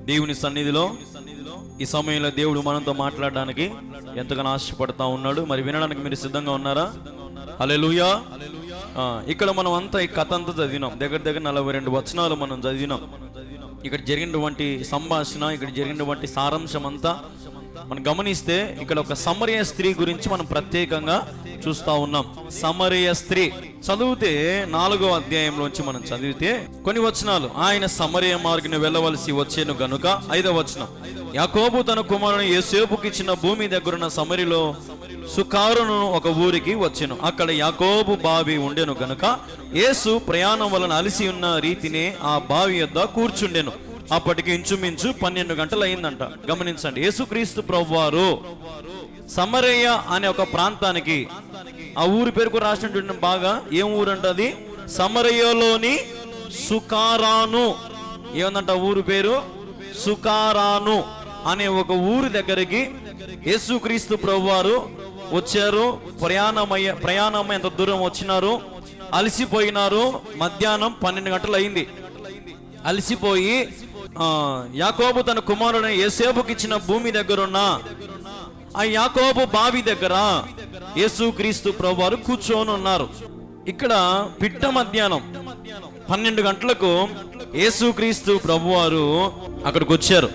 దేవుని సన్నిధిలో ఈ సమయంలో దేవుడు మనతో మాట్లాడడానికి ఎంతగానో ఆశపడతా ఉన్నాడు. మరి వినడానికి మీరు సిద్ధంగా ఉన్నారా? హల్లెలూయా. ఇక్కడ మనం అంతా ఈ కథ అంతా చదివినాం. దగ్గర 42 వచనాలు మనం చదివినాం. ఇక్కడ జరిగినటువంటి సంభాషణ, ఇక్కడ జరిగినటువంటి సారాంశం అంతా మనం గమనిస్తే ఇక్కడ ఒక సమరయ స్త్రీ గురించి మనం ప్రత్యేకంగా చూస్తా ఉన్నాం. సమరయ స్త్రీ చదివితే 4వ అధ్యాయంలోంచి మనం చదివితే కొన్ని వచనాలు, ఆయన సమరయ మార్గం వెళ్ళవలసి వచ్చేను గనుక 5వ వచనం, యాకోబు తన కుమారుని యోసేపుకి ఇచ్చిన భూమి దగ్గరున్న సమరిలో సుకారును ఒక ఊరికి వచ్చెను. అక్కడ యాకోబు బావి ఉండెను గనుక యేసు ప్రయాణం వలన అలసి ఉన్న రీతినే ఆ బావి యొద్ద కూర్చుండెను. అప్పటికి ఇంచుమించు 12 గంటలు అయిందంట. గమనించండి, యేసుక్రీస్తు ప్రభువారు సమరయ అనే ఒక ప్రాంతానికి, ఆ ఊరి పేరుకు రాసినటువంటి బాగా ఏం ఊరు అంటది? సమరయలోని సుకారాను. ఏమందంట ఊరు పేరు? సుకారాను అనే ఒక ఊరి దగ్గరికి యేసుక్రీస్తు ప్రభువారు వచ్చారు. ప్రయాణం ఎంత దూరం వచ్చినారు, అలసిపోయినారు. మధ్యాహ్నం 12 గంటలు అయింది. అలసిపోయి యాకోబు తన కుమారుని యోసేపుకి ఇచ్చిన భూమి దగ్గరున్న ఆ యాకోబు బావి దగ్గర యేసుక్రీస్తు ప్రభువారు కూర్చొని ఉన్నారు. ఇక్కడ పిట్ట మధ్యాహ్నం 12 గంటలకు యేసుక్రీస్తు ప్రభువారు అక్కడికి వచ్చారు.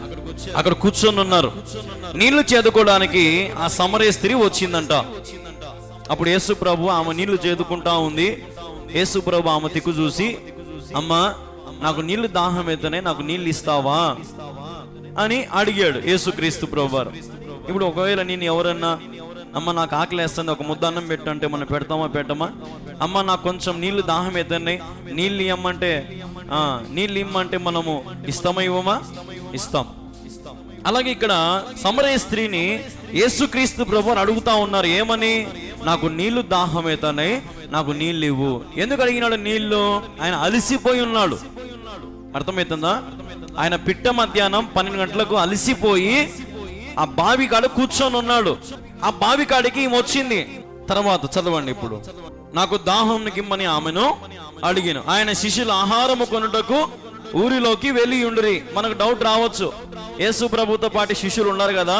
అక్కడ కూర్చొని ఉన్నారు. నీళ్లు చేదుకోవడానికి ఆ సమరయ స్త్రీ వచ్చిందంట. అప్పుడు యేసు ప్రభు ఆమె నీళ్లు చేదుకుంటా ఉంది. యేసు ప్రభు ఆమె దిక్కు చూసి, అమ్మా నాకు నీళ్లు దాహం అవుతానే, నాకు నీళ్ళు ఇస్తావా అని అడిగాడు యేసుక్రీస్తు ప్రభువారు. ఇప్పుడు ఒకవేళ నేను ఎవరన్నా, అమ్మ నాకు ఆకలి వేస్తుంది, ఒక ముద్ద అన్నం పెట్టంటే మనం పెడతామా పెట్టమా? అమ్మ నాకు కొంచెం నీళ్లు దాహం అవుతున్నాయి, నీళ్ళు ఇమ్మంటే మనము ఇస్తామా ఇవ్వమా? ఇస్తాం. అలాగే ఇక్కడ సమరయ స్త్రీని యేసుక్రీస్తు ప్రభువారు అడుగుతా ఉన్నారు. ఏమని? నాకు నీళ్లు దాహం అవుతున్నాయి, నాకు నీళ్ళు ఇవ్వు. ఎందుకు అడిగినాడు నీళ్లు? ఆయన అలసిపోయి ఉన్నాడు. అర్థమవుతుందా? ఆయన పిట్ట మధ్యాహ్నం 12 గంటలకు అలసిపోయి ఆ బావి కాడ కూర్చొని ఉన్నాడు. ఆ బావి కాడికి ఈమె వచ్చింది. తర్వాత చదవండి. ఇప్పుడు నాకు దాహం కిమ్మని ఆమెను అడిగిన. ఆయన శిష్యులు ఆహారము కొనుటకు ఊరిలోకి వెళ్ళి ఉండిరి. మనకు డౌట్ రావచ్చు, యేసు ప్రభుతో పాటు శిష్యులు ఉన్నారు కదా,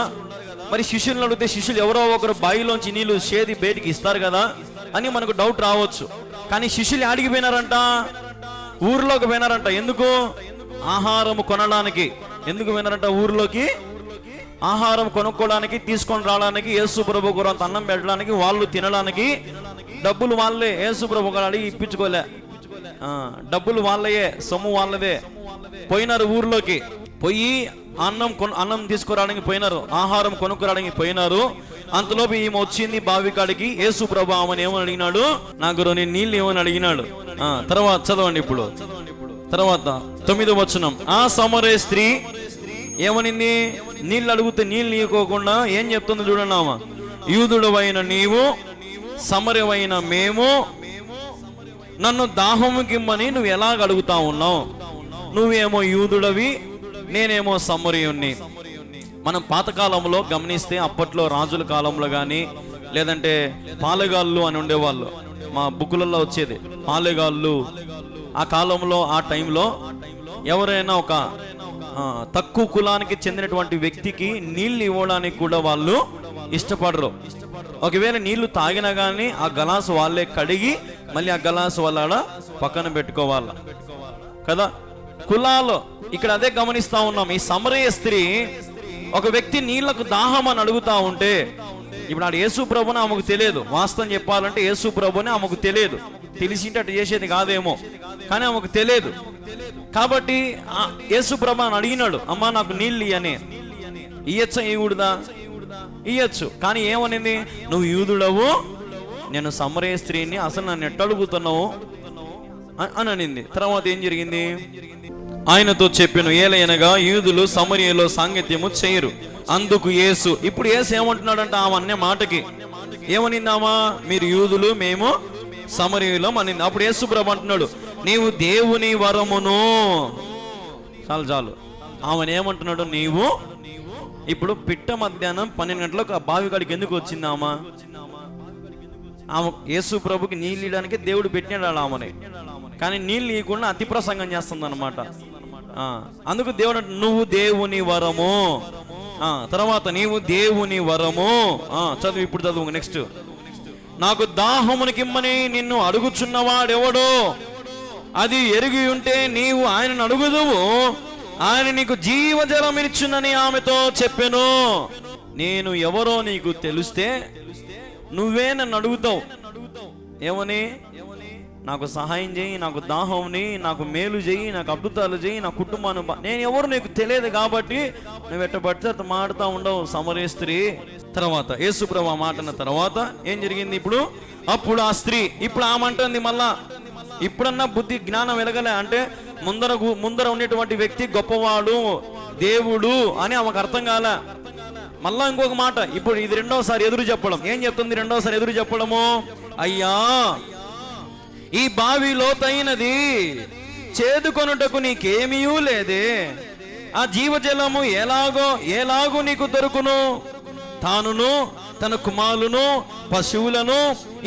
మరి శిష్యులను అడిగితే శిష్యులు ఎవరో ఒకరు బావిలోంచి నీళ్లు చేది బయటికి ఇస్తారు కదా అని మనకు డౌట్ రావచ్చు. కానీ శిష్యులు ఆడికి పోయినారంట? ఊర్లోకి పోయినారంట. ఎందుకు? ఆహారం కొనడానికి. ఎందుకు పోయినారంట ఊర్లోకి? ఆహారం కొనుక్కోవడానికి, తీసుకొని రావడానికి, యేసు ప్రభు గురంత అన్నం పెట్టడానికి, వాళ్ళు తినడానికి. డబ్బులు వాళ్ళే, యేసు ప్రభు గారు అడిగి ఇప్పించుకోలే. డబ్బులు వాళ్ళయే, సొమ్ము వాళ్ళదే. పోయినారు ఊర్లోకి. పోయి అన్నం తీసుకురావడానికి పోయినారు, ఆహారం కొనుక్కురావడానికి పోయినారు. అంతలోపు ఈమె వచ్చింది బావి కాడికి. యేసు ప్రభు ఆమెను ఏమని అడిగినాడు? నాకు నీళ్ళు ఏమని అడిగినాడు. తర్వాత చదవండి. ఇప్పుడు తర్వాత 9వ వచనం, ఆ సమరయ స్త్రీ ఏమనింది? నీళ్ళు అడిగితే నీళ్ళు ఇవ్వకోకుండా ఏం చెప్తుంది చూడండి. ఆమె, యూదుడవైన నీవు, సమరయమైన మేము, నన్ను దాహముకిమ్మని నువ్వు ఎలాగ అడుగుతా ఉన్నావు? నువ్వేమో యూదుడవి, నేనేమో సమరయుణ్ణి. మనం పాతకాలంలో గమనిస్తే అప్పట్లో రాజుల కాలంలో కానీ, లేదంటే పాలెగాళ్ళు అని ఉండేవాళ్ళు. మా బుక్కులలో వచ్చేది పాలెగాళ్ళు. ఆ కాలంలో, ఆ టైంలో ఎవరైనా ఒక తక్కువ కులానికి చెందినటువంటి వ్యక్తికి నీళ్ళు ఇవ్వడానికి కూడా వాళ్ళు ఇష్టపడరు. ఒకవేళ నీళ్లు తాగినా కానీ ఆ గలాసు వాళ్ళే కడిగి మళ్ళీ ఆ గలాసు వాళ్ళ పక్కన పెట్టుకోవాల కదా. కులాలు ఇక్కడ అదే గమనిస్తా ఉన్నాం. ఈ సమరయ స్త్రీ ఒక వ్యక్తి నీళ్లకు దాహం అని అడుగుతా ఉంటే, ఇప్పుడు ఆడు యేసు ప్రభుని ఆమెకు తెలియదు. వాస్తవం చెప్పాలంటే యేసు ప్రభుని ఆమెకు తెలియదు. తెలిసింటే అటు చేసేది కాదేమో, కానీ ఆమెకు తెలియదు. కాబట్టి యేసు ప్రభు అని అడిగినాడు, అమ్మా నాకు నీళ్ళు ఇయ్యని. ఇయ్యచ్చా ఇవ్వకూడదా? ఇయ్యచ్చు. కానీ ఏమనింది? నువ్వు యూదుడవు, నేను సమరయ స్త్రీని, అసలు నన్ను ఎట్ట అడుగుతున్నావు అని అనింది. తర్వాత ఏం జరిగింది? ఆయనతో చెప్పాను, ఏలయనగా యూదులు సమరయలో సాంగత్యము చేయరు. అందుకు యేసు, ఇప్పుడు యేసు ఏమంటున్నాడంట ఆమె అనే మాటకి? ఏమనిందామా? మీరు యూదులు, మేము సమరయులం అనింది. అప్పుడు యేసు ప్రభు అంటున్నాడు, నీవు దేవుని వరమును. చాలు. ఆమెను ఏమంటున్నాడు? నీవు. ఇప్పుడు పిట్ట మధ్యాహ్నం 12 గంటలకు ఆ బావి కాడికి ఎందుకు వచ్చింది ఆమె? యేసు ప్రభుకి నీళ్ళు ఇవ్వడానికి దేవుడు పెట్టినాడు ఆమెని. కానీ నీళ్ళు ఇవ్వకుండా అతి ప్రసంగం చేస్తుంది అనమాట. అందుకు దేవుడు నువ్వు దేవుని వరము. తర్వాత నీవు దేవుని వరము. చదువు, ఇప్పుడు చదువు నెక్స్ట్. నాకు దాహమునికిమ్మని నిన్ను అడుగుచున్నవాడెవడో అది ఎరిగి ఉంటే నీవు ఆయనను అడుగుదువు, ఆయన నీకు జీవజలమిచ్చునని ఆమెతో చెప్పెను. నేను ఎవరో నీకు తెలిస్తే నువ్వే నన్ను అడుగుతావు. ఏమని? నాకు సహాయం చేయి, నాకు దాహంని, నాకు మేలు చేయి, నాకు అద్భుతాలు చేయి, నా కుటుంబాన్ని నేను ఎవరు నీకు తెలియదు కాబట్టి నువ్వు ఎట్టబడితే అట్లా మాడుతూ ఉండవు సమరయ స్త్రీ. తర్వాత యేసుప్రభు ఆ మాట అన్న తర్వాత ఏం జరిగింది? ఇప్పుడు అప్పుడు ఆ స్త్రీ ఇప్పుడు ఆమంటుంది మళ్ళా, ఇప్పుడన్నా బుద్ధి జ్ఞానం వెలగలే అంటే ముందర ఉండేటువంటి వ్యక్తి గొప్పవాడు, దేవుడు అని ఆమెకు అర్థం కాలే. మళ్ళా ఇంకొక మాట, ఇప్పుడు ఇది రెండోసారి ఎదురు చెప్పడం. ఏం చెప్తుంది రెండోసారి ఎదురు చెప్పడము? అయ్యా, ఈ బావి లోతైనది, చేదుకొనుటకు నీకేమీ లేదే, ఆ జీవజలము ఎలాగో నీకు దొరుకును? తానును తన కుమారులను పశువులను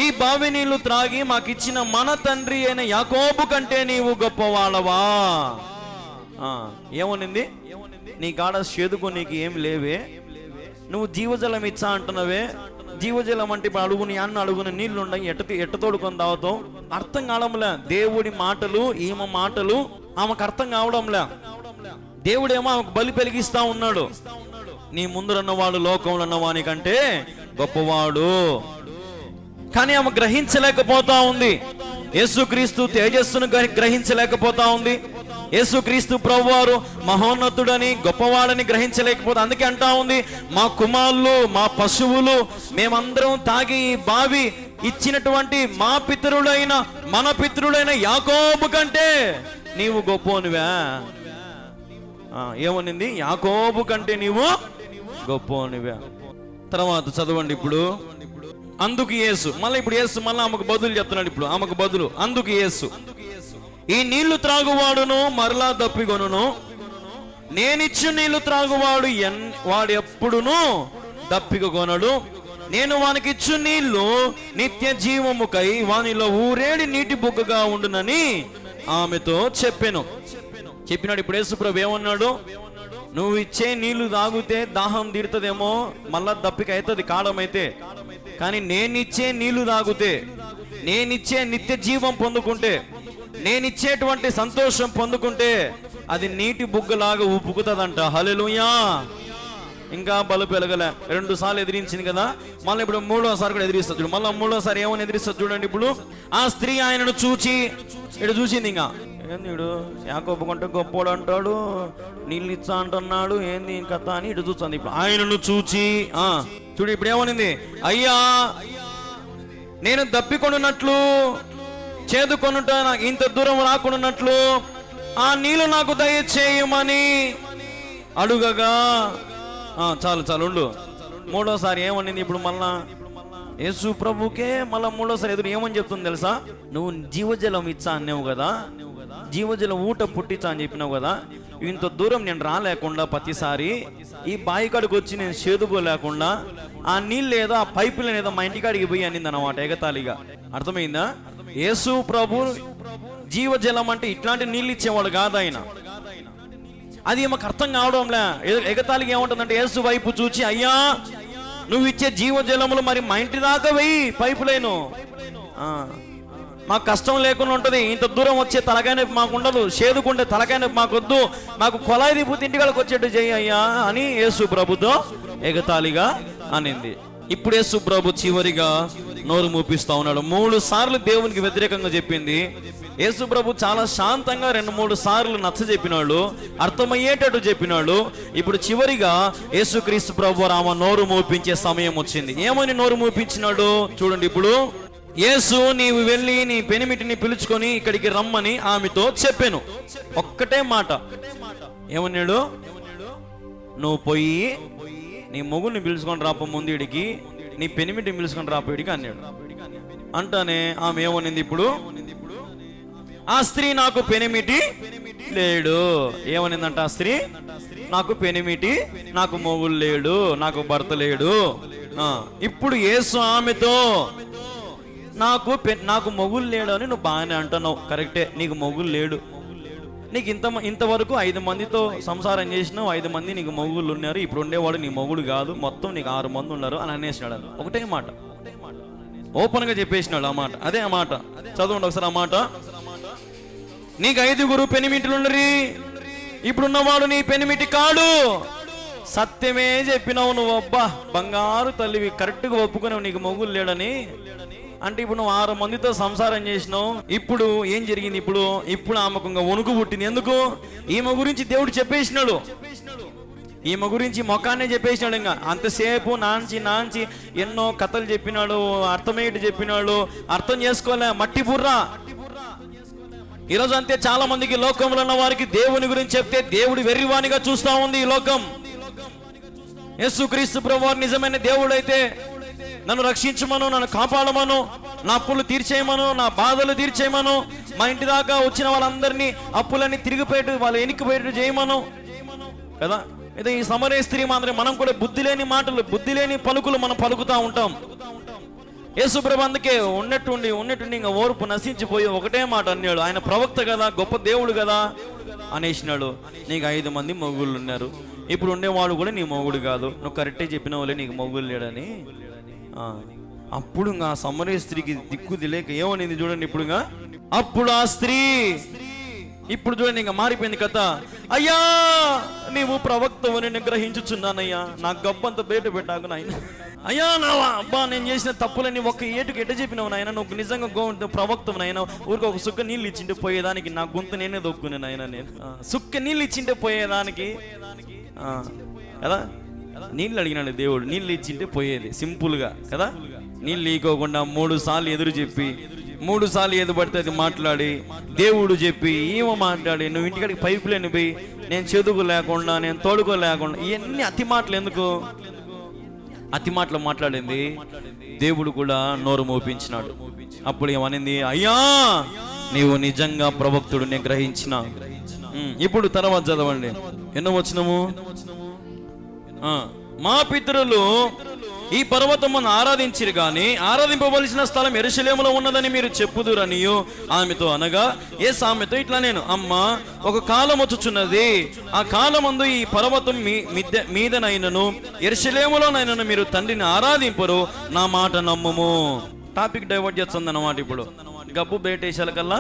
ఈ బావి నీళ్లు త్రాగి మాకిచ్చిన మన తండ్రి అయిన యాకోబు కంటే నీవు గొప్పవాళ్ళవా? ఏమనింది? నీ కాడ చేదుకో నీకు ఏమి లేవే, నువ్వు జీవజలం ఇచ్చా అంటున్నావే. జీవజలం అంటే ఇప్పుడు అడుగుని అన్న అడుగుని నీళ్లు ఉన్నాయి, ఎట్ట తోడుకొని తాగుతావు? అర్థం కావడంలే దేవుడి మాటలు, ఈమె మాటలు ఆమెకు అర్థం కావడంలే. దేవుడేమో ఆమెకు బలి పెలిగిస్తా ఉన్నాడు. నీ ముందరున్నవాడు లోకంలో ఉన్నవాని కంటే గొప్పవాడు. కానీ ఆమె గ్రహించలేకపోతా ఉంది. యేసుక్రీస్తు తేజస్సును గ్రహించలేకపోతా ఉంది. యేసుక్రీస్తు ప్రభువారు మహోన్నతుడని గొప్పవాడని గ్రహించలేకపోతే అందుకే అంటా ఉంది, మా కుమారులు మా పశువులు మేమందరం తాగి ఈ బావి ఇచ్చినటువంటి మన పితరుడైన యాకోబు కంటే నీవు గొప్పోనివా? ఏమనింది? యాకోబు కంటే నీవు గొప్పోనివా. తర్వాత చదవండి ఇప్పుడు. అందుకు యేసు ఇప్పుడు యేసు మళ్ళీ ఆమెకు బదులు చెప్తున్నాడు. ఇప్పుడు ఆమెకు బదులు అందుకు యేసు, ఈ నీళ్లు త్రాగువాడును మరలా దప్పికొనును, నేనిచ్చు నీళ్లు త్రాగువాడు వాడు ఎప్పుడును దప్పికొనడు. నేను వానికిచ్చు నీళ్లు నిత్య జీవముకై వానిలో ఊరేడి నీటి బుగ్గగా ఉండునని ఆమెతో చెప్పినాడు. ఇప్పుడు యేసుప్రభు ఏమన్నాడు? నువ్వు ఇచ్చే నీళ్లు తాగితే దాహం తీరుతుందేమో, మళ్ళా దప్పిక అవుతుంది కాడమైతే. కానీ నేనిచ్చే నీళ్లు తాగితే, నేనిచ్చే నిత్య జీవం పొందుకుంటే, నేనిచ్చేటువంటి సంతోషం పొందుకుంటే అది నీటి బుగ్గలాగా ఉప్పుకుతుందంట. హల్లెలూయా. ఇంకా బలుపు వెలగలే, 2 సార్లు ఎదిరించింది కదా, మళ్ళీ ఇప్పుడు 3వసారి కూడా ఎదిరిస్తుంది చూడు. మళ్ళీ 3వసారి ఏమని ఎదిరిస్తుంది చూడండి. ఇప్పుడు ఆ స్త్రీ ఆయనను చూచి ఇటు చూసింది. ఇంకా ఏంది ఇడు యాకోబు కంటే గొప్పోడు అంటాడు, నీళ్ళు ఇచ్చా అంటున్నాడు, ఏంది కథ అని ఇటు చూస్తుంది. ఇప్పుడు ఆయనను చూచి చూడు ఇప్పుడు ఏమనింది? అయ్యా, నేను దప్పికొనున్నట్లు చేదుకొనుట నాకు ఇంత దూరం రాకున్నట్లు ఆ నీళ్ళు నాకు దయచేయమని అడుగగా చాలు ఉండు. 3వసారి ఏమనింది? ఇప్పుడు మళ్ళా యేసు ప్రభుకే మళ్ళా 3వసారి ఎదురు ఏమని చెప్తుంది తెలుసా? నువ్వు జీవజలం ఇచ్చా అన్నావు కదా, జీవజలం ఊట పుట్టించా అని చెప్పినావు కదా, ఇంత దూరం నేను రాలేకుండా ప్రతిసారి ఈ బావి కాడికి వచ్చి నేను చేదుకోలేకుండా ఆ నీళ్ళు ఏదో ఆ పైపులు ఏదో మా ఇంటికాడికి పోయి అనింది అన్నమాట ఎగతాళిగా. అర్థమైందా? యేసు ప్రభు జీవజలం అంటే ఇట్లాంటి నీళ్ళు ఇచ్చేవాడు కాదు ఆయన. అది మాకు అర్థం కావడంలే. ఎగతాళిగా ఏముంటుందంటే యేసు వైపు చూచి, అయ్యా నువ్వు ఇచ్చే జీవజలములు మరి మా ఇంటి దాకా వెయ్యి పైపులైను, మాకు కష్టం లేకుండా ఉంటుంది. ఇంత దూరం వచ్చే తలకాయ నొప్పి మాకు ఉండదు, చేదుకుంటే తలకాయ నొప్పి మాకు వద్దు, మాకు కొలాయి దిప్పు ఇంటికాడికి వచ్చేట్టు చెయ్యి అయ్యా అని యేసు ప్రభుతో ఎగతాళిగా అనింది. ఇప్పుడు యేసు ప్రభు చివరిగా నోరు మూపిస్తా ఉన్నాడు. 3 సార్లు దేవునికి వ్యతిరేకంగా చెప్పింది. యేసు ప్రభు చాలా శాంతంగా 2-3 సార్లు నచ్చ చెప్పినాడు, అర్థమయ్యేటట్టు చెప్పినాడు. ఇప్పుడు చివరిగా యేసుక్రీస్తు ప్రభు రామ నోరు మూపించే సమయం వచ్చింది. ఏమని నోరు మూపించినాడు చూడండి. ఇప్పుడు యేసు, నీవు వెళ్ళి నీ పెనిమిటిని పిలుచుకొని ఇక్కడికి రమ్మని ఆమెతో చెప్పాను. ఒక్కటే మాట. ఏమన్నాడు? నువ్వు పోయి నీ మొగుడిని పిలుచుకొని రాప ముందు ఇడికి, నీ పెనిమిటిని పిలుచుకొని రాప ఇడికి అన్నాడు. అంటానే ఆమె ఏమనింది? ఇప్పుడు ఆ స్త్రీ నాకు పెనిమిటి లేడు. ఏమనిందంట ఆ స్త్రీ? నాకు పెనిమిటి, నాకు మొగుడు లేడు, నాకు భర్త లేడు. ఇప్పుడు యేసు ఆమెతో నాకు మొగుడు లేడు అని నువ్వు బాగానే అంటున్నావు, కరెక్టే, నీకు మొగుడు లేడు. నీకు ఇంతవరకు 5 మందితో సంసారం చేసినావు, 5 మంది నీకు మొగుళ్ళు ఉన్నారు, ఇప్పుడు ఉండేవాడు నీ మొగుడు కాదు, మొత్తం నీకు 6 మంది ఉన్నారు అని అనేసినాడు. ఒకటే మాట ఓపెన్గా చెప్పేసినాడు. ఆ మాట అదే ఆ మాట చదవండి ఒకసారి. ఆ మాట, నీకు 5 పెనిమిటిలుండరి, ఇప్పుడున్నవాడు నీ పెనిమిటి కాడు. సత్యమే చెప్పినావు నువ్వు, అబ్బా బంగారు తల్లివి, కరెక్ట్గా ఒప్పుకున్నావు నీకు మొగుడు లేడని. అంటే ఇప్పుడు నువ్వు 6 మందితో సంసారం చేసినావు. ఇప్పుడు ఏం జరిగింది? ఇప్పుడు ఆమెకు వణుకు పుట్టింది. ఎందుకు? ఈమె గురించి దేవుడు చెప్పేసినాడు, ఈమె గురించి మొఖాన్నే చెప్పేసినాడు. ఇంకా అంతసేపు నాంచి ఎన్నో కథలు చెప్పినాడు, అర్థమయ్యేటి చెప్పినాడు, అర్థం చేసుకోలే, మట్టి బుర్రా. ఈరోజు అంతే, చాలా మందికి లోకంలో ఉన్న వారికి దేవుని గురించి చెప్తే దేవుడు వెర్రివానిగా చూస్తా ఉంది ఈ లోకం. యేసుక్రీస్తు ప్రభువారు నిజమైన దేవుడైతే నన్ను రక్షించమను, నన్ను కాపాడమను, నా అప్పులు తీర్చేయమను, నా బాధలు తీర్చేయమను, మా ఇంటి దాకా వచ్చిన వాళ్ళందరినీ అప్పులన్నీ తిరిగిపోయేట్టు, వాళ్ళు ఎనికిపోయేట్టు చేయమను కదా. అయితే ఈ సమరయ స్త్రీ మాత్రం మనం కూడా బుద్ధి లేని మాటలు, బుద్ధి లేని పలుకులు మనం పలుకుతూ ఉంటాం. యేసుప్రభు అందుకే ఉన్నట్టుండి ఇంకా ఓర్పు నశించిపోయి ఒకటే మాట అన్నాడు. ఆయన ప్రవక్త కదా, గొప్ప దేవుడు కదా అనేసినాడు. నీకు 5 మంది మొగుళ్ళు ఉన్నారు, ఇప్పుడు ఉండేవాడు కూడా నీ మొగుడు కాదు, నువ్వు కరెక్టే చెప్పిన వాళ్ళే నీకు మొగుడు లేడని. అప్పుడు ఆ సమరయ స్త్రీకి దిక్కు తెలియక ఏమనింది చూడండి. అప్పుడు ఆ స్త్రీ ఇప్పుడు చూడండి ఇంకా మారిపోయింది కథ. అయ్యా నీవు ప్రవక్తవు నేను గ్రహించుచున్నానయ్యా, నా గబ్బంత బయట పెట్టాకు నాయన. అయ్యా నావా అబ్బా, నేను చేసిన తప్పులని ఒక్క ఏటుకు ఎట్ట చెప్పినావు నాయన, నువ్వు నిజంగా ప్రవక్తవు నాయన. ఊరికి ఒక సుక్క నీళ్ళు ఇచ్చింటే పోయేదానికి నా గొంతు నేనే దొక్కునే నాయన. నేను సుక్క నీళ్ళు ఇచ్చింటే పోయేదానికి కదా, నీళ్ళు అడిగినాడు దేవుడు, నీళ్ళు ఇచ్చింటే పోయేది సింపుల్గా కదా. నీళ్ళు ఇవ్వకుండా 3 సార్లు ఎదురు చెప్పి, 3 సార్లు ఏది పడితే అది మాట్లాడి, దేవుడు చెప్పి ఏమో మాట్లాడి, నువ్వు ఇంటికాడికి పైపులేని పోయి, నేను చదువు లేకుండా, నేను తోడుకోలేకుండా, ఇవన్నీ అతి మాటలు ఎందుకు? అతి మాటలు మాట్లాడింది దేవుడు కూడా నోరు మోపించినాడు. అప్పుడు ఏమనింది? అయ్యా నీవు నిజంగా ప్రవక్తుడు, నేను గ్రహించిన. ఇప్పుడు తర్వాత చదవండి, ఎన్నో వచనము. మా పితరులు ఈ పర్వతమును ఆరాధించిరు గాని ఆరాధింపవలసిన స్థలం యెరూషలేములో ఉన్నదని మీరు చెప్పుదురనియు ఆమెతో అనగా, ఏ సామెతో ఇట్లా నేను, అమ్మ ఒక కాలం వచ్చుచున్నది, ఆ కాలమందు ఈ పర్వతం మీదనైనను యెరూషలేములోనైనను మీరు తండ్రిని ఆరాధింపరు, నా మాట నమ్ముము. టాపిక్ డైవర్ట్ చేస్తుంది అన్నమాట. ఇప్పుడు గబ్బు బయటేసాల కల్లా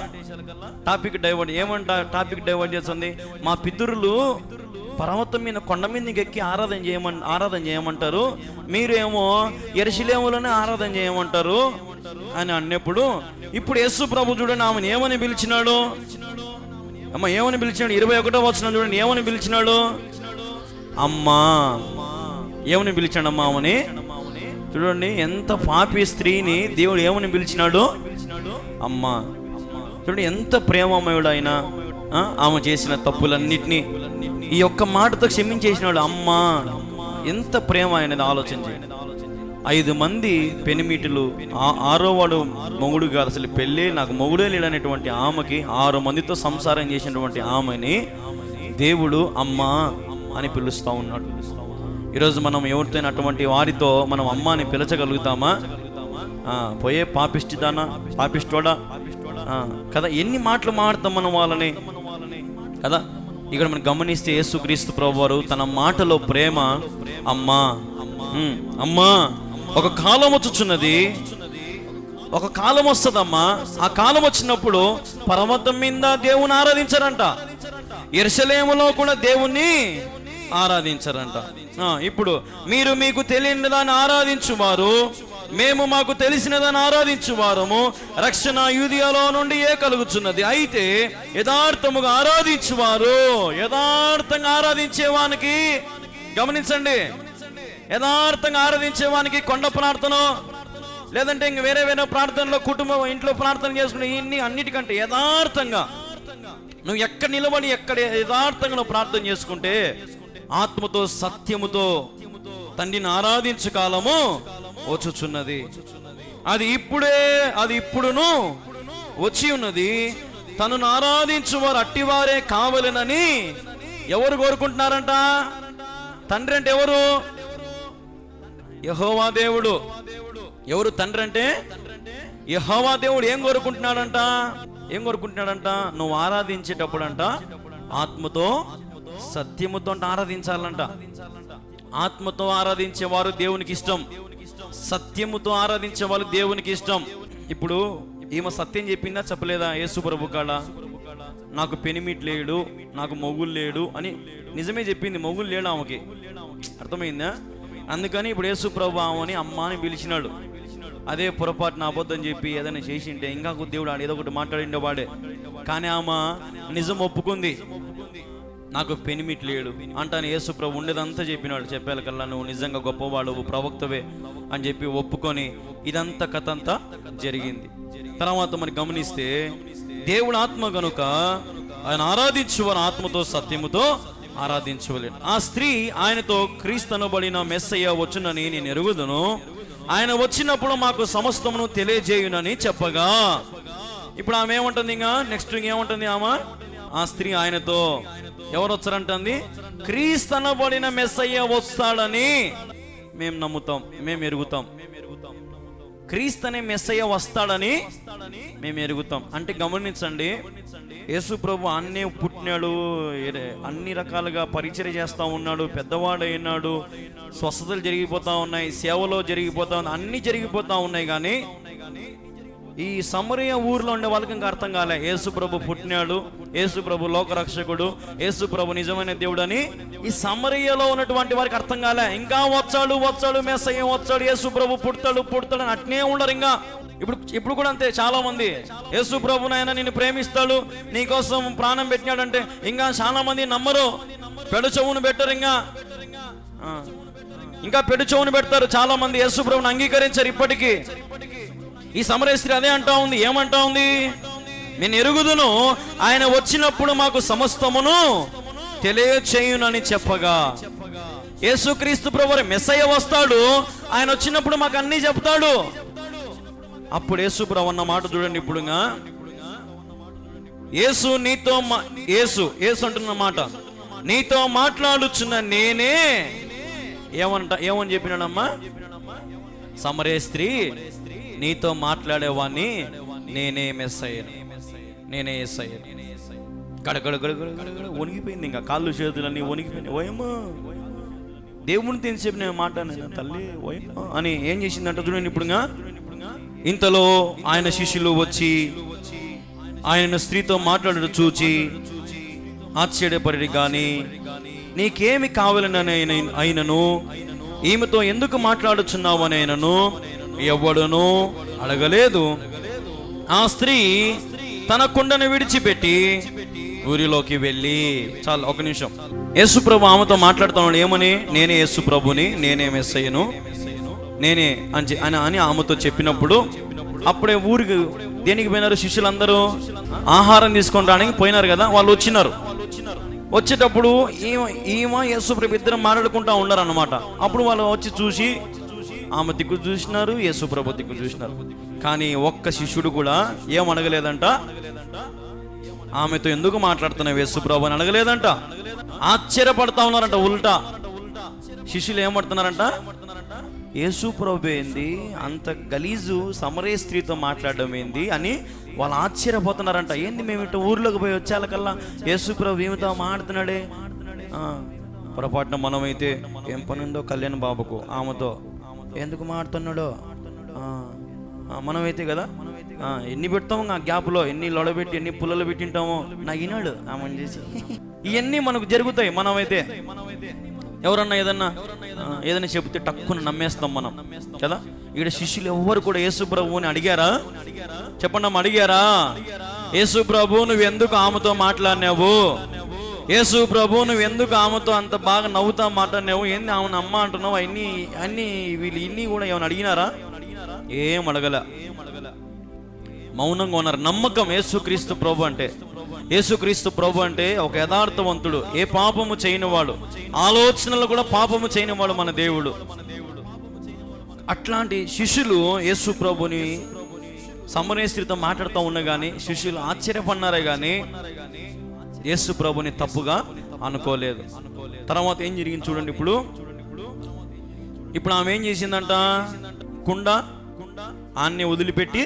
టాపిక్ డైవర్ట్. టాపిక్ డైవర్ట్ చేస్తుంది. మా పితరులు పర్వతం మీద, కొండ మీద ఎక్కి ఆరాధన చేయమంటారు, మీరేమో యెరూషలేములోనే ఆరాధన చేయమంటారు అని అన్నప్పుడు, ఇప్పుడు యేసు ప్రభు చూడండి ఆమెను ఏమని పిలిచినాడు. అమ్మ ఏమని పిలిచినాడు? 21వ వచనం చూడండి, ఏమని పిలిచినాడు? అమ్మా ఏమని పిలిచాడు? అమ్మా ఆమెని చూడండి, ఎంత పాపి స్త్రీని దేవుడు ఏమని పిలిచినాడు? అమ్మా. చూడండి ఎంత ప్రేమమయుడు ఆయన. ఆమె చేసిన తప్పులన్నిటినీ ఈ ఒక్క మాటతో క్షమించేసినాడు. అమ్మా ఎంత ప్రేమ ఆయనది ఆలోచించి. 5 మంది పెనిమిటిలు, 6వ వాడు మొగుడు కాదు, అసలు పెళ్ళి నాకు మొగుడే లేడనేటువంటి ఆమెకి 6 మందితో సంసారం చేసినటువంటి ఆమెని దేవుడు అమ్మా అని పిలుస్తూ ఉన్నాడు. ఈరోజు మనం ఎవరితో అటువంటి వారితో మనం అమ్మ అని పిలచగలుగుతామా? పోయే పాపిష్టిదానా, పాపిష్టోడా కదా. ఎన్ని మాటలు మాడతాం మనం వాళ్ళని కదా. ఇక్కడ మనం గమనిస్తే యేసుక్రీస్తు ప్రభువారు తన మాటలో ప్రేమ, అమ్మా అమ్మా. ఒక కాలం వచ్చుచున్నది, ఒక కాలం వస్తుందమ్మా. ఆ కాలం వచ్చినప్పుడు పర్వతం మీద దేవుని ఆరాధించారంట, యెరూషలేములో కూడా దేవుణ్ణి ఆరాధించారంట. ఇప్పుడు మీరు మీకు తెలియని దాన్ని ఆరాధించువారు, మేము మాకు తెలిసిన దాన్ని ఆరాధించువారము, రక్షణ యూదియాలో నుండి కలుగుచున్నది. అయితే యథార్థముగా ఆరాధించువారు, యథార్థంగా ఆరాధించేవానికి, గమనించండి, యథార్థంగా ఆరాధించేవానికి కొండ ప్రార్థన లేదంటే ఇంక వేరే ప్రార్థనలో, కుటుంబం ఇంట్లో ప్రార్థన చేసుకునే ఇన్ని అన్నిటికంటే యథార్థంగా నువ్వు ఎక్కడ నిలబడి ఎక్కడ యథార్థంగా నువ్వు ప్రార్థన చేసుకుంటే ఆత్మతో సత్యముతో తండ్రిని ఆరాధించు కాలము వచ్చుచున్నది. అది ఇప్పుడును వచ్చి ఉన్నది. తనను ఆరాధించు వారు అట్టివారే కావలెనని ఎవరు కోరుకుంటున్నారంట? తండ్రి అంటే ఎవరు? యెహోవా దేవుడు. ఎవరు తండ్రి అంటే? యెహోవా దేవుడు ఏం కోరుకుంటున్నాడంట? ఏం కోరుకుంటున్నాడంట? నువ్వు ఆరాధించేటప్పుడంట ఆత్మతో సత్యముతో ఆరాధించాలంట. ఆత్మతో ఆరాధించేవారు దేవునికి ఇష్టం, సత్యముతో ఆరాధించే వాళ్ళు దేవునికి ఇష్టం. ఇప్పుడు ఈమె సత్యం చెప్పిందా చెప్పలేదా? యేసు ప్రభు కాడ నాకు పెనిమిట్ లేడు, నాకు మొగులు లేడు అని నిజమే చెప్పింది. మొగులు లేడు ఆమెకి, అర్థమైందా? అందుకని ఇప్పుడు యేసు ప్రభు ఆమెని అమ్మ అని పిలిచినాడు. అదే పొరపాటున అబద్ధం చెప్పి ఏదైనా చేసింటే ఇంకా దేవుడు ఏదో ఒకటి మాట్లాడిండే వాడే. కానీ ఆమె నిజం ఒప్పుకుంది, నాకు పెనిమిట్ లేడు అంటాను. యేసు ప్రభు ఉండేదంతా చెప్పినాడు. చెప్పాలి కల్లా నువ్వు నిజంగా గొప్పవాడు, ప్రవక్తవే అని చెప్పి ఒప్పుకొని ఇదంతా కథ అంతా జరిగింది. తర్వాత మనం గమనిస్తే దేవుడు ఆత్మ కనుక ఆయన ఆరాధించువారు ఆత్మతో సత్యముతో ఆరాధించవలేను. ఆ స్త్రీ ఆయనతో క్రీస్తనబడిన మెస్సయ్య వచ్చునని నేను ఎరుగుదును, ఆయన వచ్చినప్పుడు మాకు సమస్తమును తెలియజేయునని చెప్పగా, ఇప్పుడు ఆమె ఏమంటుంది? ఇంకా నెక్స్ట్ ఏమంటుంది ఆమె? ఆ స్త్రీ ఆయనతో ఎవరు వచ్చారంటుంది? క్రీస్తనబడిన మెస్సయ్య వస్తాడని మేము నమ్ముతాం, మేము ఎరుగుతాం. క్రీస్తు అనే మెస్సయ్య వస్తాడని మేము ఎరుగుతాం అంటే గమనించండి, యేసు ప్రభు అన్నీ పుట్టినాడు, అన్ని రకాలుగా పరిచయం చేస్తూ ఉన్నాడు, పెద్దవాడు అయినాడు, స్వస్థతలు జరిగిపోతూ ఉన్నాయి, సేవలో జరిగిపోతా ఉన్నాయి, అన్నీ జరిగిపోతూ ఉన్నాయి. కానీ ఈ సమరయ ఊర్లో ఉండే వాళ్ళకి ఇంకా అర్థం కాలే. యేసు ప్రభు పుట్టినాడు, యేసు ప్రభు లోకరక్షకుడు, యేసు ప్రభు నిజమైన దేవుడు అని ఈ సమరయలో ఉన్నటువంటి వారికి అర్థం కాలే. ఇంకా వచ్చాడు మెస్సయ్య వచ్చాడు, యేసు ప్రభు పుడతాడు అని అట్నే ఉండరు. ఇంకా ఇప్పుడు కూడా అంతే. చాలా మంది యేసు ప్రభునైనా నిన్ను ప్రేమిస్తాడు, నీకోసం ప్రాణం పెట్టినాడంటే ఇంకా చాలా మంది నమ్మరు, పెడు చెవును పెట్టరు. ఇంకా పెడు చెవును పెడతారు చాలా మంది, యేసు ప్రభుని అంగీకరించారు ఇప్పటికీ. ఈ సమరయ స్త్రీ అదే అంటా ఉంది. ఏమంటా ఉంది? నేను ఎరుగుదును, ఆయన వచ్చినప్పుడు మాకు సమస్తమును తెలియచేయునని చెప్పగా, యేసుక్రీస్తు ప్రభువు మెస్సయ్య వస్తాడు, ఆయన వచ్చినప్పుడు మాకు అన్నీ చెప్తాడు. అప్పుడు యేసు ప్రభు అన్న మాట చూడండి. ఇప్పుడు యేసు నీతో యేసు అంటున్న మాట, నీతో మాట్లాడుచున్న నేనే ఏమని చెప్పినాడమ్మా? సమరయ స్త్రీ, నీతో మాట్లాడేవాడిని నేనే మెస్సయ్యను, నేనే యేసయ్యను. గడగడ వణిగిపోయింది, ఇంకా కాళ్ళు చేతులన్నీ వణిగిపోయినాయి. ఓయమ్మా, దేవుని తెలిసేపు నేను మాట్లాడినా తల్లి ఓయమ్మా అని ఏం చేసిందంట చూడండి. ఇప్పుడు ఇంతలో ఆయన శిష్యులు వచ్చి ఆయన స్త్రీతో మాట్లాడడం చూచి ఆశ్చర్యపడి, గాని నీకేమి కావాలని అయినను ఈమెతో ఎందుకు మాట్లాడుచున్నావు అని అయినను ఎవడును అడగలేదు. ఆ స్త్రీ తన కుండను విడిచిపెట్టి ఊరిలోకి వెళ్ళి, చాలు ఒక నిమిషం, యేసు ప్రభు ఆమెతో మాట్లాడుతున్నాడు. ఏమని? నేనే యేసు ప్రభుని, నేనే మెస్సయ్యను, నేనే అని ఆమెతో చెప్పినప్పుడు అప్పుడే ఊరికి దేనికి పోయినారు? శిష్యులందరూ ఆహారం తీసుకొని రావడానికి పోయినారు కదా. వాళ్ళు వచ్చినారు. వచ్చేటప్పుడు ఈమె యేసు ప్రభు ఇద్దరు మాట్లాడుకుంటా ఉన్నారు అన్నమాట. అప్పుడు వాళ్ళు వచ్చి చూసి ఆమె దిక్కు చూసినారు, యేసు ప్రభు దిక్కు చూసినారు. కానీ ఒక్క శిష్యుడు కూడా ఏం అడగలేదంట, ఆమెతో ఎందుకు మాట్లాడుతున్నావు యేసు ప్రభు అని అడగలేదంట. ఆశ్చర్యపడతా ఉన్నారంట. ఉల్టా శిష్యులు ఏమడుతున్నారంట, యేసు ప్రభు ఏంది అంత గలీజు సమరయ స్త్రీతో మాట్లాడడం ఏంది అని వాళ్ళు ఆశ్చర్యపోతున్నారంట. ఏంది మేము ఇట్లా ఊర్లోకి పోయి వచ్చేకల్లా యేసు ప్రభు ఏమితో మాట్లాడుతున్నాడే. పొరపాటున మనమైతే ఏం పని ఉందో కళ్యాణ్ బాబుకు ఆమెతో ఎందుకు మాడుతున్నాడో మనమైతే కదా ఎన్ని పెడతాము ఆ గ్యాప్లో, ఎన్ని లొడబెట్టి ఎన్ని పుల్లలు పెట్టింటామో నాకు ఈనాడు ఆమె చేసి ఇవన్నీ మనకు జరుగుతాయి. మనమైతే ఎవరన్నా ఏదైనా చెబితే టక్కున నమ్మేస్తాం మనం కదా. ఇక్కడ శిష్యులు ఎవ్వరు కూడా యేసు ప్రభువుని అడిగారా? చెప్పండి అమ్మ, అడిగారా? యేసు ప్రభు నువ్వు ఎందుకు ఆమెతో మాట్లాడినావు? యేసు ప్రభు నువ్వు ఎందుకు ఆమెతో అంత బాగా నవ్వుతా మాట్లాడినావు? ఏంది ఆమెను అమ్మ అంటున్నావు? అన్ని వీళ్ళు ఇన్ని కూడా ఏమైనా అడిగినారా? ఏం అడగల, మౌనంగా ఉన్నారు. నమ్మకం యేసుక్రీస్తు ప్రభు అంటే. యేసుక్రీస్తు ప్రభు అంటే ఒక యథార్థవంతుడు, ఏ పాపము చేయనివాడు, ఆలోచనలు కూడా పాపము చేయనివాడు మన దేవుడు. అట్లాంటి శిష్యులు యేసు ప్రభుని సమరయ స్త్రీతో మాట్లాడుతూ ఉన్నా కానీ శిష్యులు ఆశ్చర్యపడినారే కానీ యేసు ప్రభుని తప్పుగా అనుకోలేదు. తర్వాత ఏం జరిగింది చూడండి. ఇప్పుడు ఆమె ఏం చేసిందంట? కుండ ఆన్ని వదిలిపెట్టి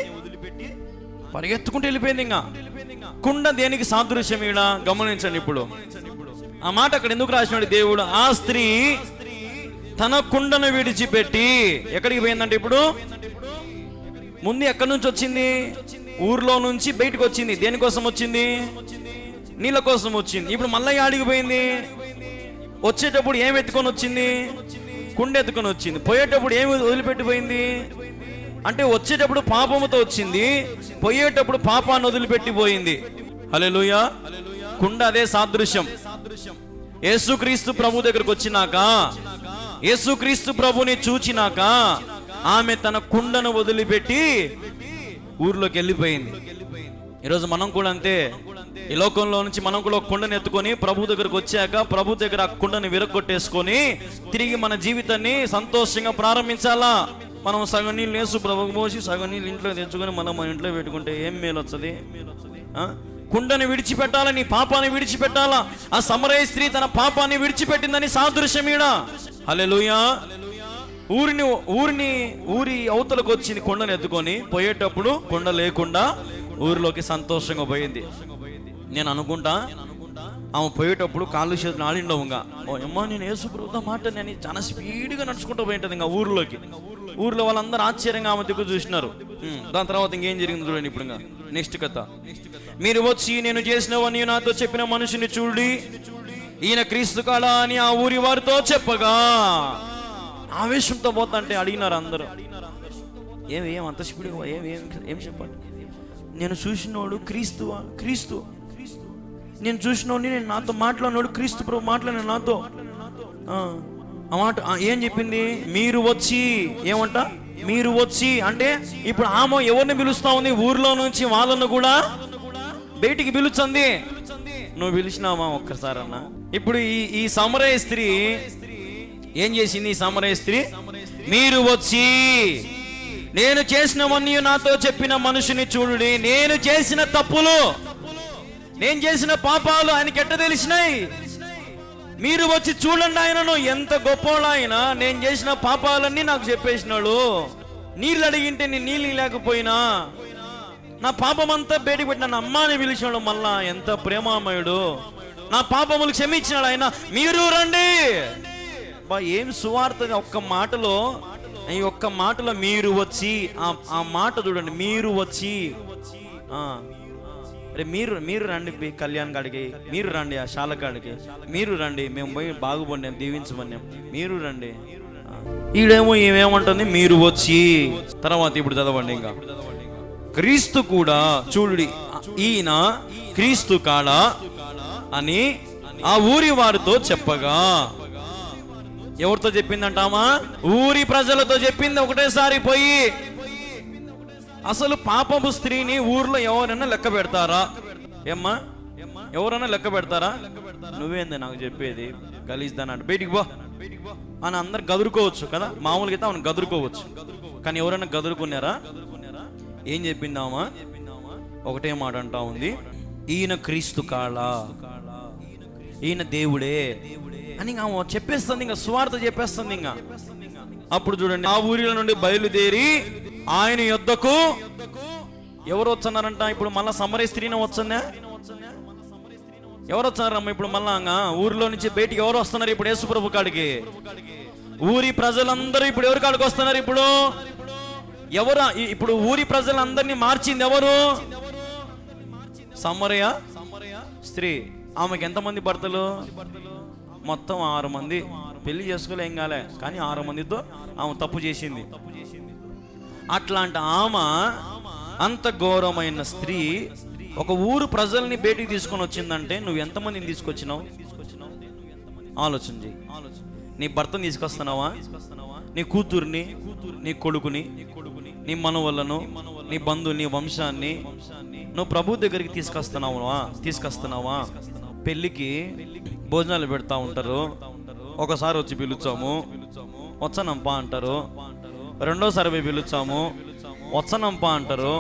పరిగెత్తుకుంటూ వెళ్ళిపోయింది. ఇంకా కుండ దేనికి సాదృశ్యం ఈడ గమనించండి. ఇప్పుడు ఆ మాట అక్కడ ఎందుకు రాసినాడు దేవుడు? ఆ స్త్రీ తన కుండను విడిచిపెట్టి ఎక్కడికి పోయిందంటే, ఇప్పుడు ముందు ఎక్కడి నుంచి వచ్చింది? ఊర్లో నుంచి బయటకు వచ్చింది. దేనికోసం వచ్చింది? నీళ్ళ కోసం వచ్చింది. ఇప్పుడు మళ్ళీ ఆడికి పోయింది. వచ్చేటప్పుడు ఏం ఎత్తుకొని వచ్చింది? కుండ ఎత్తుకొని వచ్చింది. పోయేటప్పుడు ఏమి వదిలిపెట్టిపోయింది అంటే, వచ్చేటప్పుడు పాపముతో వచ్చింది, పోయేటప్పుడు పాపాన్ని వదిలిపెట్టిపోయింది. హల్లెలూయా. కుండ అదే సాదృశ్యం. యేసుక్రీస్తు ప్రభు దగ్గరకు వచ్చినాక, యేసుక్రీస్తు ప్రభుని చూచినాక ఆమె తన కుండను వదిలిపెట్టి ఊర్లోకి వెళ్ళిపోయింది. ఈరోజు మనం కూడా అంతే. ఈ లోకంలో నుంచి మనం కూడా కుండను ఎత్తుకొని ప్రభు దగ్గరకు వచ్చాక, ప్రభు దగ్గర ఆ కుండను విరగొట్టేసుకొని తిరిగి మన జీవితాన్ని సంతోషంగా ప్రారంభించాలా. మనం సగం నీళ్ళు యేసు ప్రభుకు పోసి సగం నీళ్ళు ఇంట్లో తెచ్చుకొని మనం మన ఇంట్లో పెట్టుకుంటే ఏం మేలు వస్తుంది? కుండను విడిచిపెట్టాలా, నీ పాపాన్ని విడిచిపెట్టాలా. ఆ సమరయ స్త్రీ తన పాపాన్ని విడిచిపెట్టిందని సాదృశ్యం ఈడ. హల్లెలూయా. ఊరి అవతలకు వచ్చింది కుండను ఎత్తుకొని, పోయేటప్పుడు కుండ లేకుండా ఊరిలోకి సంతోషంగా పోయింది. నేను అనుకుంటా ఆమె పోయేటప్పుడు కాళ్ళు చేతులు ఆడిండవుగా, ఓ అమ్మా నేను యేసు ప్రభుతో మాట నేను చాలా స్పీడ్గా నడుచుకుంటూ పోయింటది ఇంకా ఊర్లోకి. ఊర్లో వాళ్ళందరూ ఆశ్చర్యంగా ఆమె దిక్కు చూసినారు. దాని తర్వాత ఇంకేం జరిగింది చూడండి. ఇప్పుడు ఇంకా నెక్స్ట్ కథ. మీరు వచ్చి నేను చేసినవన్నీ నాతో చెప్పిన మనిషిని చూడి, ఈయన క్రీస్తు కాడా అని ఆ ఊరి వారితో చెప్పగా, ఆవేశంతో పోతా అడిగినారు అందరూ, ఏం అంత స్పీడ్గా ఏం చెప్పండి? నేను చూసినోడు క్రీస్తు, నేను చూసినోడిని, నేను నాతో మాట్లాడినోడు క్రీస్తు ప్రభు మాట్లాడిన నాతో. ఆ మాట ఏం చెప్పింది? మీరు వచ్చి. ఏమంట? మీరు వచ్చి అంటే ఇప్పుడు ఆమె ఎవరిని పిలుస్తా ఉంది? ఊర్లో నుంచి వాళ్ళను కూడా బయటికి పిలుచుంది. నువ్వు పిలిచినావా ఒక్కసారన్నా? ఇప్పుడు ఈ సమరయ స్త్రీ ఏం చేసింది? ఈ సమరయ స్త్రీ మీరు వచ్చి నేను చేసినవన్నీ నాతో చెప్పిన మనుషుని చూడుడి, నేను చేసిన తప్పులు, నేను చేసిన పాపాలు ఆయనకి ఎట్ట తెలిసినాయి? మీరు వచ్చి చూడండి, ఆయనను ఎంత గొప్పోడు ఆయన. నేను చేసిన పాపాలన్నీ నాకు చెప్పేసినాడు. నీళ్ళు అడిగింటే నేను నీళ్ళు లేకపోయినా నా పాపమంతా బయటకు పెట్టిన అమ్మాని పిలిచినాడు. మళ్ళా ఎంత ప్రేమామయుడు, నా పాపములు క్షమించినాడు ఆయన. మీరు రండి. ఏం సువార్త! ఈ ఒక్క మాటలో మీరు వచ్చి, ఆ మాట చూడండి. మీరు వచ్చి, మీరు రండి కళ్యాణ్ కాడికి, మీరు రండి ఆ శాల కాడికి, మీరు రండి, మేము పోయి బాగుపడినాం, దీవించమన్నాం, మీరు రండి. ఈడేమో ఏమేమంటుంది? మీరు వచ్చి. తర్వాత ఇప్పుడు చదవండి. ఇంకా క్రీస్తు కూడా చూడుడి, ఈయన క్రీస్తు కాడా అని ఆ ఊరి వారితో చెప్పగా, ఎవరితో చెప్పిందంటామా? ఊరి ప్రజలతో చెప్పింది ఒకటేసారి పోయి. అసలు పాపపు స్త్రీని ఊర్లో ఎవరైనా లెక్క పెడతారా? ఏమ్మా, ఎవరైనా లెక్క పెడతారా? నువ్వేంది నాకు చెప్పేది? గలీజ్దానంటే బయటికి పో అని అందరు గదురుకోవచ్చు కదా, మామూలుగా అయితే అవును గదురుకోవచ్చు. కానీ ఎవరైనా గదురుకున్నారా? ఏం చెప్పిందామా? ఒకటే మాట అంటా ఉంది, ఈయన క్రీస్తు కాడా, ఈయన దేవుడే అని ఆమె చెప్పేస్తుంది. ఇంకా సువార్త చెప్పేస్తుంది. ఇంకా అప్పుడు చూడండి, ఆ ఊరిలో నుండి బయలుదేరి ఆయన యొద్దకు ఎవరు వచ్చన్నారంట? ఇప్పుడు మళ్ళా సమరయ స్త్రీని వచ్చిందా? ఎవరు వచ్చారమ్మ? ఇప్పుడు మళ్ళా ఊరిలో నుంచి బయటికి ఎవరు వస్తున్నారు? ఇప్పుడు యేసు ప్రభు కాడికి ఊరి ప్రజలందరూ ఇప్పుడు ఎవరి కాడికి వస్తున్నారు? ఇప్పుడు ఎవరు? ఇప్పుడు ఊరి ప్రజలందరినీ మార్చింది ఎవరు? సమరయ స్త్రీ. ఆమెకి ఎంతమంది భర్తలు? మొత్తం 6 మంది. పెళ్లి చేసుకోలే, ఏం కాలే, కానీ 6 మందితో ఆమె తప్పు చేసింది. అట్లాంటి ఆమె, అంత ఘోరమైన స్త్రీ ఒక ఊరు ప్రజల్ని బయటికి తీసుకొని వచ్చిందంటే నువ్వు ఎంతమందిని తీసుకొచ్చినావు? ఆలోచన చేయి. నీ భర్తను తీసుకొస్తున్నావా? నీ కూతుర్ని, నీ కొడుకుని, నీ మనవళ్ళను, నీ బంధువుని, నీ వంశాన్ని నువ్వు ప్రభు దగ్గరికి తీసుకొస్తున్నావా? పెళ్ళికి భోజనాలు పెడతా ఉంటారు. ఒకసారి వచ్చి పిలుచాము, వచ్చనంపా అంటారు. రెండోసారి పోయి పిలుచాము, వచ్చనంపా అంటారు.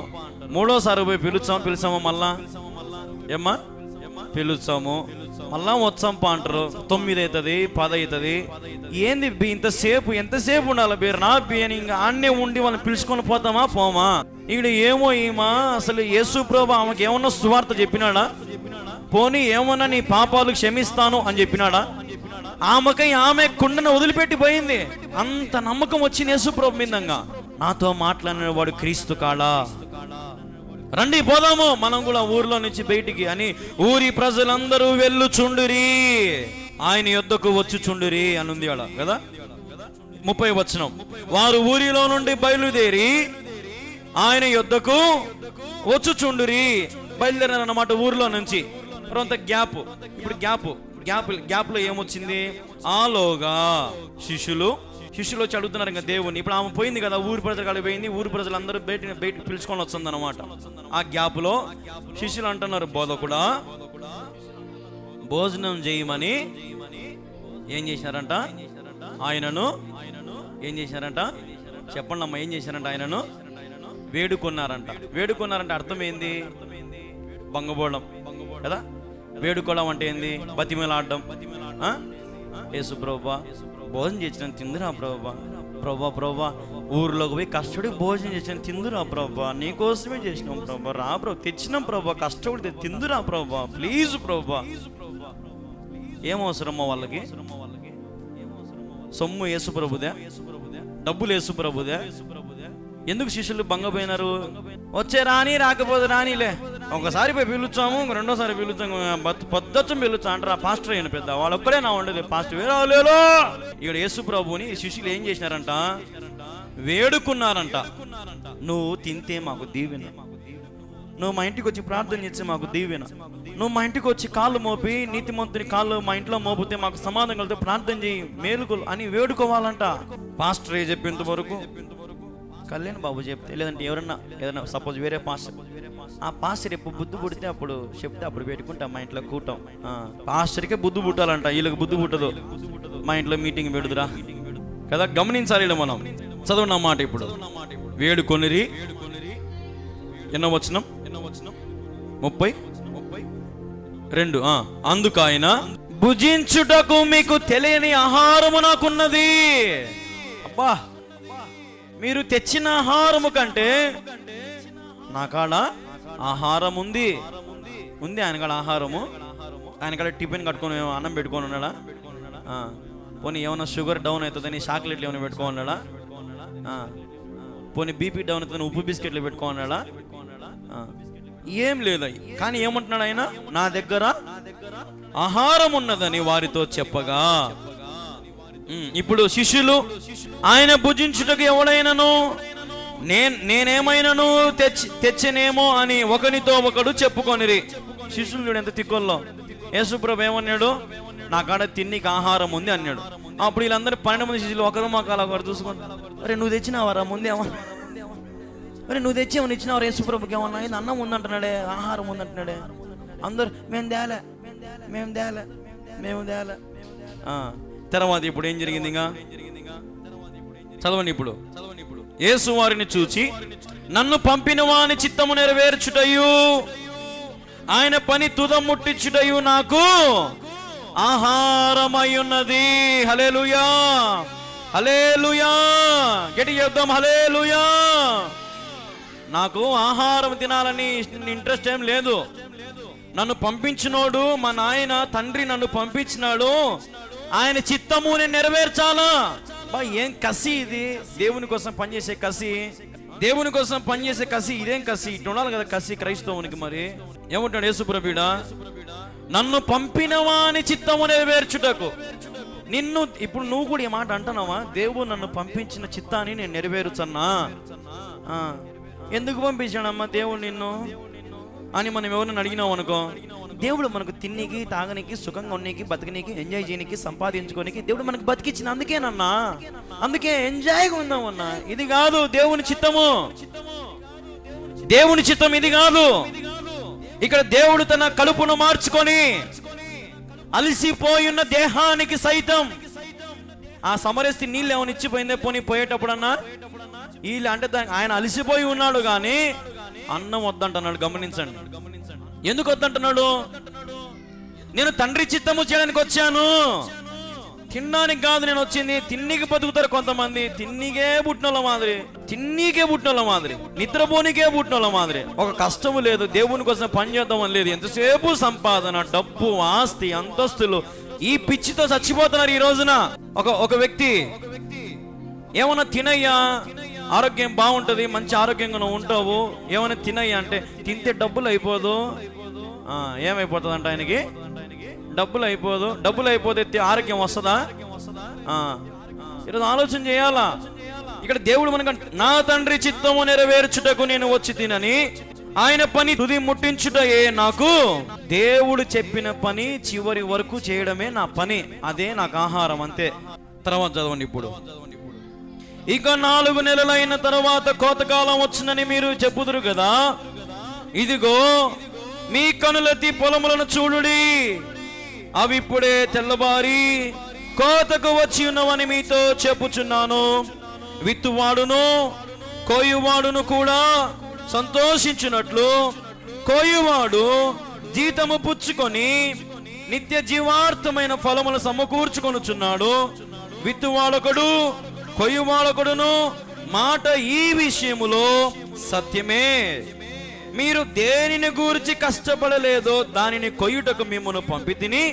మూడోసారి పోయి పిలుచాము మళ్ళా ఏమ్మా పిలుచాము, మళ్ళా వచ్చంప అంటారు. 9 అవుతుంది, 10 అవుతుంది. ఏంది ఇంతసేపు, ఎంతసేపు ఉండాలి బీరనా బియ్యని? ఇంకా ఆన్నే ఉండి వాళ్ళని పిలుచుకొని పోతామా పోమా? ఇక్కడ ఏమో ఈమా అసలు యేసు ప్రభు ఆమెకి ఏమన్నా సువార్త చెప్పినాడా? పోనీ ఏమన్నా నీ పాపాలు క్షమిస్తాను అని చెప్పినాడా? ఆమె కుండను వదిలిపెట్టి పోయింది. అంత నమ్మకం వచ్చింది యేసు ప్రభు మీదంగా. నాతో మాట్లాడిన వాడు క్రీస్తు కాడా? రండి పోదాము మనం కూడా ఊర్లో నుంచి బయటికి అని ఊరి ప్రజలందరూ వెళ్ళుచుండురి, ఆయన యొద్దకు వచ్చుచుండురి అని ఉంది ఆడ కదా. 30వ వచనం, వారు ఊరిలో నుండి బయలుదేరి ఆయన యొద్దకు వచ్చుచుండురి. బయలుదేరారు అన్నమాట ఊర్లో నుంచి. కొంత గ్యాప్. ఇప్పుడు గ్యాప్ లో ఏమొచ్చింది? ఆలోగా శిష్యులు వచ్చి అడుగుతున్నారు ఇంకా దేవుని. ఇప్పుడు ఆమె పోయింది కదా, ఊరి ప్రజలు కాడికి పోయింది. ఊరి ప్రజలందరూ బయటికి పిలుచుకొని వస్తుంది అనమాట. ఆ గ్యాప్ లో శిష్యులు అంటున్నారు, బోధకుడా భోజనం చేయమని ఏం చేశారంట? ఆయనను ఏం చేశారంట? చెప్పండి అమ్మా, ఏం చేశారంట? ఆయనను వేడుకున్నారంట. అర్థం ఏంది? బంగబోవడం కదా. వేడుకోవడం అంటే ఏంది? బతిమలాడడం. యేసు ప్రభువా భోజనం చేసిన తిందురా ప్రభా, ఊర్లోకి పోయి కష్టపడి భోజనం చేసిన తిందురా ప్రభా, నీకోసమే చేసినాం ప్రభా, రా ప్రభా, తెచ్చినాం ప్రభా, కష్టపడి తిందురా ప్రభా, ప్లీజ్ ప్రభా. ఏం అవసరమో వాళ్ళకి? సొమ్ము యేసు ప్రభుదే, డబ్బులు యేసు ప్రభుదే. ఎందుకు శిష్యులు బంగపోయినారు? వచ్చే రాని, రాకపోతే రానిలే, ఒకసారి పోయి పిలుచాము, రెండోసారి పిలుచాము, పద్ధతి పిలుచా అంటారు. ఆ పాస్టర్ అయిన పెద్ద వాళ్ళు ఒక్కడే నా ఉండేది, పాస్టర్ వేరే లేలో. ఇక్కడ యేసు ప్రభుని శిష్యులు ఏం చేసినారంట? వేడుకున్నారంట. నువ్వు తింటే మాకు దీవెన, నువ్వు మా ఇంటికి వచ్చి ప్రార్థన చేస్తే మాకు దీవెన, నువ్వు మా ఇంటికి వచ్చి కాళ్ళు మోపి నీతిమంతుని కాళ్ళు మా ఇంట్లో మోపితే మాకు సమాధానం కలిగితే ప్రార్థన చేయి, మేలుకోలు అని వేడుకోవాలంట. పాస్టర్ చెప్పేంత వరకు, కళ్యాణ్ బాబు చెప్తే, లేదంటే ఏదైనా సపోజ్ వేరే పాస్టర్, ఆ పాస్టర్ ఎప్పుడు బుద్ధి పుడితే అప్పుడు చెప్తే అప్పుడు పెట్టుకుంటాం మా ఇంట్లో కూటం. పాస్టర్కే బుద్ధి పుట్టాలంట, వీళ్ళకి బుద్ధి పుట్టదు. మా ఇంట్లో మీటింగ్ పెడుదురా కదా. గమనించాలి ఇలా మనం చదవన్న మాట. ఇప్పుడు వేడుకొనిరి, ఎన్నో వచనం? 32. అందుకు ఆయన, భుజించుటకు మీకు తెలియని ఆహారము నాకున్నది. అబ్బా, మీరు తెచ్చిన ఆహారము కంటే నా కాడ ఆహారం ఉంది. ఆయన కాడ ఆహారము, ఆయన కాడ టిఫిన్ కట్టుకొని అన్నం పెట్టుకొని ఉన్నాడా? పోనీ ఏమైనా షుగర్ డౌన్ అవుతుందని చాక్లెట్లు ఏమైనా పెట్టుకోన్నాడా? పోనీ బీపీ డౌన్ అవుతుందని ఉప్పు బిస్కెట్లు పెట్టుకోన్నాడా? ఏం లేదు. కానీ ఏమంటున్నాడు ఆయన? నా దగ్గర ఆహారం ఉన్నదని వారితో చెప్పగా. ఇప్పుడు శిష్యులు ఆయన భుజించుటకు ఎవడైనాను నేనేమైనాను తెచ్చనేమో అని ఒకనితో ఒకడు చెప్పుకొనిరి. శిష్యులు చూడు ఎంత తిక్కోల్లో. యేసుప్రభు ఏమన్నాడు? నా కాడ తిన్నికి ఆహారం ఉంది అన్నాడు. అప్పుడు వీళ్ళందరూ 12 మంది శిష్యులు ఒకరు మాకాల ఒకరు చూసుకొని, అరే నువ్వు తెచ్చినావారా ముందేమన్నా? అరే నువ్వు తెచ్చేమని ఇచ్చినావు యేసుప్రభుకి ఏమన్నా? ఇది అన్నం ఉందంటున్నాడే, ఆహారం ఉందంటున్నాడే. అందరు మేము తేలే. తర్వాత ఇప్పుడు ఏం జరిగింది? ఇంకా చదవండి. ఇప్పుడు యేసు వారిని చూచి, నన్ను పంపిన వాని చిత్తము నెరవేర్చుటయు ఆయన పని తుదం ముట్టించుటయు నాకు ఆహారమై ఉన్నది. హల్లెలూయా, హల్లెలూయా, గట్టి చెప్దాం హల్లెలూయా. నాకు ఆహారం తినాలని ఇంట్రెస్ట్ ఏం లేదు. నన్ను పంపించినోడు మా నాయన తండ్రి నన్ను పంపించినాడు, ఆయన చిత్తము నేను నెరవేర్చాలా. బా ఏం కసి ఇది! దేవుని కోసం పనిచేసే కసి, దేవుని కోసం పనిచేసే కసి. ఇదేం కసి? ఇటు ఉండాలి కదా కసి క్రైస్తవునికి. మరి ఏమంటాడు యేసుప్రభుడా? నన్ను పంపిన వాని చిత్తము నెరవేర్చుటకు. నిన్ను ఇప్పుడు నువ్వు కూడా ఈ మాట అంటున్నావా? దేవుడు నన్ను పంపించిన చిత్తాన్ని నేను నెరవేర్చన్నా. ఎందుకు పంపించాడమ్మా దేవుడు నిన్ను అని మనం ఎవరిని అడిగినాం అనుకో, దేవుడు మనకు తిన్నికి, తాగనికి, సుఖంగా ఉన్నకి, బతకనికి, ఎంజాయ్ చేయడానికి, సంపాదించుకోనికి దేవుడు మనకు బతికిచ్చిన అందుకేనన్నా. అందుకే ఎంజాయ్గా ఉందామన్నా. ఇది కాదు దేవుని చిత్తము. దేవుని చిత్తం ఇది కాదు. ఇక్కడ దేవుడు తన కడుపును మార్చుకొని అలసిపోయున్న దేహానికి సైతం ఆ సమరస్తి నీళ్ళు ఏమైనా ఇచ్చిపోయిందే పోనీ పోయేటప్పుడన్నా వీళ్ళు అంటే ఆయన అలసిపోయి ఉన్నాడు కానీ అన్నం వద్దంటున్నాడు. గమనించండి, ఎందుకు వద్దంటున్నాడు? నేను తండ్రి చిత్తము చేయడానికి వచ్చాను, తినడానికి కాదు నేను వచ్చింది. తిన్నికి బతుకుతారు కొంతమంది, తిన్నికే పుట్టినోళ్ళ మాదిరి, నిద్రపోనికే పుట్టినోళ్ళ మాదిరి. ఒక కష్టము లేదు, దేవుని కోసం పని చేద్దామని లేదు. ఎంతసేపు సంపాదన, డబ్బు, ఆస్తి, అంతస్తులు, ఈ పిచ్చితో చచ్చిపోతున్నారు ఈ రోజున. ఒక వ్యక్తి ఏమన్నా తినయ్యా, ఆరోగ్యం బాగుంటుంది, మంచి ఆరోగ్యంగా నువ్వు ఉంటావు, ఏమైనా తినయ్యా అంటే, తింటే డబ్బులు అయిపోదు. ఏమైపోతుంది అంట ఆయనకి? డబ్బులు అయిపోదు. డబ్బులు అయిపోతే ఆరోగ్యం వస్తుందా? ఈరోజు ఆలోచన చేయాలా. ఇక్కడ దేవుడు మనకు నా తండ్రి చిత్తము నెరవేర్చుటకు నేను వచ్చి తినని, ఆయన పని తుది ముట్టించుటయే నాకు. దేవుడు చెప్పిన పని చివరి వరకు చేయడమే నా పని, అదే నాకు ఆహారం, అంతే. తర్వాత చదవండి ఇప్పుడు. ఇక 4 నెలలైన తర్వాత కోతకాలం వచ్చిందని మీరు చెప్పుదురు కదా. ఇదిగో మీ కనులెత్తి పొలములను చూడుడి, అవి ఇప్పుడే తెల్లబారి కోతకు వచ్చి ఉన్నవని మీతో చెప్పుచున్నాను. విత్తువాడును కోయువాడును కూడా సంతోషించినట్లు కోయువాడు జీతము పుచ్చుకొని నిత్య జీవార్థమైన ఫలములు సమకూర్చుకొనుచున్నాడు. విత్తువాడొకడు కొయ్యువాడొకడును మాట ఈ విషయములో సత్యమే. మీరు దేనిని గూర్చి కష్టపడలేదో దానిని కొయ్యుటకు మిమ్మును పంపితిని.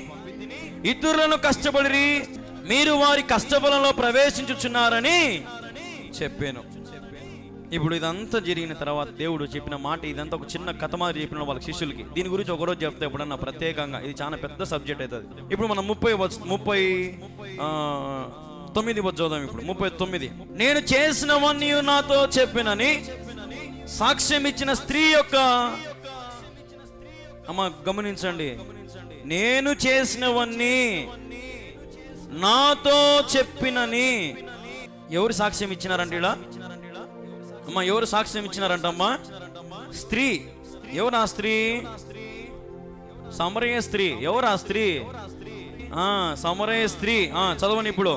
ఇతరులను కష్టపడిరి, మీరు వారి కష్టఫలంలో ప్రవేశించుచున్నారని చెప్పాను. ఇప్పుడు ఇదంతా జరిగిన తర్వాత దేవుడు చెప్పిన మాట ఇదంతా ఒక చిన్న కథ మాదిరి చెప్పిన వాళ్ళ శిష్యులకి. దీని గురించి ఒకరోజు చెప్తే ఎప్పుడన్నా ప్రత్యేకంగా, ఇది చాలా పెద్ద సబ్జెక్ట్ అవుతుంది. ఇప్పుడు మనం 39 చదువుదాం. ఇప్పుడు 39. నేను చేసినవన్నీ నాతో చెప్పినని సాక్ష్యం ఇచ్చిన స్త్రీ యొక్క, అమ్మ గమనించండి, నేను చేసినవన్నీ నాతో చెప్పినని ఎవరు సాక్ష్యం ఇచ్చినారంట? ఇలా అమ్మ ఎవరు సాక్ష్యం ఇచ్చినారంటమ్మా? స్త్రీ. ఎవరు ఆ స్త్రీ? సమరయ స్త్రీ. ఎవరు ఆ స్త్రీ? సమరయ స్త్రీ. చదవండి ఇప్పుడు.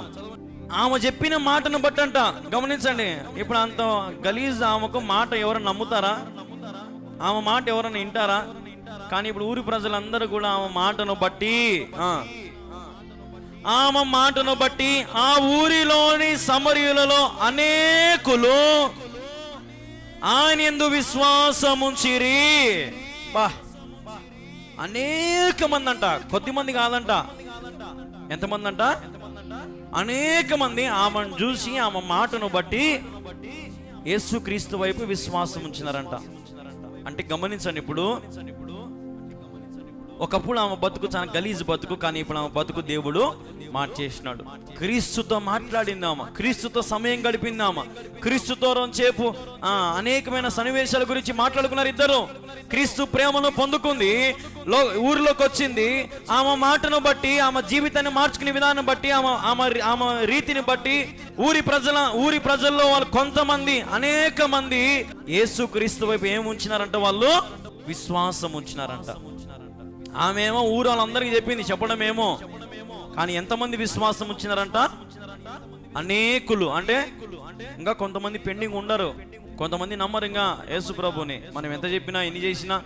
ఆమె చెప్పిన మాటను బట్టంట. గమనించండి, ఇప్పుడు అంత గలీజ్ ఆమెకు మాట ఎవరైనా నమ్ముతారా? ఆమె మాట ఎవరైనా వింటారా? కానీ ఇప్పుడు ఊరి ప్రజలందరూ కూడా ఆమె మాటను బట్టి ఆ ఊరిలోని సమరయులలో అనేకులు ఆయన యందు విశ్వాసముంచిరి. అనేక మంది అంట, కొద్ది మంది కాదంట. ఎంతమంది అంట? అనేక మంది ఆమెను చూసి ఆమె మాటను బట్టి యేసుక్రీస్తు వైపు విశ్వాసం ఉంచినారంట. అంటే గమనించండి, ఇప్పుడు ఒకప్పుడు ఆమె బతుకు చాలా గలీజ్ బతుకు, కానీ ఇప్పుడు ఆమె బతుకు దేవుడు మార్చేసినాడు. క్రీస్తుతో మాట్లాడిందామా, క్రీస్తుతో సమయం గడిపిందామా, క్రీస్తుతో రోజుసేపు అనేకమైన సన్నివేశాల గురించి మాట్లాడుకున్నారు ఇద్దరు. క్రీస్తు ప్రేమను పొందుకుంది, ఊరిలోకి వచ్చింది. ఆమె మాటను బట్టి, ఆమె జీవితాన్ని మార్చుకునే విధానం బట్టి, ఆమె రీతిని బట్టి ఊరి ప్రజల్లో వాళ్ళు కొంతమంది, అనేక మంది యేసు క్రీస్తు వైపు ఏం ఉంచినారంట? వాళ్ళు విశ్వాసం ఉంచినారంట. ఆమె ఏమో ఊరు వాళ్ళందరికీ చెప్పింది, చెప్పడమేమో, కానీ ఎంతమంది విశ్వాసం ఉంచినారంట? అనేకులు. అంటే ఇంకా కొంతమంది పెండింగ్ ఉండరు, కొంతమంది నమ్మరు ఇంకా యేసు ప్రభుని. మనం ఎంత చెప్పినా ఎన్ని చేసినా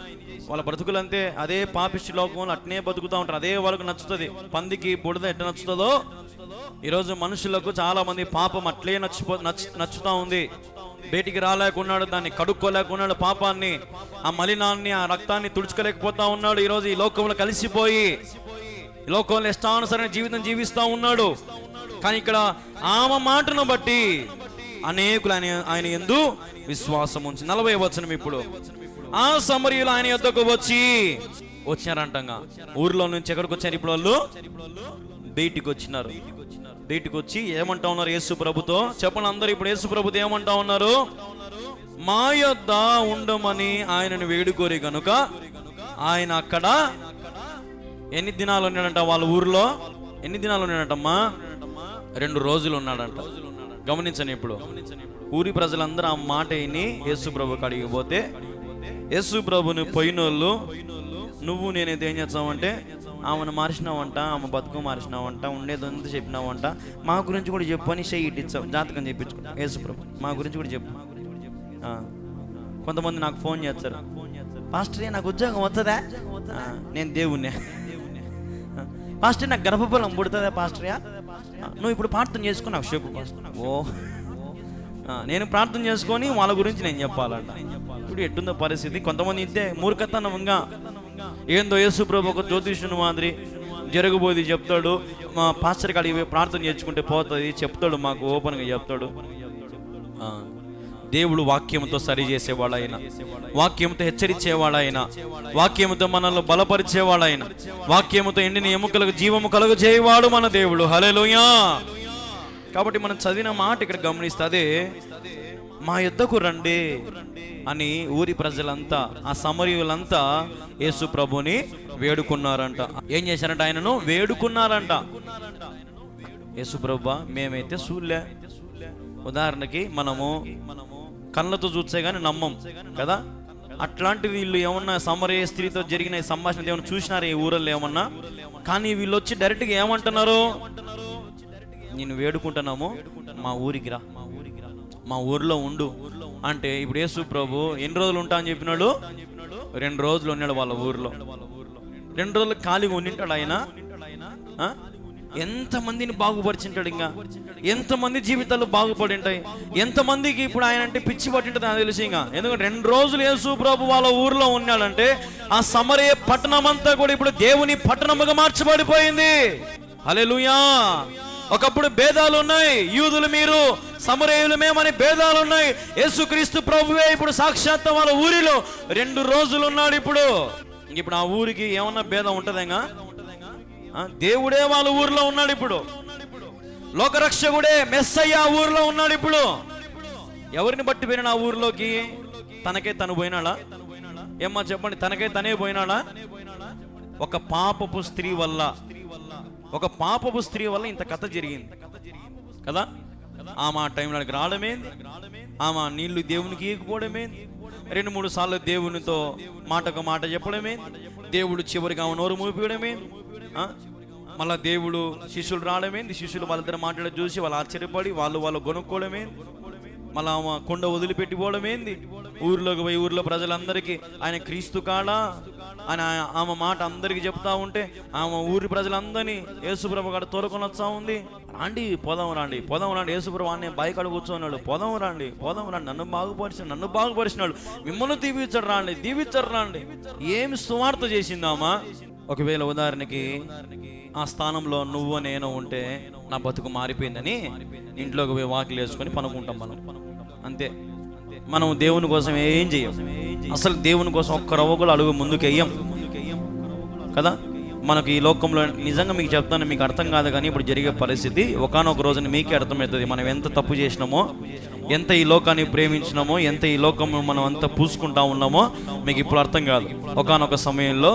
వాళ్ళ బ్రతుకులంతే. అదే పాపిష్టి లోకంలో అట్నే బతుకుతూ ఉంటారు, అదే వాళ్ళకు నచ్చుతుంది. పందికి బుడద ఎట్ట నచ్చుతుందో ఈరోజు మనుషులకు చాలా మంది పాపం అట్లే నచ్చుతా ఉంది. బయటికి రాలేకున్నాడు, దాన్ని కడుక్కోలేకున్నాడు, పాపాన్ని, ఆ మలినాన్ని, ఆ రక్తాన్ని తుడుచుకోలేకపోతా ఉన్నాడు. ఈరోజు ఈ లోకంలో కలిసిపోయి ఈ లోకంలో ఇష్టానుసరైన జీవితం జీవిస్తూ ఉన్నాడు. కానీ ఇక్కడ ఆమె మాటను బట్టి అనేకులు ఆయన యందు విశ్వాసం ఉంచి. 40వ వచనం ఇప్పుడు. ఆ సమరయులు ఆయన యొద్దకు వచ్చినారంటంగా. ఊరిలో నుంచి ఎక్కడికి వచ్చారు ఇప్పుడు? వాళ్ళు బయటికి వచ్చినారు. బయటికి వచ్చి ఏమంటా ఉన్నారు యేసు ప్రభుతో? చెప్పండి అందరూ ఇప్పుడు. యేసు ప్రభుతో ఏమంటా ఉన్నారు? మా యొద్ద ఉండమని ఆయనను వేడుకోరి గనుక ఆయన అక్కడ ఎన్ని దినాలు ఉన్నాడంట? వాళ్ళ ఊర్లో ఎన్ని దినాలు ఉన్నాడంటమ్మా? 2 రోజులు ఉన్నాడంట. గమనించండి ఇప్పుడు. ఊరి ప్రజలందరూ ఆ మాట విని యేసు ప్రభు కాడికి పోతే, యేసు ప్రభుని పోయినోళ్ళు నువ్వు నేనైతే ఏం చేస్తామంటే, ఆమెను మార్చినావంట, ఆమె బతుకు మార్చినావంట, ఉండేదంతా చెప్పినావంట, మా గురించి కూడా చెప్పు అని చెయ్యి ఇట్టించావు, జాతకం చెప్పించుకో. యేసు ప్రభు మా గురించి కూడా చెప్పు. కొంతమంది నాకు ఫోన్ చేస్తారు, పాస్టరే నాకు ఉద్యోగం వస్తుందా? నేను దేవుణ్ణే. పాస్టర్ నాకు గర్భఫలం పుడుతుందా పాస్టర్యా? నువ్వు ఇప్పుడు ప్రార్థన చేసుకుని నాకు చెప్పు పాస్టర్. నేను ప్రార్థన చేసుకొని వాళ్ళ గురించి నేను చెప్పాలంట. ఇప్పుడు ఎట్టుందో పరిస్థితి. కొంతమంది ఇంతే మూర్ఖతనంగా ఏందో యేసు ప్రభు ఒక జ్యోతిష్యుని మాదిరి జరగబోది చెప్తాడు, మా పాస్టర్ కాడికి ప్రార్థన చేసుకుంటే పోతుంది చెప్తాడు, మాకు ఓపెన్గా చెప్తాడు. దేవుడు వాక్యంతో సరి చేసేవాడైనా, వాక్యంతో హెచ్చరించేవాడైనా, వాక్యంతో మనల్ని బలపరిచేవాడైనా, వాక్యంతో ఎండిన ఎముకలకు జీవము కలుగు చేయవాడు మన దేవుడు. హల్లెలూయా. కాబట్టి మనం చదివిన మాట ఇక్కడ గమనిస్తే, మా యుద్ధకు రండి అని ఊరి ప్రజలంతా, ఆ సమరయులంతా యేసు ప్రభుని వేడుకున్నారంట. ఏం చేశారంట? ఆయనను వేడుకున్నారంట. యేసు ప్రభువా మేమైతే చూడలే. ఉదాహరణకి మనము కళ్ళతో చూస్తే గానీ నమ్మం కదా. అట్లాంటి వీళ్ళు ఏమన్నా సమరయ స్త్రీతో జరిగిన సంభాషణ ఏమన్నా చూసినారు ఈ ఊరల్లో ఏమన్నా? కానీ వీళ్ళు వచ్చి డైరెక్ట్గా ఏమంటున్నారు? నేను వేడుకుంటున్నాము, మా ఊరికి రా, మా ఊర్లో ఉండు అంటే. ఇప్పుడు యేసు ప్రభు ఎన్ని రోజులు ఉంటా అని చెప్పినాడు? 2 రోజులు ఉన్నాడు వాళ్ళ ఊర్లో. 2 రోజులు ఖాళీగా ఉండింటాడు ఆయన. ఎంతమందిని బాగుపరిచింటాడు, ఇంకా ఎంతమంది జీవితాలు బాగుపడి ఉంటాయి, ఎంతమందికి ఇప్పుడు ఆయన అంటే పిచ్చి పట్టింటుంది నాకు తెలిసి. ఇంకా ఎందుకంటే 2 రోజులు యేసు ప్రభు వాళ్ళ ఊర్లో ఉన్నాడంటే ఆ సమరయ పట్టణం అంతా కూడా ఇప్పుడు దేవుని పట్టణముగా మార్చబడిపోయింది. హల్లెలూయా. ఒకప్పుడు భేదాలు ఉన్నాయి, యూదులు మీరు సమరయులు మేమని భేదాలు ఉన్నాయి. యేసుక్రీస్తు ప్రభువే ఇప్పుడు సాక్షాత్ వాళ్ళ ఊరిలో 2 రోజులు ఉన్నాడు. ఇప్పుడు ఆ ఊరికి ఏమన్నా భేదం ఉంటుందేగా? దేవుడే వాళ్ళ ఊర్లో ఉన్నాడు. ఇప్పుడు లోకరక్షకుడే మెస్సయ్య ఊర్లో ఉన్నాడు. ఇప్పుడు ఎవరిని బట్టి పోయినా ఆ ఊర్లోకి? తనకే తను పోయినాడా? ఏమ్మా చెప్పండి, తనకే తనే పోయినాడా? ఒక పాపపు స్త్రీ వల్ల ఇంత కథ జరిగింది కదా. ఆమె ఆ టైంలో రావడమేంది, ఆమె నీళ్లు దేవునికి ఇవ్వకపోవడమేంది, 2-3 సార్లు దేవునితో మాటకు మాట చెప్పడమేంది, దేవుడు చివరికి ఆమె నోరు మూపియడమేంది, మళ్ళా దేవుడు శిష్యులు రావడమేంది, శిష్యులు వాళ్ళిద్దరు మాట్లాడ చూసి వాళ్ళు ఆశ్చర్యపడి వాళ్ళు కొనుక్కోవడమేంది, మళ్ళీ ఆమె కొండ వదిలిపెట్టిపోవడమేంది, ఊర్లోకి పోయి ఊర్లో ప్రజలందరికీ ఆయన క్రీస్తు కాడా అని ఆమె మాట అందరికి చెప్తా ఉంటే ఆమె ఊరి ప్రజలందరినీ యేసుప్రభు కాడ తోలుకొని వస్తా ఉంది. పోదాం రండి యేసుప్రభు అనే బైకాడ కూర్చోన్నాడు. పోదాం రండి నన్ను బాగుపరిచినాడు, మిమ్మల్ని దీవించరు రండి. ఏమి సువార్త చేసిందామా? ఒకవేళ ఉదాహరణకి ఆ స్థానంలో నువ్వు నేను ఉంటే నా బతుకు మారిపోయిందని ఇంట్లోకి పోయి వాకిలు వేసుకొని పనుకుంటాం మనం, అంతే. మనం దేవుని కోసం ఏం చెయ్యం, అసలు దేవుని కోసం ఒక్క రవ్వ కూడా అడుగు ముందుకు వెయ్యం కదా. మనకు ఈ లోకంలో నిజంగా మీకు చెప్తాను, మీకు అర్థం కాదు కానీ ఇప్పుడు జరిగే పరిస్థితి ఒకానొక రోజున మీకే అర్థమవుతుంది. మనం ఎంత తప్పు చేసినామో, ఎంత ఈ లోకాన్ని ప్రేమించినామో, ఎంత ఈ లోకం మనం అంత పూసుకుంటా ఉన్నామో మీకు ఇప్పుడు అర్థం కాదు. ఒకానొక సమయంలో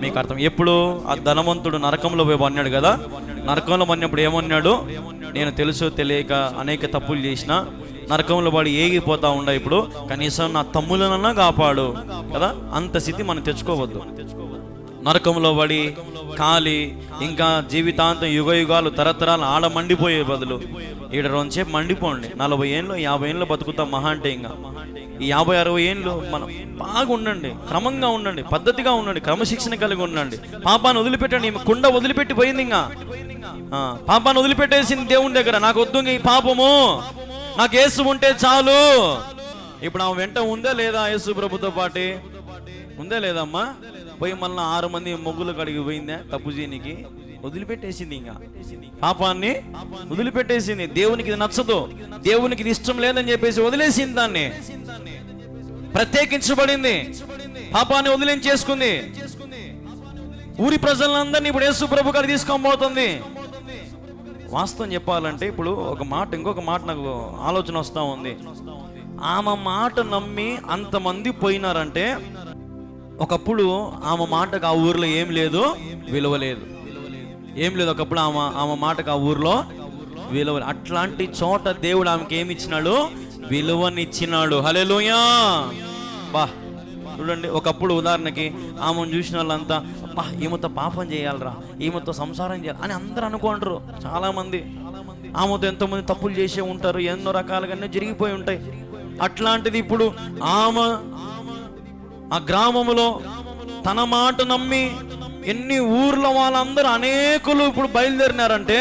మీకు అర్థం. ఎప్పుడు ఆ ధనవంతుడు నరకంలో పోయి పన్నాడు కదా. నరకంలో పడినప్పుడు ఏమన్నాడు? నేను తెలుసో తెలియక అనేక తప్పులు చేసిన, నరకంలో పడి ఏగిపోతా ఉండ, ఇప్పుడు కనీసం నా తమ్ములనన్నా కాపాడు కదా. అంత స్థితి మనం తెచ్చుకోవద్దు. నరకంలో పడి కాలి ఇంకా జీవితాంతం యుగాలు తరతరాలు ఆడ మండిపోయే బదులు ఈడ రోజుసేపు మండిపోండి. 40 ఏళ్ళు 50 ఏళ్ళు బతుకుతాం మహా అంటే. ఇంకా ఈ 50-60 ఏళ్ళు మనం బాగా ఉండండి, క్రమంగా ఉండండి, పద్ధతిగా ఉండండి, క్రమశిక్షణ కలిగి ఉండండి. పాపాన్ని వదిలిపెట్టండి. కుండ వదిలిపెట్టి పోయింది, ఇంకా పాపాన్ని వదిలిపెట్టేసింది దేవుని దగ్గర. నాకు వద్దు ఈ పాపము, నాకు యేసు ఉంటే చాలు. ఇప్పుడు ఆమె వెంట ఉందా లేదా? యేసు ప్రభుతో పాటి ఉందా లేదమ్మా? పోయి మళ్ళీ 6 మంది మొగ్గులు కడిగి పోయిందా తప్పు చేయనికి? వదిలిపెట్టేసింది, ఇంకా పాపాన్ని వదిలిపెట్టేసింది. దేవునికి ఇది నచ్చదు, దేవునికి ఇది ఇష్టం లేదని చెప్పేసి వదిలేసింది, దాన్ని ప్రత్యేకించబడింది, పాపాన్ని వదిలించేసుకుంది. ఊరి ప్రజలందరినీ ఇప్పుడు యేసు ప్రభు గారు తీసుకొని పోతుంది. వాస్తవం చెప్పాలంటే ఇప్పుడు ఇంకొక మాట నాకు ఆలోచన వస్తూ ఉంది. ఆమె మాట నమ్మి అంతమంది పోయినారంటే ఒకప్పుడు ఆమె మాటకు ఆ ఊర్లో ఏం లేదు, విలువ లేదు, ఏం లేదు. ఒకప్పుడు ఆమె మాటకు ఆ ఊర్లో విలువ. అట్లాంటి చోట దేవుడు ఆమెకి ఏమి ఇచ్చినాడు? విలువనిచ్చినాడు. హల్లెలూయా. చూడండి, ఒకప్పుడు ఉదాహరణకి ఆమెను చూసిన వాళ్ళంతా ఈమెతో పాపం చేయాలరా, ఈమెతో సంసారం చేయాలి అని అందరూ అనుకుంటారు. చాలామంది ఆమెతో ఎంతోమంది తప్పులు చేసే ఉంటారు, ఎన్నో రకాలుగా జరిగిపోయి ఉంటాయి. అట్లాంటిది ఇప్పుడు ఆమె ఆ గ్రామంలో తన మాట నమ్మి ఎన్ని ఊర్ల వాళ్ళందరూ అనేకులు ఇప్పుడు బయలుదేరినారంటే